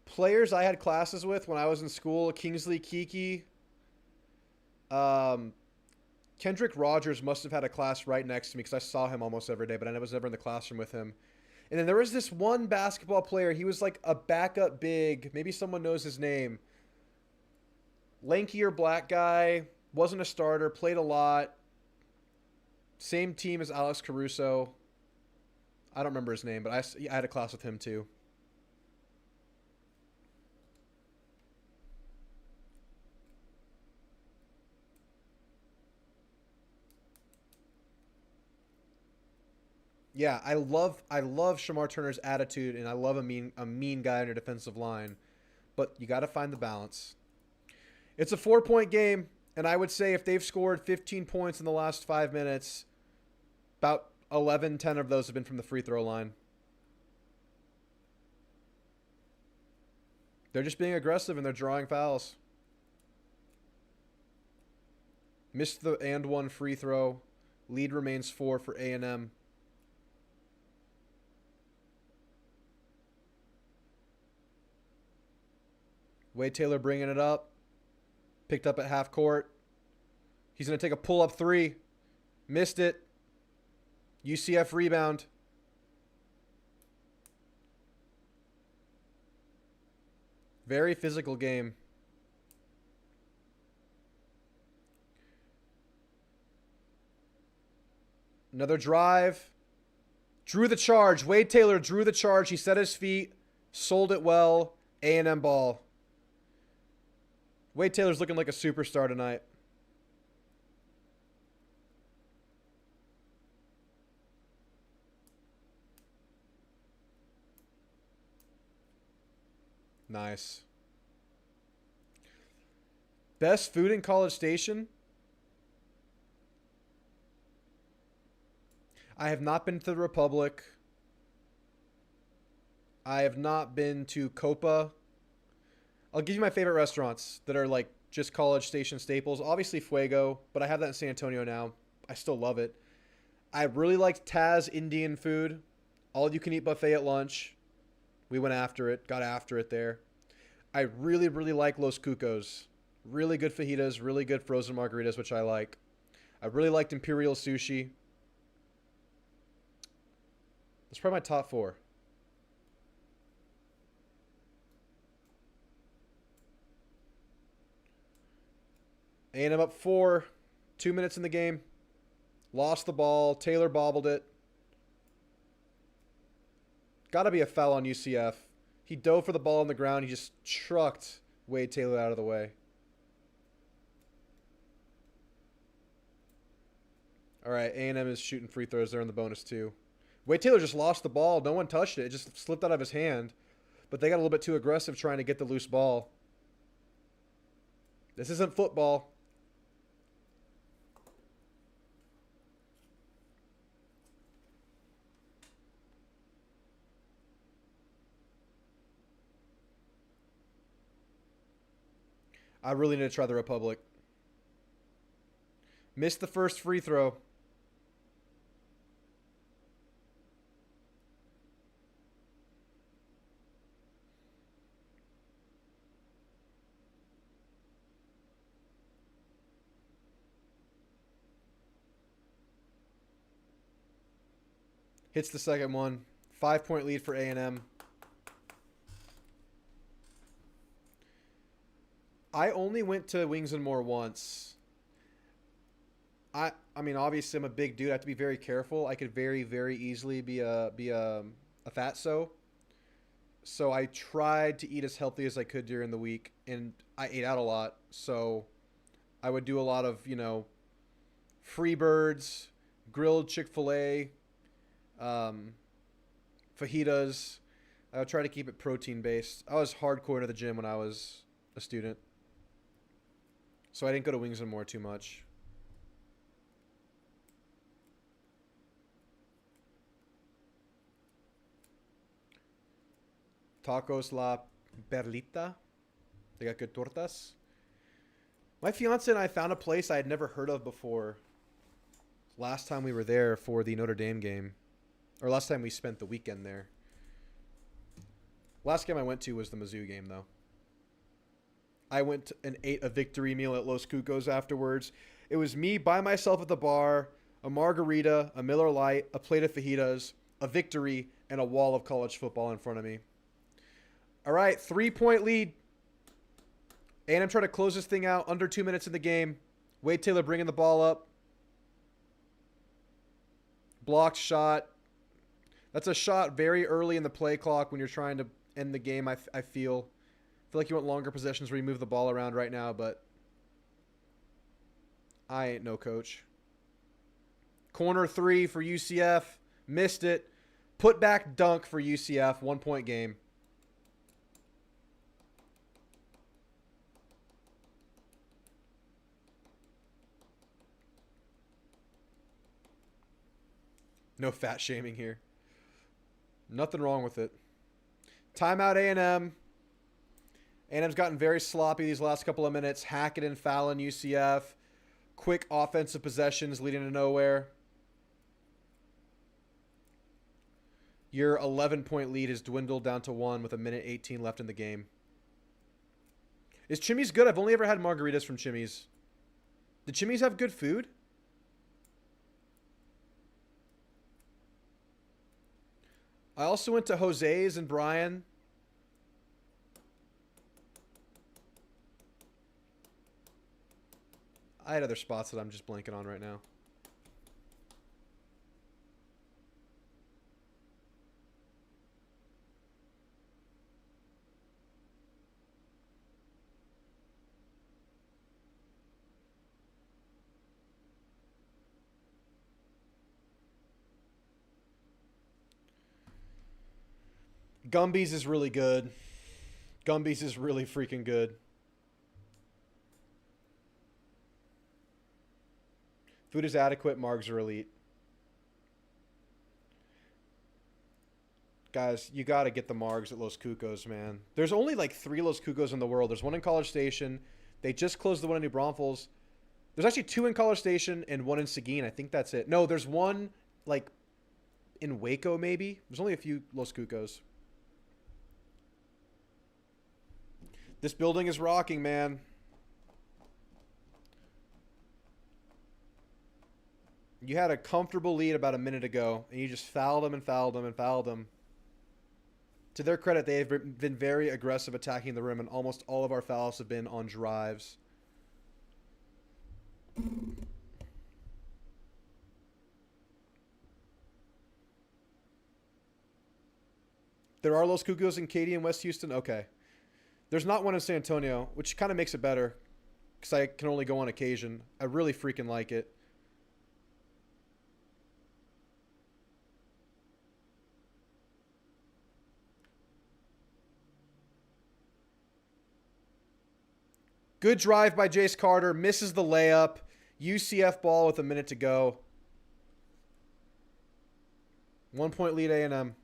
Players I had classes with when I was in school, Kingsley Kiki. Kendrick Rogers must have had a class right next to me because I saw him almost every day, but I was never in the classroom with him. And then there was this one basketball player. He was like a backup big. Maybe someone knows his name. Lankier black guy. Wasn't a starter. Played a lot. Same team as Alex Caruso. I don't remember his name, but I had a class with him too. Yeah, I love Shamar Turner's attitude, and I love a mean guy on your defensive line, but you got to find the balance. It's a 4-point game, and I would say if they've scored 15 points in the last 5 minutes, about 10 of those have been from the free throw line. They're just being aggressive and they're drawing fouls. Missed the and one free throw. Lead remains 4 for A&M. Wade Taylor bringing it up. Picked up at half court. He's going to take a pull-up three. Missed it. UCF rebound. Very physical game. Another drive. Drew the charge. Wade Taylor drew the charge. He set his feet. Sold it well. A&M ball. Wade Taylor's looking like a superstar tonight. Nice. Best food in College Station? I have not been to the Republic. I have not been to Copa. I'll give you my favorite restaurants that are like just College Station staples. Obviously Fuego, but I have that in San Antonio now. I still love it. I really liked Taz Indian food. All you can eat buffet at lunch. We went after it, got after it there. I really like Los Cucos. Really good fajitas, really good frozen margaritas, which I like. I really liked Imperial Sushi. That's probably my top 4. A&M up 4. 2 minutes in the game. Lost the ball. Taylor bobbled it. Got to be a foul on UCF. He dove for the ball on the ground. He just trucked Wade Taylor out of the way. All right, A&M is shooting free throws. They're in the bonus too. Wade Taylor just lost the ball. No one touched it. It just slipped out of his hand. But they got a little bit too aggressive trying to get the loose ball. This isn't football. I really need to try the Republic. Missed the first free throw. Hits the second one. 5-point lead for A&M. I only went to Wings and More once. I mean, obviously, I'm a big dude. I have to be very careful. I could very, very easily be a fatso. So I tried to eat as healthy as I could during the week, and I ate out a lot. So I would do a lot of, Freebirds, grilled Chick-fil-A, fajitas. I would try to keep it protein based. I was hardcore into the gym when I was a student. So I didn't go to Wings and More too much. Tacos La Perlita. They got good tortas. My fiance and I found a place I had never heard of before. Last time we were there for the Notre Dame game. Or last time we spent the weekend there. Last game I went to was the Mizzou game, though. I went and ate a victory meal at Los Cucos afterwards. It was me by myself at the bar, a margarita, a Miller Lite, a plate of fajitas, a victory, and a wall of college football in front of me. All right, 3-point lead. And I'm trying to close this thing out under 2 minutes in the game. Wade Taylor bringing the ball up. Blocked shot. That's a shot very early in the play clock when you're trying to end the game, I feel. I feel like you want longer possessions where you move the ball around right now, but I ain't no coach. Corner 3 for UCF. Missed it. Put back dunk for UCF. 1-point game. No fat shaming here. Nothing wrong with it. Timeout A&M. A&M's gotten very sloppy these last couple of minutes. Hackett and Fallon, UCF. Quick offensive possessions leading to nowhere. Your 11-point lead has dwindled down to 1 with 1:18 left in the game. Is Chimmy's good? I've only ever had margaritas from Chimmy's. Did Chimmy's have good food? I also went to Jose's and Brian. I had other spots that I'm just blanking on right now. Gumby's is really good. Gumby's is really freaking good. Food is adequate. Margs are elite. Guys, you got to get the Margs at Los Cucos, man. There's only like 3 Los Cucos in the world. There's one in College Station. They just closed the one in New Braunfels. There's actually 2 in College Station and 1 in Seguin. I think that's it. No, there's one like in Waco maybe. There's only a few Los Cucos. This building is rocking, man. You had a comfortable lead about a minute ago, and you just fouled them and fouled them and fouled them. To their credit, they have been very aggressive attacking the rim, and almost all of our fouls have been on drives. There are Los Cucos in Katy and West Houston? Okay. There's not one in San Antonio, which kind of makes it better because I can only go on occasion. I really freaking like it. Good drive by Jace Carter. Misses the layup. UCF ball with a minute to go. 1 point lead A&M.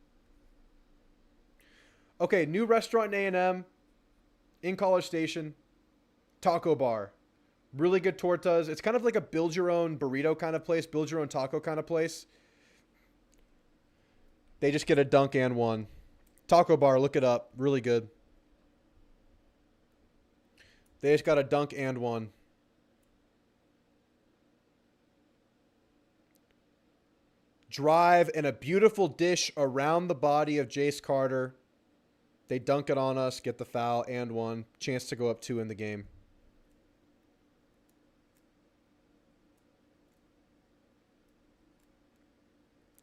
Okay, new restaurant in A&M in College Station. Taco bar. Really good tortas. It's kind of like a build your own burrito kind of place. Build your own taco kind of place. They just get a dunk and one. Taco bar, look it up. Really good. They just got a dunk and one. Drive and a beautiful dish around the body of Jace Carter. They dunk it on us, get the foul and one. Chance to go up 2 in the game.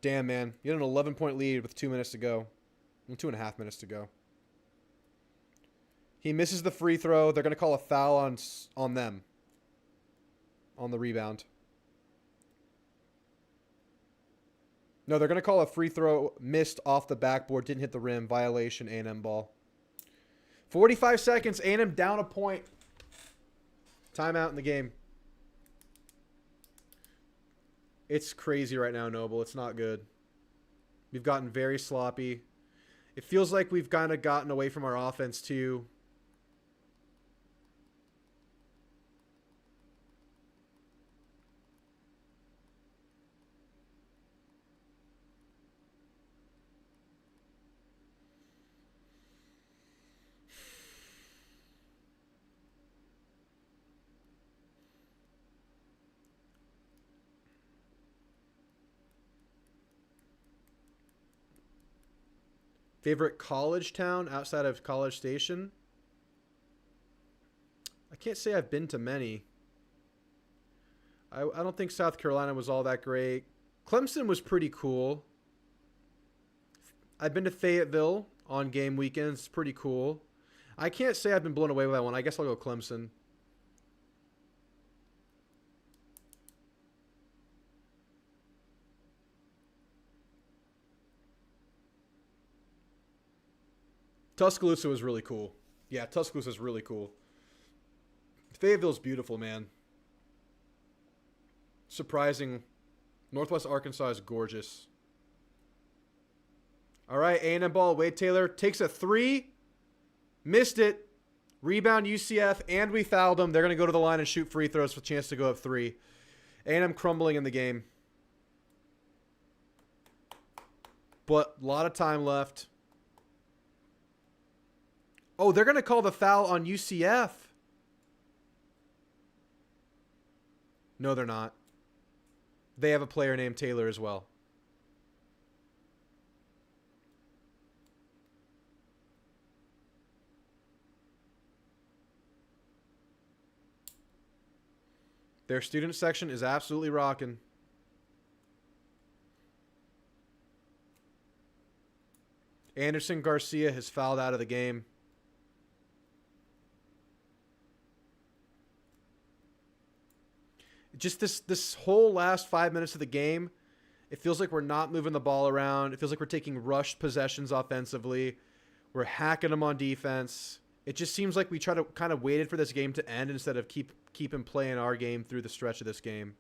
Damn, man. You had an 11-point lead with 2 minutes to go. 2.5 minutes to go. He misses the free throw. They're going to call a foul on them. On the rebound. No, they're going to call a free throw missed off the backboard. Didn't hit the rim. Violation. A&M ball. 45 seconds. A&M down a point. Timeout in the game. It's crazy right now, Noble. It's not good. We've gotten very sloppy. It feels like we've kind of gotten away from our offense, too. Favorite college town outside of College Station? I can't say I've been to many. I don't think South Carolina was all that great. Clemson was pretty cool. I've been to Fayetteville on game weekends. Pretty cool. I can't say I've been blown away by that one. I guess I'll go Clemson. Tuscaloosa was really cool. Yeah, Tuscaloosa is really cool. Fayetteville's beautiful, man. Surprising. Northwest Arkansas is gorgeous. All right, A&M ball. Wade Taylor takes a 3. Missed it. Rebound UCF, and we fouled them. They're going to go to the line and shoot free throws with a chance to go up 3. A&M crumbling in the game. But a lot of time left. Oh, they're going to call the foul on UCF. No, they're not. They have a player named Taylor as well. Their student section is absolutely rocking. Anderson Garcia has fouled out of the game. Just this whole last 5 minutes of the game, it feels like we're not moving the ball around. It feels like we're taking rushed possessions offensively. We're hacking them on defense. It just seems like we try to kind of waited for this game to end instead of keep playing our game through the stretch of this game.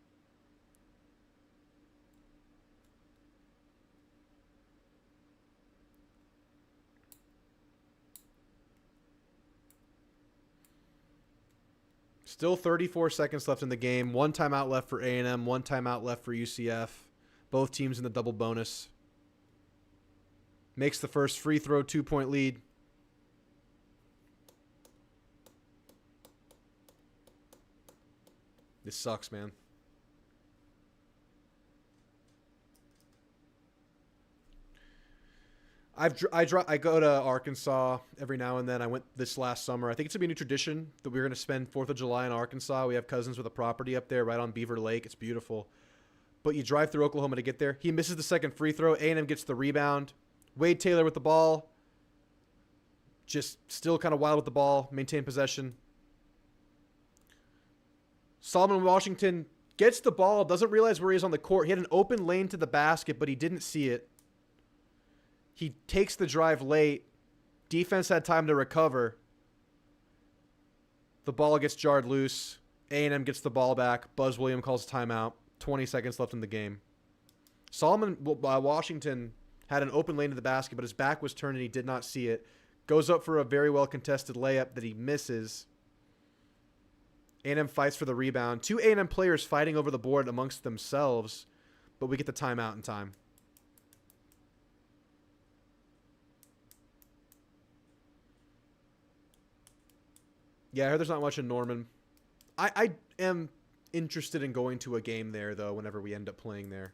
Still 34 seconds left in the game. 1 timeout left for A&M. 1 timeout left for UCF. Both teams in the double bonus. Makes the first free throw, 2-point lead. This sucks, man. I go to Arkansas every now and then. I went this last summer. I think it's gonna be a new tradition that we're gonna spend 4th of July in Arkansas. We have cousins with a property up there, right on Beaver Lake. It's beautiful. But you drive through Oklahoma to get there. He misses the second free throw. A&M gets the rebound. Wade Taylor with the ball. Just still kind of wild with the ball. Maintain possession. Solomon Washington gets the ball. Doesn't realize where he is on the court. He had an open lane to the basket, but he didn't see it. He takes the drive late. Defense had time to recover. The ball gets jarred loose. A&M gets the ball back. Buzz Williams calls timeout. 20 seconds left in the game. Solomon Washington had an open lane to the basket, but his back was turned and he did not see it. Goes up for a very well contested layup that he misses. A&M fights for the rebound. 2 A&M players fighting over the board amongst themselves, but we get the timeout in time. Yeah, I heard there's not much in Norman. I am interested in going to a game there, though, whenever we end up playing there.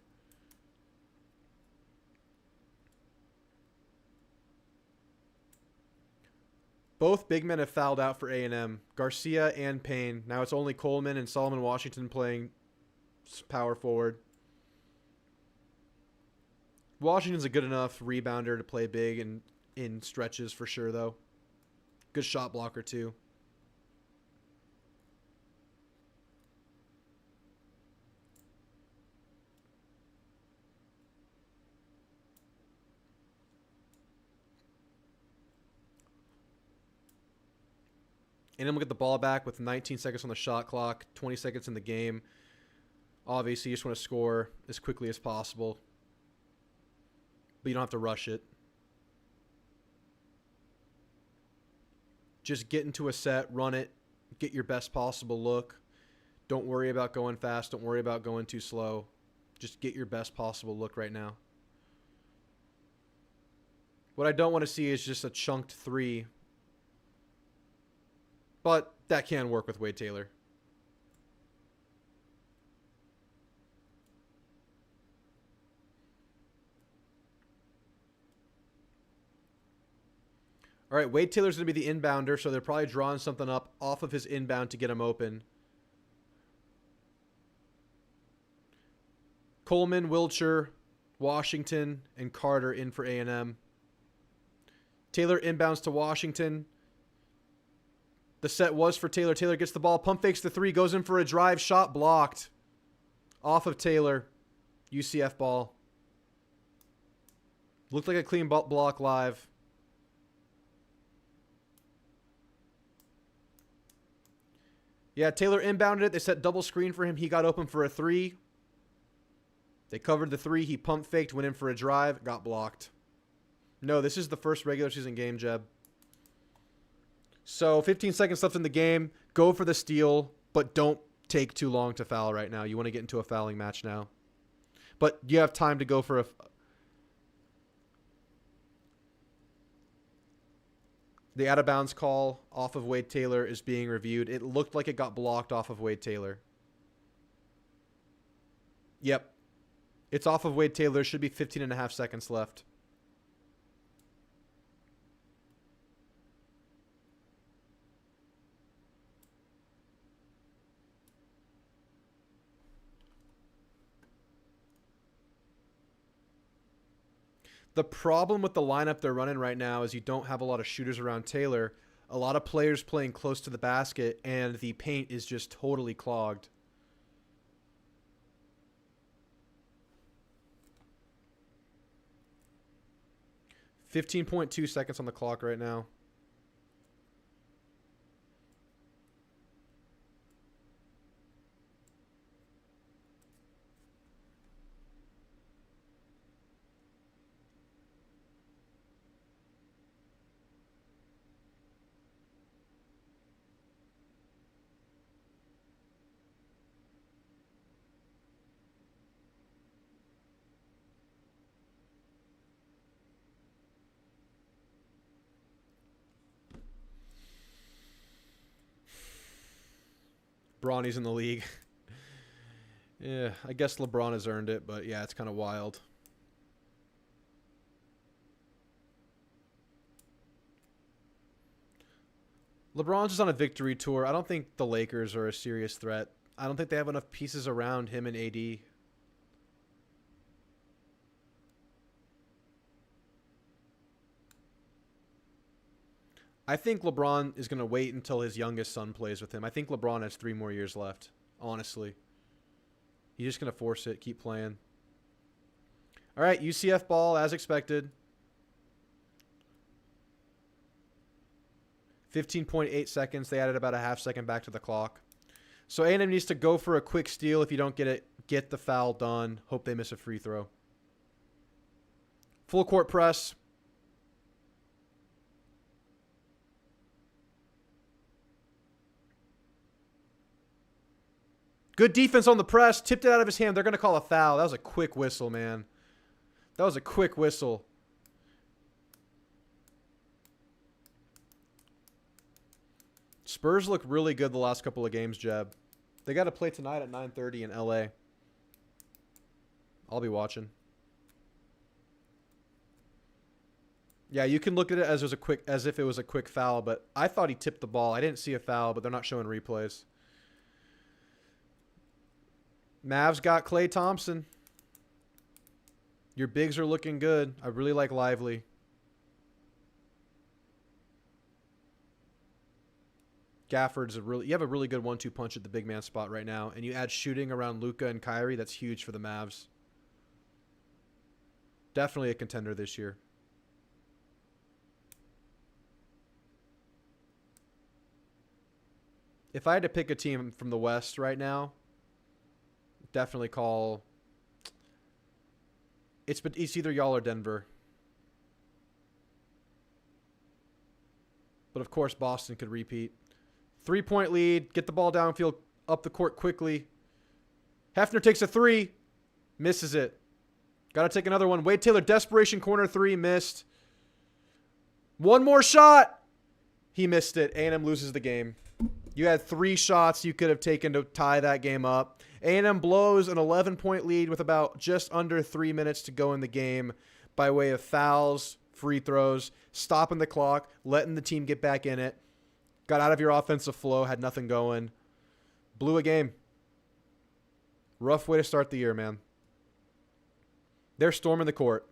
Both big men have fouled out for A&M. Garcia and Payne. Now it's only Coleman and Solomon Washington playing power forward. Washington's a good enough rebounder to play big and in stretches for sure, though. Good shot blocker, too. And then we'll get the ball back with 19 seconds on the shot clock, 20 seconds in the game. Obviously, you just want to score as quickly as possible. But you don't have to rush it. Just get into a set, run it, get your best possible look. Don't worry about going fast. Don't worry about going too slow. Just get your best possible look right now. What I don't want to see is just a chunked three. But that can work with Wade Taylor. All right, Wade Taylor's going to be the inbounder, so they're probably drawing something up off of his inbound to get him open. Coleman, Wilcher, Washington, and Carter in for A&M. Taylor inbounds to Washington. The set was for Taylor. Taylor gets the ball, pump fakes the three, goes in for a drive, shot blocked. Off of Taylor. UCF ball. Looked like a clean block live. Yeah, Taylor inbounded it. They set double screen for him. He got open for a three. They covered the three. He pump faked, went in for a drive, got blocked. No, this is the first regular season game, Jeb. So 15 seconds left in the game. Go for the steal, but don't take too long to foul right now. You want to get into a fouling match now. But you have time to go for a... The out-of-bounds call off of Wade Taylor is being reviewed. It looked like it got blocked off of Wade Taylor. Yep. It's off of Wade Taylor. Should be 15 and a half seconds left. The problem with the lineup they're running right now is you don't have a lot of shooters around Taylor. A lot of players playing close to the basket, and the paint is just totally clogged. .2 seconds on the clock right now. Bronny's in the league. Yeah, I guess LeBron has earned it, but yeah, it's kind of wild. LeBron's just on a victory tour. I don't think the Lakers are a serious threat. I don't think they have enough pieces around him and AD. I think LeBron is going to wait until his youngest son plays with him. I think LeBron has 3 more years left, honestly. He's just going to force it, keep playing. All right, UCF ball as expected. 15.8 seconds. They added about a half second back to the clock. So A&M needs to go for a quick steal. If you don't get it, get the foul done. Hope they miss a free throw. Full court press. Good defense on the press. Tipped it out of his hand. They're going to call a foul. That was a quick whistle, man. That was a quick whistle. Spurs look really good the last couple of games, Jeb. They got to play tonight at 9:30 in LA. I'll be watching. Yeah, you can look at it as if it was a quick foul, but I thought he tipped the ball. I didn't see a foul, but they're not showing replays. Mavs got Klay Thompson. Your bigs are looking good. I really like Lively. Gafford's you have a really good 1-2 punch at the big man spot right now, and you add shooting around Luka and Kyrie. That's huge for the Mavs. Definitely a contender this year. If I had to pick a team from the West right now, definitely call. It's either y'all or Denver. But of course, Boston could repeat. 3-point lead. Get the ball downfield, up the court quickly. Hefner takes a 3. Misses it. Got to take another one. Wade Taylor, desperation corner 3. Missed. One more shot. He missed it. A&M loses the game. You had 3 shots you could have taken to tie that game up. A&M blows an 11-point lead with about just under 3 minutes to go in the game by way of fouls, free throws, stopping the clock, letting the team get back in it. Got out of your offensive flow, had nothing going. Blew a game. Rough way to start the year, man. They're storming the court.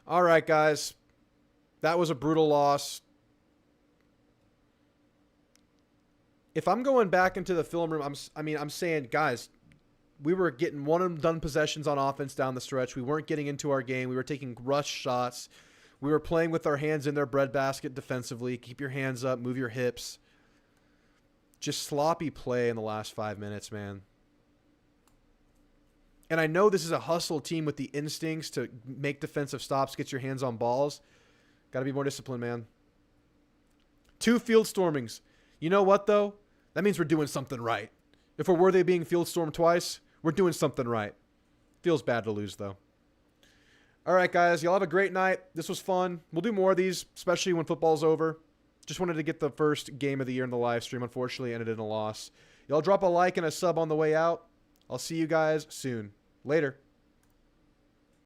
All right, guys. That was a brutal loss. If I'm going back into the film room, I'm saying, guys, we were getting one and done possessions on offense down the stretch. We weren't getting into our game. We were taking rush shots. We were playing with our hands in their breadbasket defensively. Keep your hands up, move your hips. Just sloppy play in the last 5 minutes, man. And I know this is a hustle team with the instincts to make defensive stops, get your hands on balls. Got to be more disciplined, man. 2 field stormings. You know what, though? That means we're doing something right. If we're worthy of being field stormed twice, we're doing something right. Feels bad to lose, though. All right, guys. Y'all have a great night. This was fun. We'll do more of these, especially when football's over. Just wanted to get the first game of the year in the live stream. Unfortunately, ended in a loss. Y'all drop a like and a sub on the way out. I'll see you guys soon. Later.